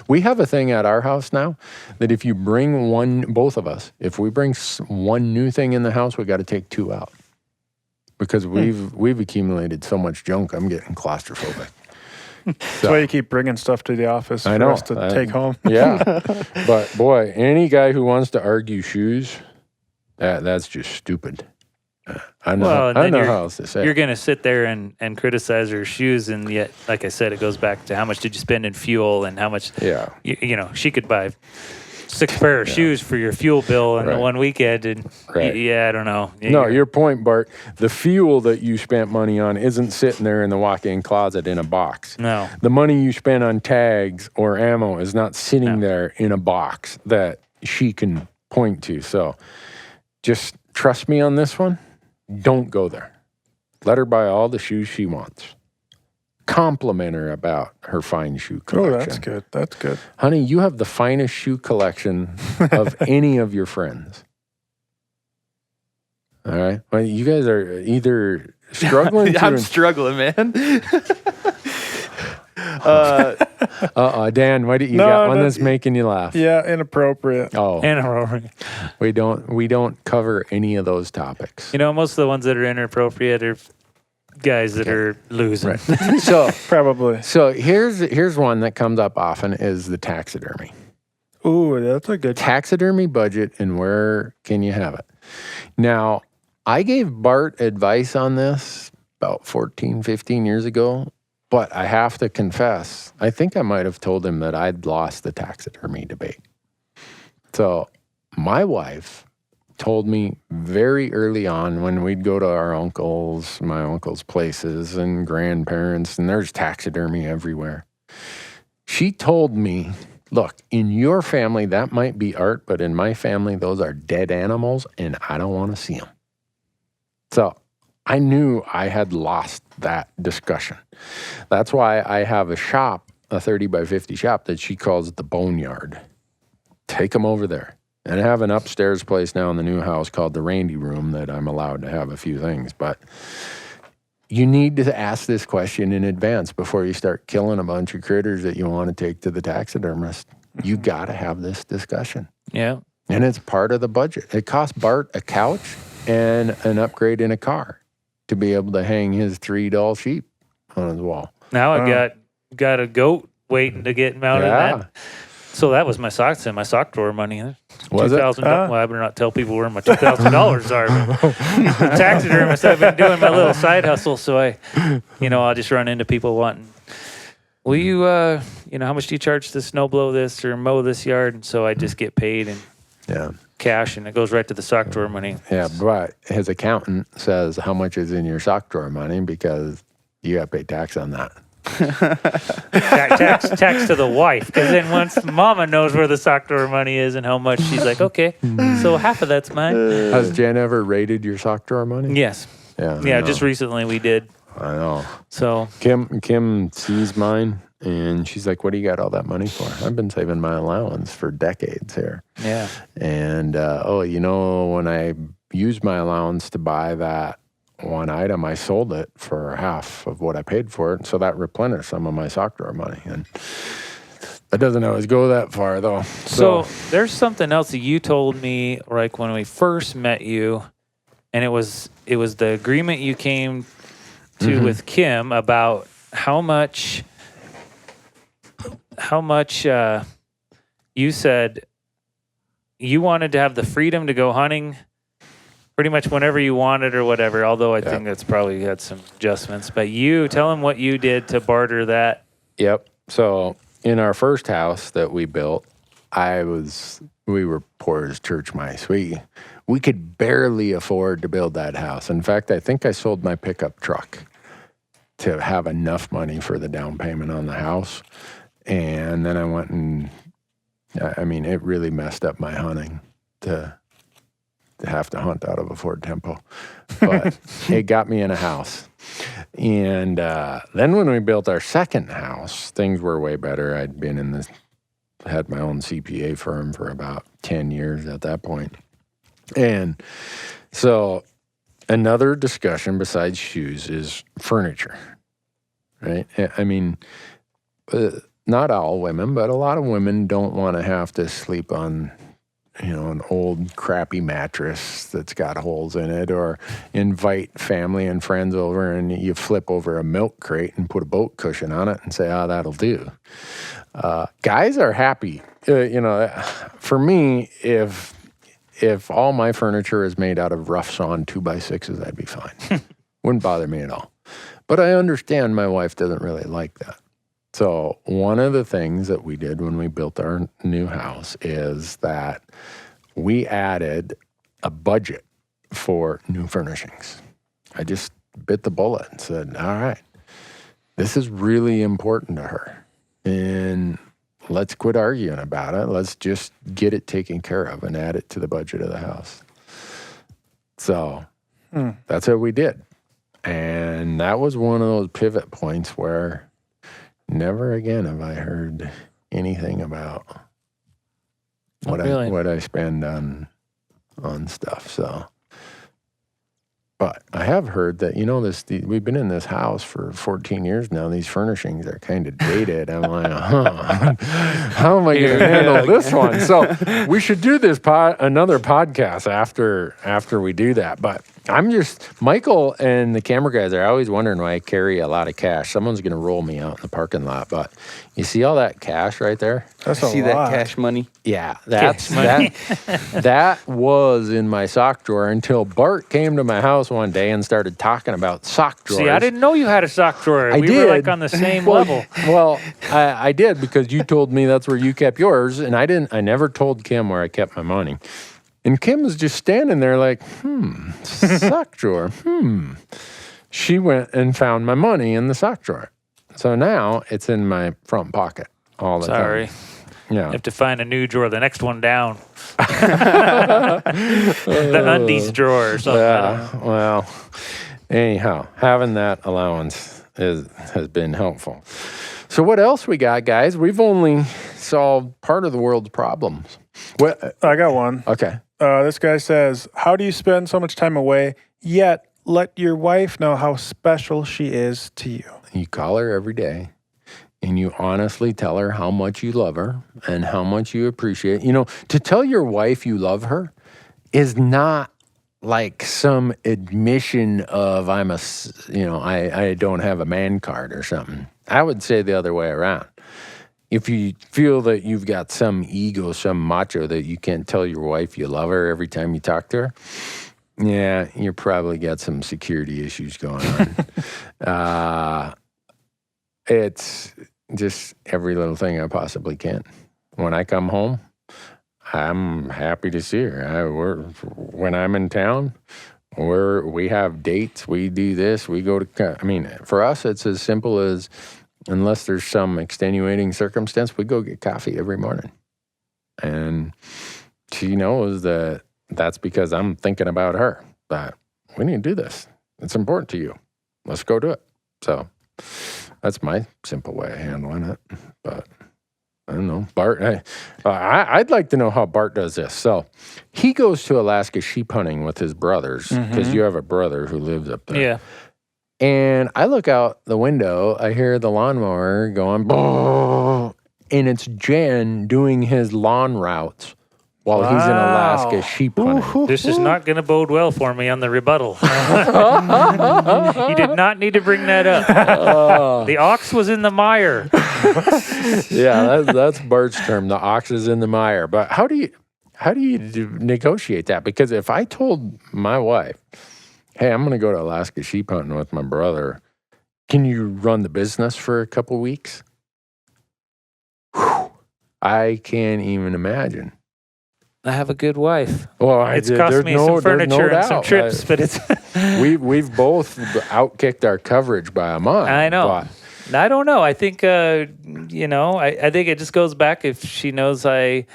S1: we have a thing at our house now that if you bring both of us, if we bring one new thing in the house, we got to take 2 out because we've accumulated so much junk. I'm getting claustrophobic.
S3: That's why you keep bringing stuff to the office for us to take home.
S1: Yeah. But boy, any guy who wants to argue shoes, that's just stupid. I know how else to say.
S2: You're going to sit there and criticize her shoes, and yet, like I said, it goes back to how much did you spend in fuel and how much, you know, she could buy 6 pair of shoes for your fuel bill in the one weekend. And I don't know.
S1: No, your point, Bart. The fuel that you spent money on isn't sitting there in the walk-in closet in a box.
S2: No.
S1: The money you spent on tags or ammo is not sitting there in a box that she can point to. So just trust me on this one. Don't go there. Let her buy all the shoes she wants. Compliment her about her fine shoe collection.
S3: Oh, that's good. That's good.
S1: Honey, you have the finest shoe collection of any of your friends. All right? Well, you guys are either struggling
S4: I'm struggling, man.
S1: Dan, why do you got one that's making you laugh?
S3: Yeah, inappropriate.
S1: Oh.
S2: Inappropriate.
S1: We don't cover any of those topics.
S2: You know, most of the ones that are inappropriate are guys that are losing.
S1: Right. So
S3: probably.
S1: So here's one that comes up often is the taxidermy.
S3: Ooh, that's a good
S1: taxidermy budget and where can you have it? Now, I gave Bart advice on this about 14, 15 years ago, but I have to confess, I think I might have told him that I'd lost the taxidermy debate. So my wife told me very early on when we'd go to my uncle's places and grandparents, and there's taxidermy everywhere. She told me, look, in your family, that might be art, but in my family, those are dead animals, and I don't want to see them. So I knew I had lost that discussion. That's why I have a shop, a 30 by 50 shop that she calls the boneyard. Take them over there. And I have an upstairs place now in the new house called the Randy Room that I'm allowed to have a few things. But you need to ask this question in advance before you start killing a bunch of critters that you want to take to the taxidermist. You got to have this discussion.
S2: Yeah.
S1: And it's part of the budget. It cost Bart a couch and an upgrade in a car to be able to hang his 3 doll sheep on his wall.
S2: Now I got a goat waiting to get mounted.
S1: Yeah.
S2: So that was my socks and my sock drawer money.
S1: Was it?
S2: Well, I better not tell people where my $2,000 are. The taxidermist, I've been doing my little side hustle, so I'll just run into people wanting, will you, how much do you charge to snow blow this or mow this yard? And so I just get paid and cash, and it goes right to the sock drawer money.
S1: Yeah, but his accountant says how much is in your sock drawer money because you got to pay tax on that.
S2: tax to the wife, because then once mama knows where the sock drawer money is and how much, she's like, okay, so half of that's mine.
S1: Has Jen ever raided your sock drawer money?
S2: Yes. Yeah, just recently we did.
S1: I know.
S2: So
S1: Kim sees mine and she's like, what do you got all that money for? I've been saving my allowance for decades here.
S2: Yeah.
S1: And when I used my allowance to buy that one item, I sold it for half of what I paid for it. So that replenished some of my sock drawer money. And that doesn't always go that far, though.
S2: So there's something else that you told me, like when we first met you, and it was the agreement you came to with Kim about how much you said you wanted to have the freedom to go hunting pretty much whenever you wanted or whatever, although I think that's probably had some adjustments. But you tell them what you did to barter that.
S1: Yep. So in our first house that we built, we were poor as church mice. We could barely afford to build that house. In fact, I think I sold my pickup truck to have enough money for the down payment on the house. And then I went and, it really messed up my hunting to have to hunt out of a Ford Tempo. But it got me in a house. And then when we built our second house, things were way better. I'd been in the had my own CPA firm for about 10 years at that point. And so another discussion besides shoes is furniture, right? I mean, not all women, but a lot of women don't want to have to sleep on, an old crappy mattress that's got holes in it, or invite family and friends over and you flip over a milk crate and put a boat cushion on it and say, that'll do. Guys are happy. For me, if all my furniture is made out of rough sawn 2x6s, I'd be fine. Wouldn't bother me at all. But I understand my wife doesn't really like that. So one of the things that we did when we built our new house is that we added a budget for new furnishings. I just bit the bullet and said, all right, this is really important to her. And let's quit arguing about it. Let's just get it taken care of and add it to the budget of the house. So that's what we did. And that was one of those pivot points where never again have I heard anything about what I spend on stuff. So, but I have heard that we've been in this house for 14 years now. These furnishings are kind of dated. I'm like, how am I going to handle this one? So we should do this another podcast after we do that. But Michael and the camera guys are always wondering why I carry a lot of cash. Someone's going to roll me out in the parking lot. But you see all that cash right there?
S4: That's a lot. See that cash money?
S1: Yeah, that was in my sock drawer until Bart came to my house one day and started talking about sock drawers.
S2: See, I didn't know you had a sock drawer. We were like on the same level.
S1: Well, I did because you told me that's where you kept yours, and I never told Kim where I kept my money. And Kim was just standing there like, sock drawer, She went and found my money in the sock drawer. So now it's in my front pocket all the time.
S2: Sorry.
S1: Yeah.
S2: You have to find a new drawer, the next one down. The undies drawer or something.
S1: Yeah, well, anyhow, having that allowance has been helpful. So what else we got, guys? We've only solved part of the world's problems.
S3: I got one.
S1: Okay.
S3: This guy says, how do you spend so much time away, yet let your wife know how special she is to you?
S1: You call her every day, and you honestly tell her how much you love her and how much you appreciate. To tell your wife you love her is not like some admission of I don't have a man card or something. I would say the other way around. If you feel that you've got some ego, some macho that you can't tell your wife you love her every time you talk to her, yeah, you probably got some security issues going on. It's just every little thing I possibly can. When I come home, I'm happy to see her. When I'm in town, we have dates, we do this, we go to, for us, it's as simple as, unless there's some extenuating circumstance, we go get coffee every morning. And she knows that that's because I'm thinking about her, that we need to do this. It's important to you. Let's go do it. So that's my simple way of handling it. But I don't know. Bart, I'd like to know how Bart does this. So he goes to Alaska sheep hunting with his brothers, because you have a brother who lives up there.
S2: Yeah.
S1: And I look out the window, I hear the lawnmower going, "Boo," and it's Jen doing his lawn routes while he's in Alaska sheep hunting.
S2: This is not going to bode well for me on the rebuttal. You did not need to bring that up. The ox was in the mire.
S1: Yeah, that's Bart's term. The ox is in the mire. But how do you negotiate that? Because if I told my wife, hey, I'm going to go to Alaska sheep hunting with my brother, can you run the business for a couple weeks? Whew, I can't even imagine.
S2: I have a good wife.
S1: Well,
S2: it's cost me some furniture and some trips, but it's
S1: we've both outkicked our coverage by a month.
S2: I know. I don't know. I think I think it just goes back if she knows I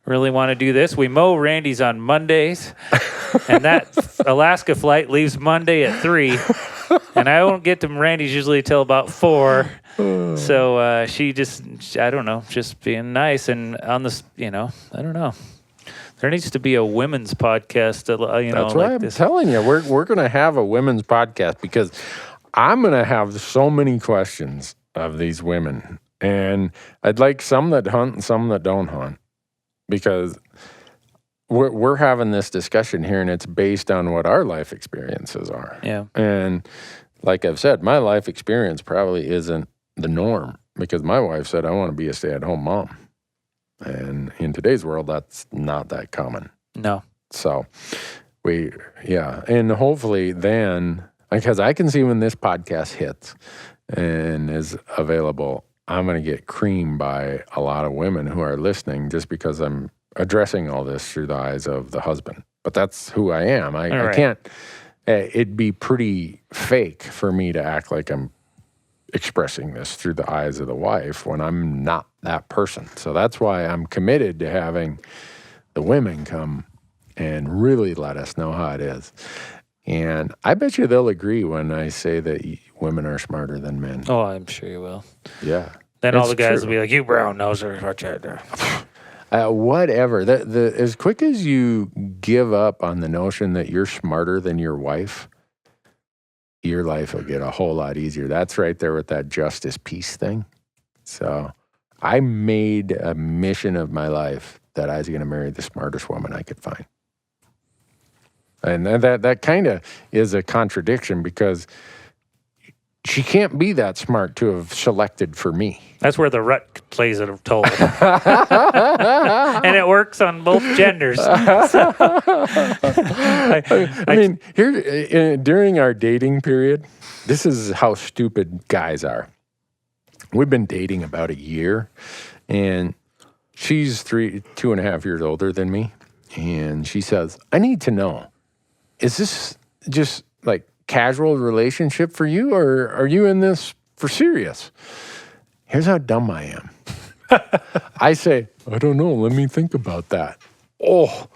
S2: really want to do this. We mow Randy's on Mondays, and that Alaska flight leaves Monday at 3. And and I won't get to Randy's usually till about 4. So she just, I don't know, just being nice. And on this, I don't know. There needs to be a women's podcast.
S1: That's why I'm telling you, we're going to have a women's podcast because I'm going to have so many questions of these women. And I'd like some that hunt and some that don't hunt, because we're having this discussion here and it's based on what our life experiences are.
S2: Yeah.
S1: And like I've said, my life experience probably isn't the norm, because my wife said, I want to be a stay-at-home mom. And in today's world, that's not that common.
S2: No.
S1: So and hopefully then, because I can see when this podcast hits and is available, I'm going to get creamed by a lot of women who are listening just because I'm addressing all this through the eyes of the husband. But that's who I am. I can't, it'd be pretty fake for me to act like I'm expressing this through the eyes of the wife when I'm not that person. So that's why I'm committed to having the women come and really let us know how it is. And I bet you they'll agree when I say that women are smarter than men.
S2: Oh, I'm sure you will.
S1: Yeah.
S2: Then all the guys will be like, you brown nosers, what you do?
S1: Whatever. As quick as you give up on the notion that you're smarter than your wife, your life will get a whole lot easier. That's right there with that justice peace thing. So I made a mission of my life that I was going to marry the smartest woman I could find. And that kind of is a contradiction, because she can't be that smart to have selected for me.
S2: That's where the rut plays a toll. And it works on both genders.
S1: I mean, here during our dating period, this is how stupid guys are. We've been dating about a year, and she's 2.5 years older than me. And she says, I need to know, is this just like casual relationship for you, or are you in this for serious? Here's how dumb I am. I say, I don't know. Let me think about that. Oh,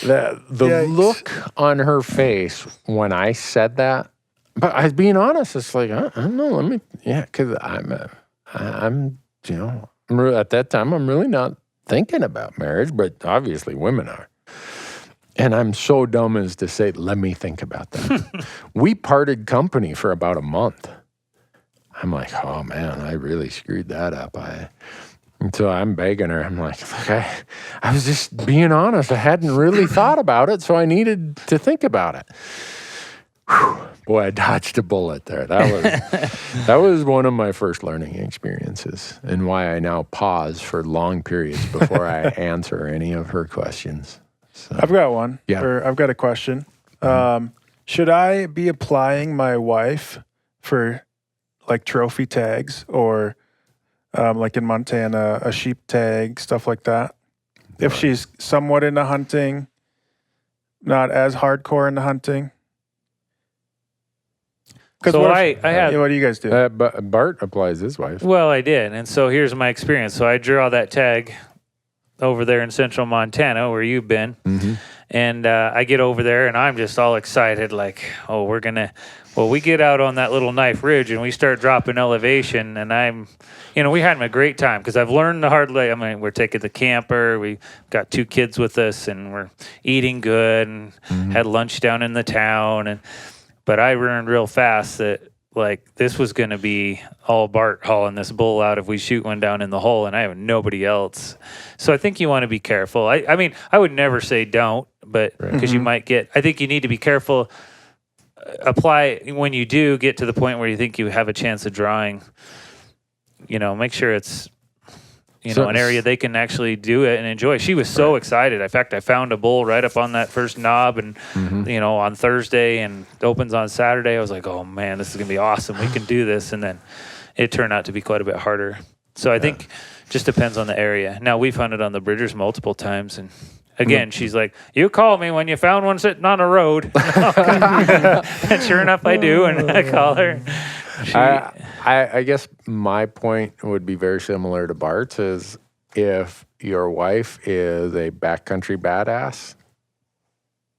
S1: the look on her face when I said that. But I was being honest. It's like, I don't know. Because I'm at that time, I'm really not thinking about marriage, but obviously women are. And I'm so dumb as to say, let me think about that. We parted company for about a month. I'm like, oh man, I really screwed that up. And so I'm begging her. I'm like, look, I was just being honest. I hadn't really thought about it, so I needed to think about it. Whew. Boy, I dodged a bullet there. That was one of my first learning experiences, and why I now pause for long periods before I answer any of her questions. So,
S3: I've got one.
S1: Yeah.
S3: I've got a question. Should I be applying my wife for like trophy tags, or like in Montana, a sheep tag, stuff like that? If she's somewhat into hunting, not as hardcore into hunting.
S2: So I had.
S3: What do you guys do?
S1: Bart applies his wife.
S2: Well, I did, and so here's my experience. So I draw that tag over there in central Montana, where you've been, and I get over there, and I'm just all excited, like, oh, we get out on that little knife ridge, and we start dropping elevation, and we had a great time, because I've learned the hard way. I mean, we're taking the camper, we got 2 kids with us, and we're eating good, and had lunch down in the town, but I learned real fast that, like, this was going to be all Bart hauling this bull out if we shoot one down in the hole, and I have nobody else. So I think you want to be careful. I mean, I would never say don't, but because you might I think you need to be careful. Apply when you do get to the point where you think you have a chance of drawing. Make sure it's an area they can actually do it and enjoy. She was so excited. In fact, I found a bull right up on that first knob, and on Thursday, and it opens on Saturday. I was like, oh man, this is gonna be awesome. We can do this. And then it turned out to be quite a bit harder. So I think just depends on the area. Now, we've hunted on the Bridgers multiple times, and again, she's like, you call me when you found one sitting on a road. And sure enough, I do, and I call her.
S1: I guess my point would be very similar to Bart's, is if your wife is a backcountry badass,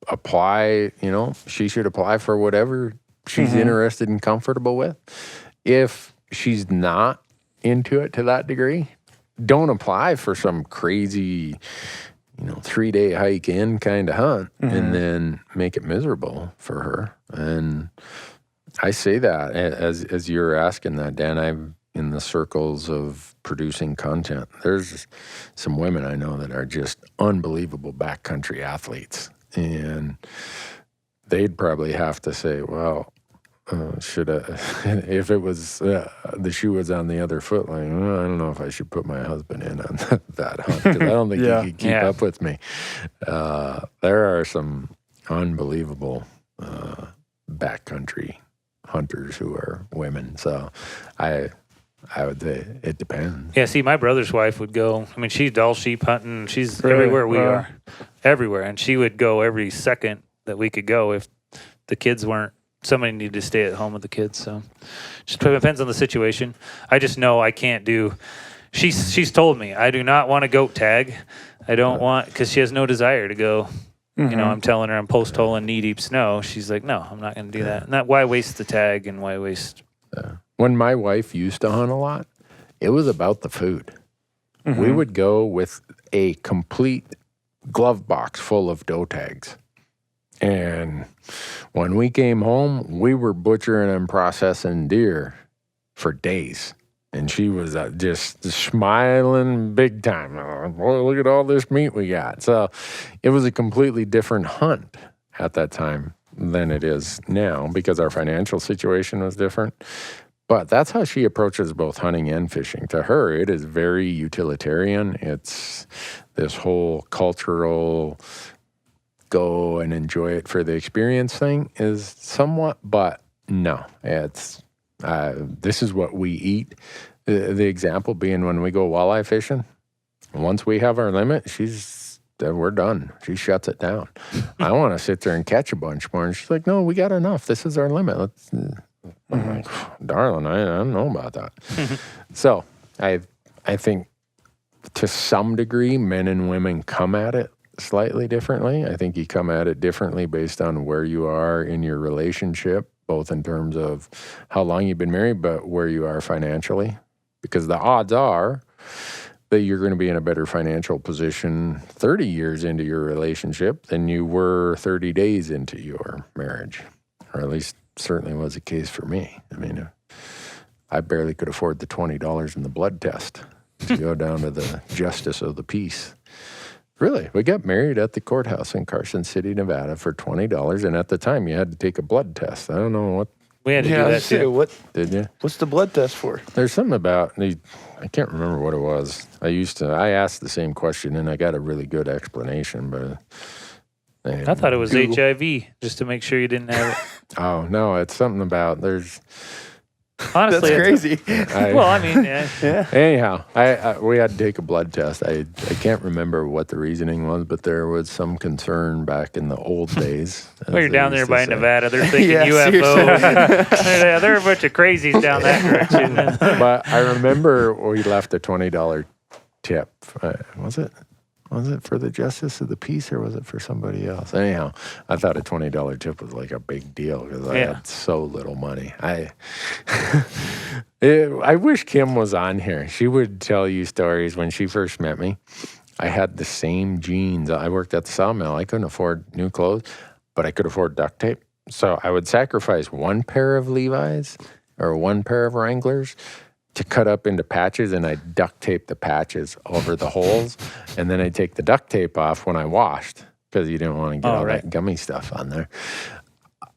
S1: apply, she should apply for whatever she's interested and comfortable with. If she's not into it to that degree, don't apply for some crazy, 3-day hike in kind of hunt and then make it miserable for her. And I say that as you're asking that, Dan, I'm in the circles of producing content. There's some women I know that are just unbelievable backcountry athletes. And they'd probably have to say, well, should I, if it was, the shoe was on the other foot, like, I don't know if I should put my husband in on that hunt, because I don't think he could keep up with me. There are some unbelievable backcountry hunters who are women. So I would say it depends.
S2: Yeah, see, my brother's wife would go, I mean, she's all sheep hunting. She's everywhere we are, everywhere. And she would go every second that we could go if the kids weren't. Somebody needed to stay at home with the kids. So just depends on the situation. I just know I can't do. She's told me I do not want to goat tag. I don't want, because she has no desire to go. I'm telling her I'm post hole in knee deep snow. She's like, no, I'm not going to do that. And why waste the tag and why waste?
S1: When my wife used to hunt a lot, it was about the food. We would go with a complete glove box full of doe tags. And when we came home, we were butchering and processing deer for days. And she was just smiling big time. Boy, look at all this meat we got. So it was a completely different hunt at that time than it is now because our financial situation was different. But that's how she approaches both hunting and fishing. To her, it is very utilitarian. It's this whole cultural go and enjoy it for the experience thing is somewhat, but no, it's this is what we eat. The example being when we go walleye fishing, once we have our limit, we're done. She shuts it down. I want to sit there and catch a bunch more, and she's like, no, we got enough. This is our limit. I'm like, darling, I don't know about that. So I think to some degree, men and women come at it slightly differently. I think you come at it differently based on where you are in your relationship, both in terms of how long you've been married, but where you are financially. Because the odds are that you're going to be in a better financial position 30 years into your relationship than you were 30 days into your marriage. Or at least certainly was the case for me. I mean, I barely could afford the $20 in the blood test to go down to the justice of the peace. Really, we got married at the courthouse in Carson City, Nevada for $20, and at the time you had to take a blood test. I don't know what.
S2: We had to do that too.
S4: What
S1: did you?
S4: What's the blood test for?
S1: There's something about, I can't remember what it was. I asked the same question, and I got a really good explanation, but.
S2: I thought it was Google. HIV, just to make sure you didn't have it.
S1: Oh, no, it's something about,
S2: honestly,
S4: that's crazy.
S1: Anyhow, we had to take a blood test. I can't remember what the reasoning was, but there was some concern back in the old days.
S2: Well, you're down there by Nevada. They're thinking UFO. There are a bunch of crazies down that direction.
S1: But I remember we left a $20 tip. Was it for the justice of the peace or was it for somebody else? Anyhow, I thought a $20 tip was like a big deal because I had so little money. I wish Kim was on here. She would tell you stories when she first met me. I had the same jeans. I worked at the sawmill. I couldn't afford new clothes, but I could afford duct tape. So I would sacrifice one pair of Levi's or one pair of Wranglers to cut up into patches, and I'd duct tape the patches over the holes, and then I'd take the duct tape off when I washed because you didn't want to get all that gummy stuff on there.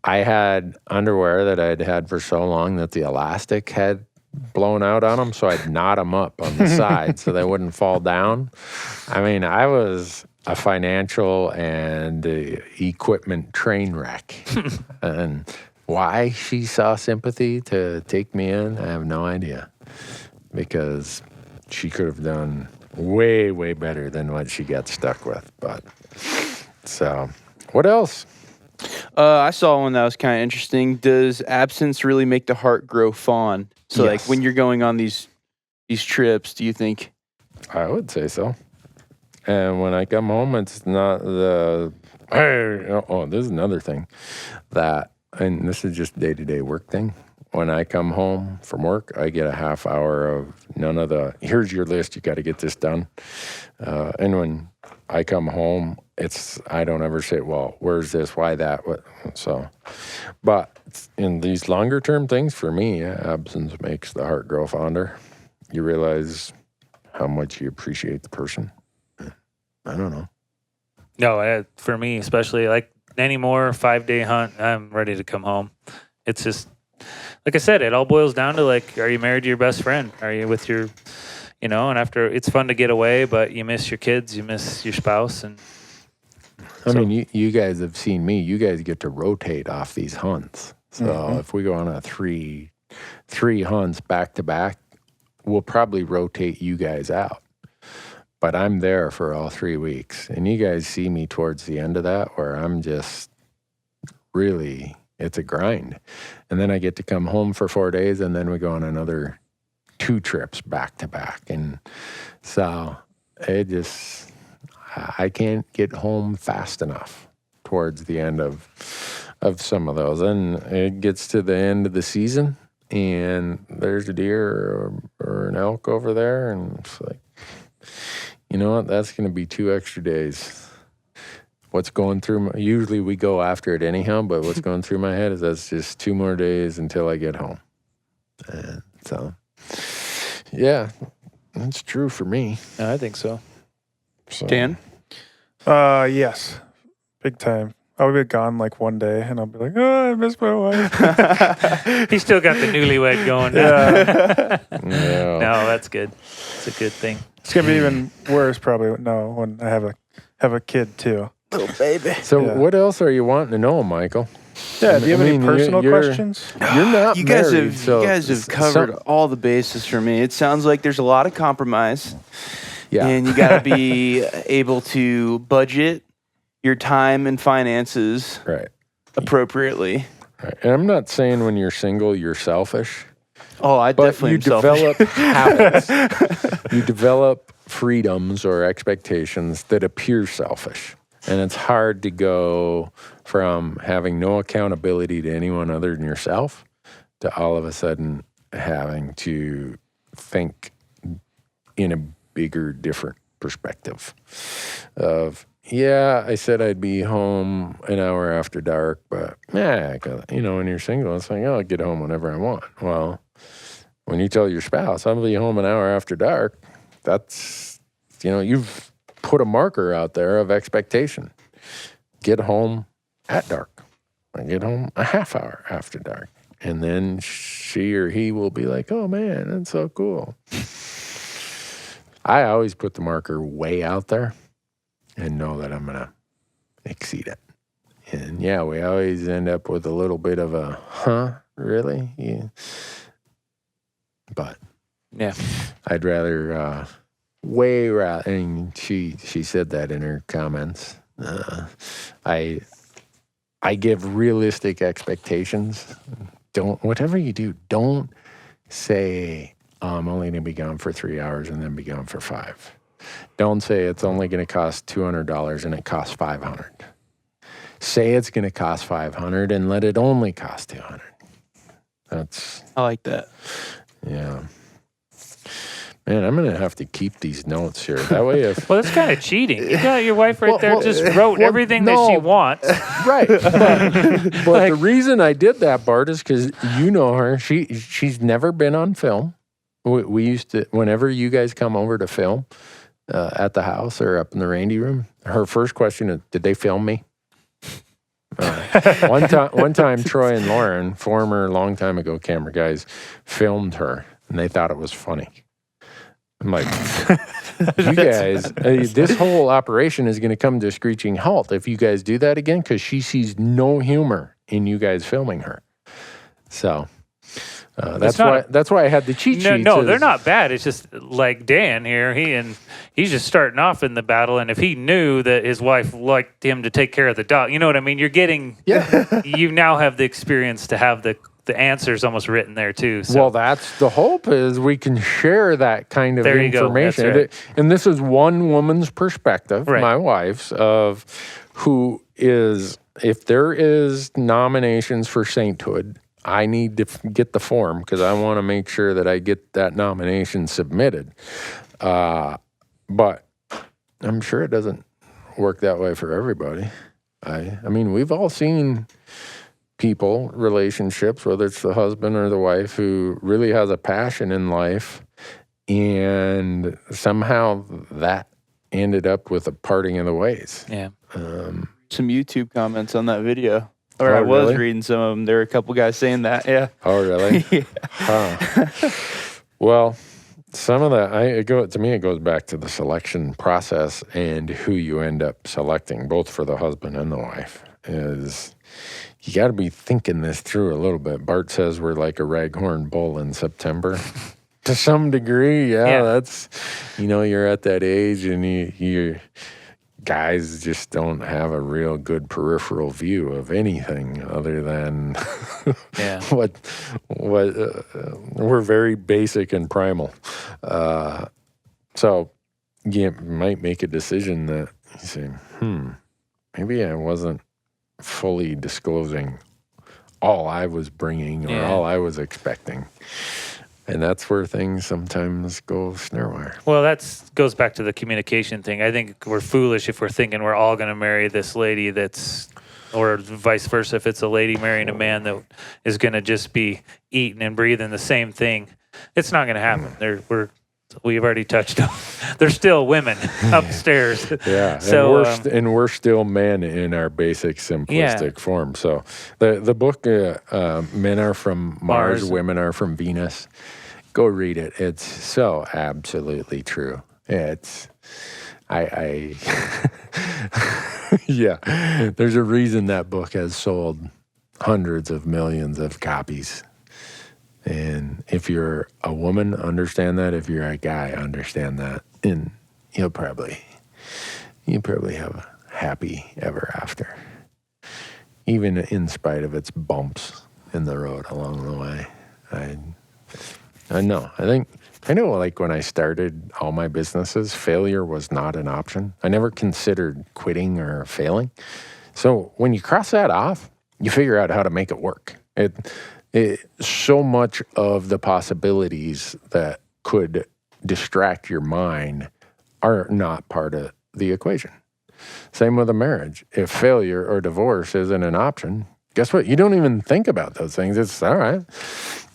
S1: I had underwear that I'd had for so long that the elastic had blown out on them, so I'd knot them up on the side so they wouldn't fall down. I mean, I was a financial and equipment train wreck. And why she saw sympathy to take me in, I have no idea. Because she could have done way, way better than what she got stuck with. But so, what else?
S4: I saw one that was kind of interesting. Does absence really make the heart grow fond? So, like when you're going on these trips, do you think?
S1: I would say so. And when I come home, it's not the. Oh, this is another thing that and this is just day-to-day work thing. When I come home from work, I get a half hour of none of the, here's your list, you got to get this done. And when I come home, I don't ever say, well, where's this, why that? So, but in these longer term things, for me, absence makes the heart grow fonder. You realize how much you appreciate the person. I don't know.
S2: No, for me, especially like any more 5-day hunt, I'm ready to come home. It's just, like I said, it all boils down to like, are you married to your best friend? Are you with your, and after, it's fun to get away, but you miss your kids, you miss your spouse. And
S1: I mean, you guys have seen me. You guys get to rotate off these hunts. So if we go on a three hunts back to back, we'll probably rotate you guys out. But I'm there for all 3 weeks. And you guys see me towards the end of that where I'm just really, it's a grind. And then I get to come home for 4 days and then we go on another 2 trips back to back. And so I can't get home fast enough towards the end of some of those. And it gets to the end of the season and there's a deer or an elk over there. And it's like, you know what? That's going to be 2 extra days. What's going through usually we go after it anyhow, but what's going through my head is that's just 2 more days until I get home. And so, yeah, that's true for me.
S2: I think so.
S4: Dan?
S3: Yes. Big time. I'll be gone like 1 day and I'll be like, oh, I miss my wife.
S2: He's still got the newlywed going.
S3: Yeah.
S1: Yeah.
S2: No, that's good. It's a good thing.
S3: It's going to be even worse probably when I have a kid too.
S4: Little baby.
S1: So
S3: Yeah.
S1: what else are you wanting to know, Michael?
S3: Yeah, do you have any personal
S1: you're-
S3: questions?
S1: You're not
S4: You guys
S1: married,
S4: have covered all the bases for me. It sounds like there's a lot of compromise.
S1: Yeah.
S4: And you got to be able to budget your time and finances
S1: Right.
S4: appropriately.
S1: Right. And I'm not saying when you're single, you're selfish.
S4: Oh, I
S1: But
S4: definitely
S1: you
S4: am selfish.
S1: develop habits. You develop freedoms or expectations that appear selfish. And it's hard to go from having no accountability to anyone other than yourself to all of a sudden having to think in a bigger, different perspective of, yeah, I said I'd be home an hour after dark, but when you're single, it's like, oh, I'll get home whenever I want. Well, when you tell your spouse, I'll be home an hour after dark, that's, you've put a marker out there of expectation. Get home at dark. I get home a half hour after dark. And then she or he will be like, oh man, that's so cool. I always put the marker way out there and know that I'm going to exceed it. And yeah, we always end up with a little bit of a, really? Yeah. But
S2: Yeah.
S1: I'd rather, and she said that in her comments. I give realistic expectations. Whatever you do, don't say, I'm only going to be gone for 3 hours and then be gone for 5. Don't say it's only going to cost $200 and it costs $500. Say it's going to cost $500 and let it only cost $200.
S4: I like that.
S1: Yeah. Man, I'm going to have to keep these notes here. That way if...
S2: Well, that's kind of cheating. You got your wife right there just wrote everything that she wants.
S1: Right. But the reason I did that, Bart, is because you know her. She's never been on film. We used to, whenever you guys come over to film at the house or up in the Randy room, her first question is, did they film me? One time, Troy and Lauren, former long time ago camera guys, filmed her, and they thought it was funny. I'm like, you guys, this whole operation is going to come to a screeching halt if you guys do that again, because she sees no humor in you guys filming her. So that's why I had the cheat sheets.
S2: No, they're not bad. It's just like Dan here. He's just starting off in the battle, and if he knew that his wife liked him to take care of the dog, you know what I mean? You're getting, you now have the experience to have the answers almost written there too. So.
S1: Well, that's the hope, is we can share that kind of information.
S2: Right.
S1: And this is one woman's perspective,
S2: right.
S1: My wife's, of who is if there is nominations for sainthood, I need to get the form because I want to make sure that I get that nomination submitted. But I'm sure it doesn't work that way for everybody. I mean, we've all seen people, relationships, whether it's the husband or the wife, who really has a passion in life, and somehow that ended up with a parting of the ways.
S2: Yeah.
S4: Some YouTube comments on that video. Or I was
S1: really?
S4: reading some of them. There were a couple guys saying that. Yeah.
S1: Oh, really?
S4: Yeah.
S1: Huh. Well, some of that, to me, it goes back to the selection process and who you end up selecting, both for the husband and the wife, is you got to be thinking this through a little bit. Bart says we're like a raghorn bull in September. To some degree, yeah. That's, you're at that age and you guys just don't have a real good peripheral view of anything other than what we're very basic and primal. So you might make a decision that you say, maybe I wasn't fully disclosing all I was bringing or all I was expecting. And that's where things sometimes go snare wire.
S2: Well, that goes back to the communication thing. I think we're foolish if we're thinking we're all going to marry this lady or vice versa, if it's a lady marrying a man that is going to just be eating and breathing the same thing. It's not going to happen. We've already touched on. They're still women upstairs.
S1: Yeah,
S2: so,
S1: and we're still men in our basic simplistic form. So the book, Men Are From Mars, Women Are From Venus. Go read it. It's so absolutely true. It's yeah. There's a reason that book has sold hundreds of millions of copies. And if you're a woman, understand that. If you're a guy, understand that. And you'll probably have a happy ever after. Even in spite of its bumps in the road along the way. I know. I think kind of like when I started all my businesses, failure was not an option. I never considered quitting or failing. So when you cross that off, you figure out how to make it work. So much of the possibilities that could distract your mind are not part of the equation. Same with a marriage. If failure or divorce isn't an option, guess what? You don't even think about those things. It's all right.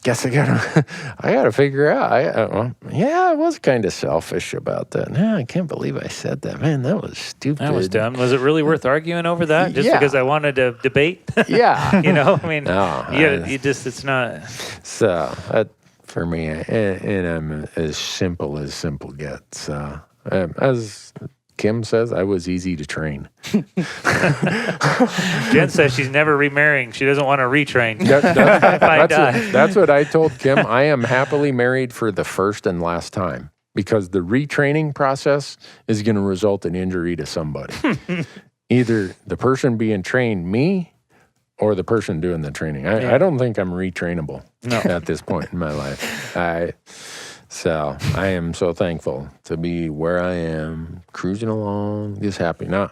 S1: Guess I gotta figure out. I was kind of selfish about that. No, I can't believe I said that. Man, that was stupid.
S2: That was dumb. Was it really worth arguing over that just because I wanted to debate?
S1: Yeah.
S2: I mean, it's not.
S1: So for me, and I'm as simple gets. As Kim says, I was easy to train.
S2: Jen says she's never remarrying. She doesn't want to retrain.
S1: That's what I told Kim. I am happily married for the first and last time because the retraining process is going to result in injury to somebody. Either the person being trained, me, or the person doing the training. I don't think I'm retrainable at this point in my life. So I am so thankful to be where I am, cruising along, just happy. Now,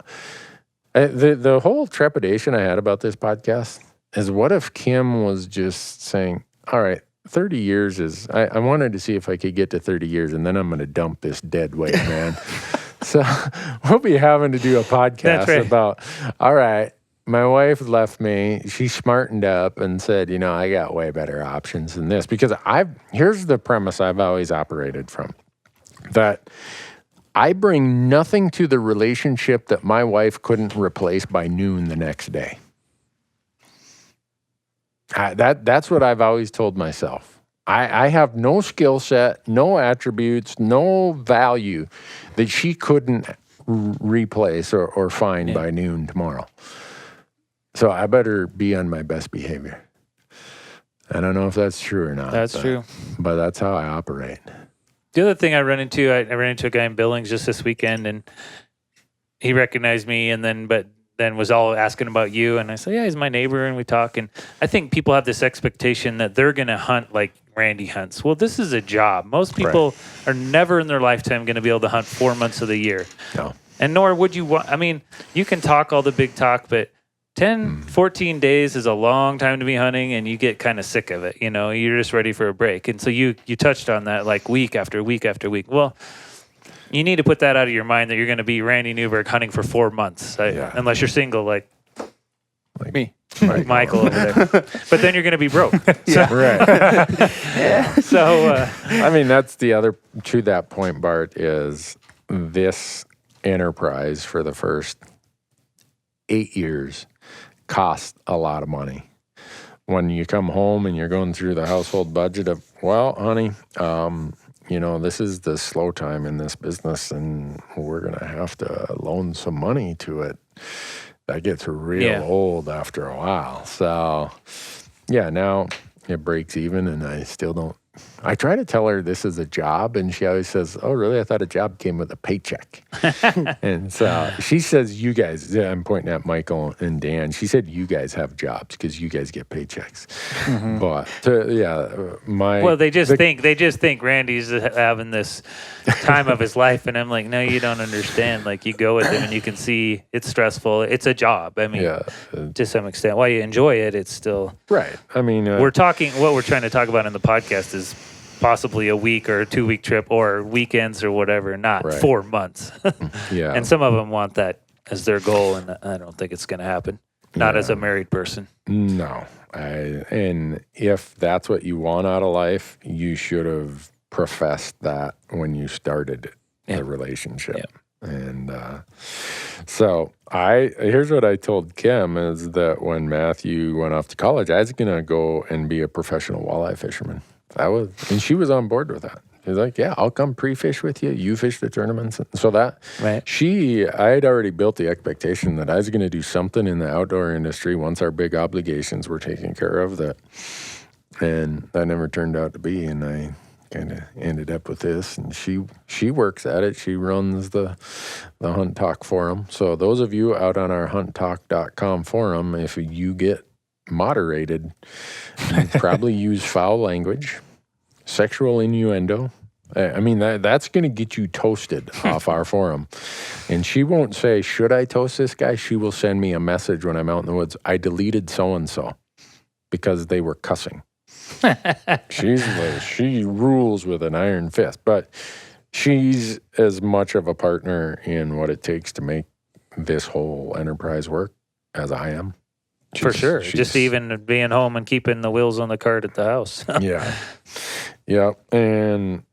S1: the whole trepidation I had about this podcast is what if Kim was just saying, all right, 30 years is, I wanted to see if I could get to 30 years and then I'm going to dump this dead weight, man. So we'll be having to do a podcast about, all right, my wife left me. She smartened up and said, I got way better options than this. Because here's the premise I've always operated from. That I bring nothing to the relationship that my wife couldn't replace by noon the next day. That's what I've always told myself. I have no skill set, no attributes, no value that she couldn't replace or find by noon tomorrow. So I better be on my best behavior. I don't know if that's true or not.
S2: That's true.
S1: But that's how I operate.
S2: The other thing I ran into a guy in Billings just this weekend, and he recognized me, but then was all asking about you. And I said, yeah, he's my neighbor, and we talk. And I think people have this expectation that they're going to hunt like Randy hunts. Well, this is a job. Most people are never in their lifetime going to be able to hunt 4 months of the year.
S1: No.
S2: And nor would you want, you can talk all the big talk, but 14 days is a long time to be hunting, and you get kind of sick of it. You're just ready for a break. And so you touched on that like week after week after week. Well, you need to put that out of your mind that you're going to be Randy Newberg hunting for 4 months, unless you're single like
S4: me.
S2: Michael over there. But then you're going to be broke.
S1: Right.
S2: Yeah. So,
S1: I mean, that's the other, to that point, Bart, is this enterprise for the first 8 years cost a lot of money. When you come home and you're going through the household budget of, well, honey, this is the slow time in this business and we're going to have to loan some money to it. That gets real old after a while. So, now it breaks even and I still don't. I try to tell her this is a job, and she always says, oh, really? I thought a job came with a paycheck. And so she says, you guys, I'm pointing at Michael and Dan, she said, you guys have jobs because you guys get paychecks. Mm-hmm. But,
S2: they just think Randy's having this time of his life. And I'm like, no, you don't understand. Like, you go with him and you can see it's stressful. It's a job. I mean, to some extent, while you enjoy it, it's still.
S1: Right. I mean,
S2: what we're trying to talk about in the podcast is possibly a week or a 2 week trip or weekends or whatever, not 4 months. And some of them want that as their goal, and I don't think it's going to happen. Not as a married person.
S1: No. And if that's what you want out of life, you should have professed that when you started the relationship. Yeah. And so here's what I told Kim is that when Matthew went off to college, I was going to go and be a professional walleye fisherman. And she was on board with that. She's like, yeah, I'll come pre-fish with you. You fish the tournaments. So that, I had already built the expectation that I was going to do something in the outdoor industry once our big obligations were taken care of. And that never turned out to be. And I kind of ended up with this. And she works at it. She runs the Hunt Talk forum. So those of you out on our hunttalk.com forum, if you get moderated, you probably use foul language, sexual innuendo. I mean, that's going to get you toasted off our forum. And she won't say, should I toast this guy? She will send me a message when I'm out in the woods. I deleted so-and-so because they were cussing. She rules with an iron fist. But she's as much of a partner in what it takes to make this whole enterprise work as I am.
S2: For sure. Just even being home and keeping the wheels on the cart at the house.
S1: Yeah. And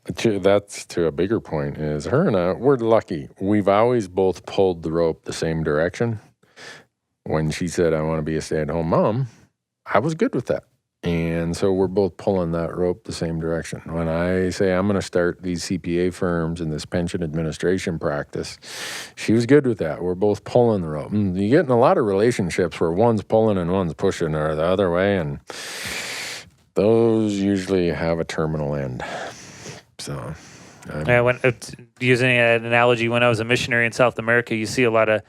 S1: that's to a bigger point is her and I, we're lucky. We've always both pulled the rope the same direction. When she said, I want to be a stay-at-home mom, I was good with that. And so we're both pulling that rope the same direction. When I say I'm going to start these CPA firms and this pension administration practice, she was good with that. We're both pulling the rope. And you get in a lot of relationships where one's pulling and one's pushing or the other way, and those usually have a terminal end. So,
S2: using an analogy, when I was a missionary in South America, you see a lot of,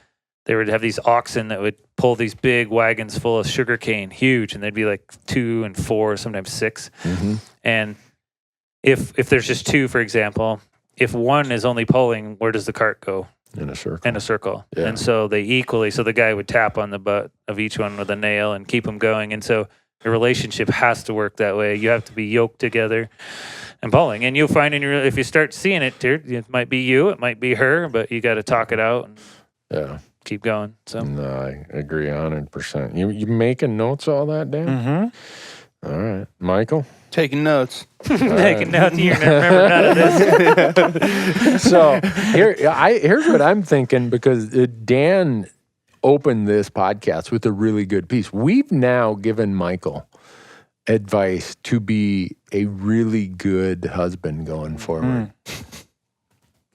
S2: they would have these oxen that would pull these big wagons full of sugar cane, huge, and they'd be like 2 and 4, sometimes 6. Mm-hmm. And if there's just 2, for example, if one is only pulling, where does the cart go?
S1: In a circle.
S2: Yeah. And so they equally, so the guy would tap on the butt of each one with a nail and keep them going. And so the relationship has to work that way. You have to be yoked together and pulling. And you'll find if you start seeing it, it might be you, it might be her, but you got to talk it out. And keep going. So
S1: no, I agree 100%. You making notes all that, Dan? Mm-hmm. All right. Michael?
S4: Taking notes.
S2: Taking notes. You're going to remember none of this.
S1: So here's what I'm thinking, because Dan opened this podcast with a really good piece. We've now given Michael advice to be a really good husband going forward.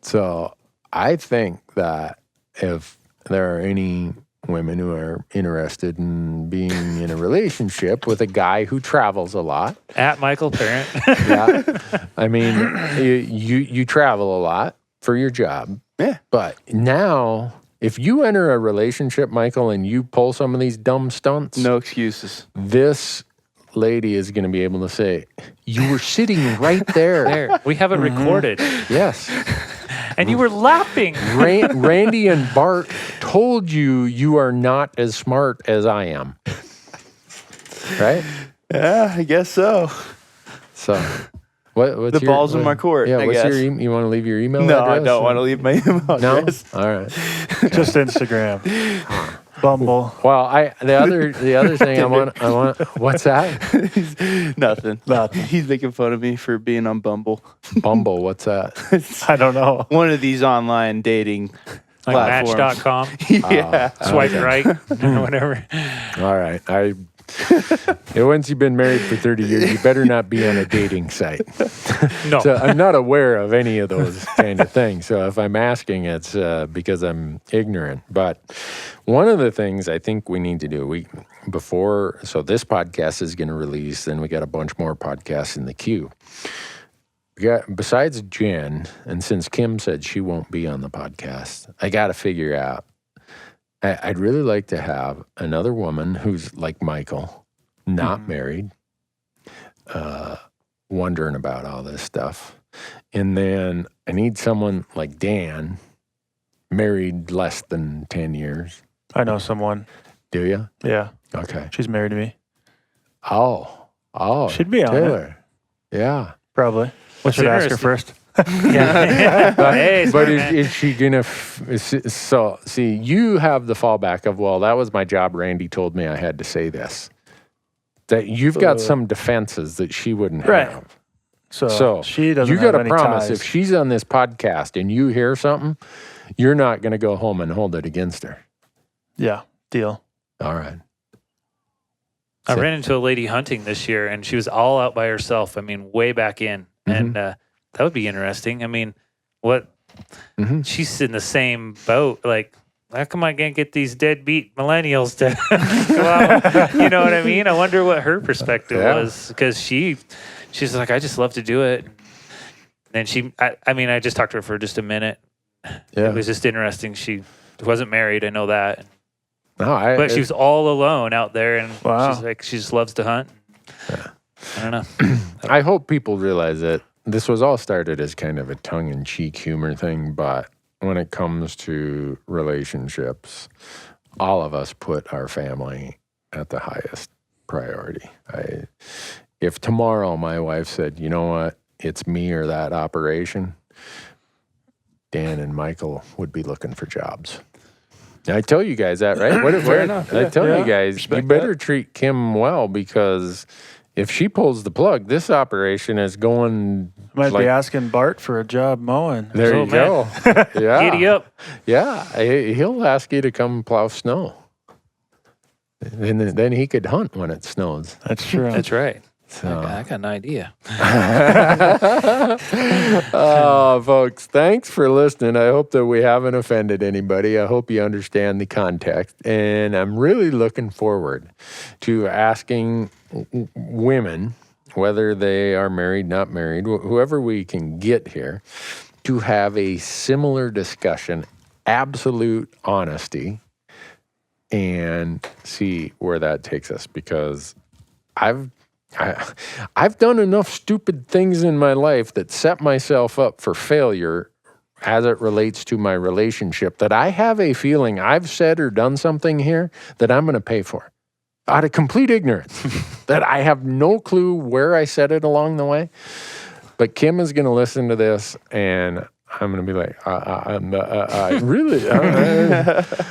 S1: So I think that if there are any women who are interested in being in a relationship with a guy who travels a lot.
S2: At Michael Parent.
S1: I mean, you travel a lot for your job.
S4: Yeah.
S1: But now, if you enter a relationship, Michael, and you pull some of these dumb stunts.
S4: No excuses.
S1: This lady is going to be able to say, you were sitting right there.
S2: We have it recorded.
S1: Yes.
S2: And you were laughing.
S1: Randy and Bart told you are not as smart as I am. Right?
S4: Yeah, I guess so.
S1: So, what's
S4: the ball's in my court.
S1: Yeah,
S4: I
S1: what's
S4: guess.
S1: you want to leave your email
S4: No,
S1: address?
S4: I don't want to leave my email address.
S1: No? All right.
S3: Just Instagram. Bumble.
S1: Well, the other thing I want. What's that?
S4: Nothing. He's making fun of me for being on Bumble.
S1: Bumble. What's that?
S3: I don't know.
S4: One of these online dating
S2: like
S4: platforms.
S2: Match.com.
S4: Yeah.
S2: Swipe right or whatever.
S1: All right. Once you've been married for 30 years, you better not be on a dating site.
S2: No.
S1: So I'm not aware of any of those kind of things. So if I'm asking, it's because I'm ignorant. But one of the things I think we need to do, so this podcast is going to release, then we got a bunch more podcasts in the queue. We got, besides Jen, and since Kim said she won't be on the podcast, I got to figure out, I'd really like to have another woman who's like Michael, not married, wondering about all this stuff. And then I need someone like Dan, married less than 10 years.
S3: I know someone.
S1: Do you?
S3: Yeah.
S1: Okay.
S3: She's married to me.
S1: Oh.
S3: Should be on
S1: Taylor.
S3: it.
S1: Yeah.
S3: Probably. I should ask her first.
S1: But is she gonna? So see, you have the fallback of, well, that was my job. Randy told me I had to say this. That you've got some defenses that she wouldn't have.
S3: Right. So she doesn't.
S1: You got
S3: have
S1: to
S3: any
S1: promise
S3: ties.
S1: if she's on this podcast and you hear something, you're not going to go home and hold it against her.
S3: Yeah. Deal.
S1: All right.
S2: I ran into a lady hunting this year, and she was all out by herself. I mean, way back in, and that would be interesting. I mean, what? She's in the same boat. Like, how come I can't get these deadbeat millennials to go out? You know what I mean? I wonder what her perspective was, because she's like, I just love to do it. And I just talked to her for just a minute.
S1: Yeah.
S2: It was just interesting. She wasn't married. I know that.
S1: No,
S2: but she was all alone out there, and
S3: wow.
S2: she's like, she just loves to hunt. Yeah. I don't know.
S1: I hope people realize that this was all started as kind of a tongue-in-cheek humor thing, but when it comes to relationships, all of us put our family at the highest priority. If tomorrow my wife said, you know what, it's me or that operation, Dan and Michael would be looking for jobs. I tell you guys that, right?
S4: Fair enough.
S1: I tell you guys,
S4: Respect
S1: you better treat Kim well, because if she pulls the plug, this operation is going.
S3: Might be asking Bart for a job mowing.
S1: There you go. Yeah.
S2: Giddy up.
S1: Yeah. He'll ask you to come plow snow. And then he could hunt when it snows.
S3: That's true.
S2: That's right.
S1: So.
S2: I got an idea.
S1: Folks, thanks for listening. I hope that we haven't offended anybody. I hope you understand the context. And I'm really looking forward to asking women, whether they are married, not married, whoever we can get here, to have a similar discussion, absolute honesty, and see where that takes us. Because I've done enough stupid things in my life that set myself up for failure as it relates to my relationship, that I have a feeling I've said or done something here that I'm going to pay for out of complete ignorance, that I have no clue where I said it along the way. But Kim is going to listen to this, and I'm going to be like, really?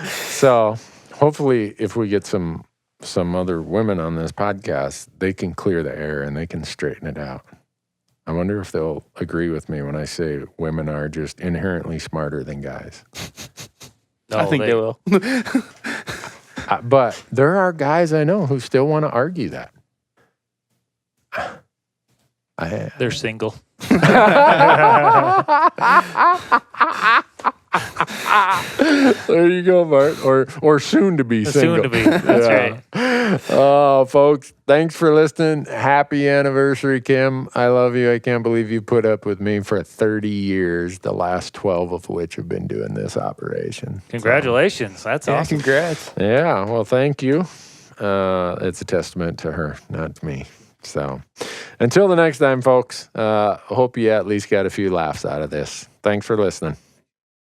S1: So hopefully if we get some other women on this podcast, they can clear the air and they can straighten it out. I wonder if they'll agree with me when I say women are just inherently smarter than guys.
S2: No,
S4: I think they will.
S1: But there are guys I know who still want to argue that.
S2: They're single.
S1: There you go, Bart. Or soon to be single.
S2: Soon to be. That's right.
S1: Oh, folks, thanks for listening. Happy anniversary, Kim. I love you. I can't believe you put up with me for 30 years, the last 12 of which have been doing this operation.
S2: Congratulations. That's awesome.
S4: Congrats.
S1: Yeah, well, thank you. It's a testament to her, not to me. So until the next time, folks, hope you at least got a few laughs out of this. Thanks for listening.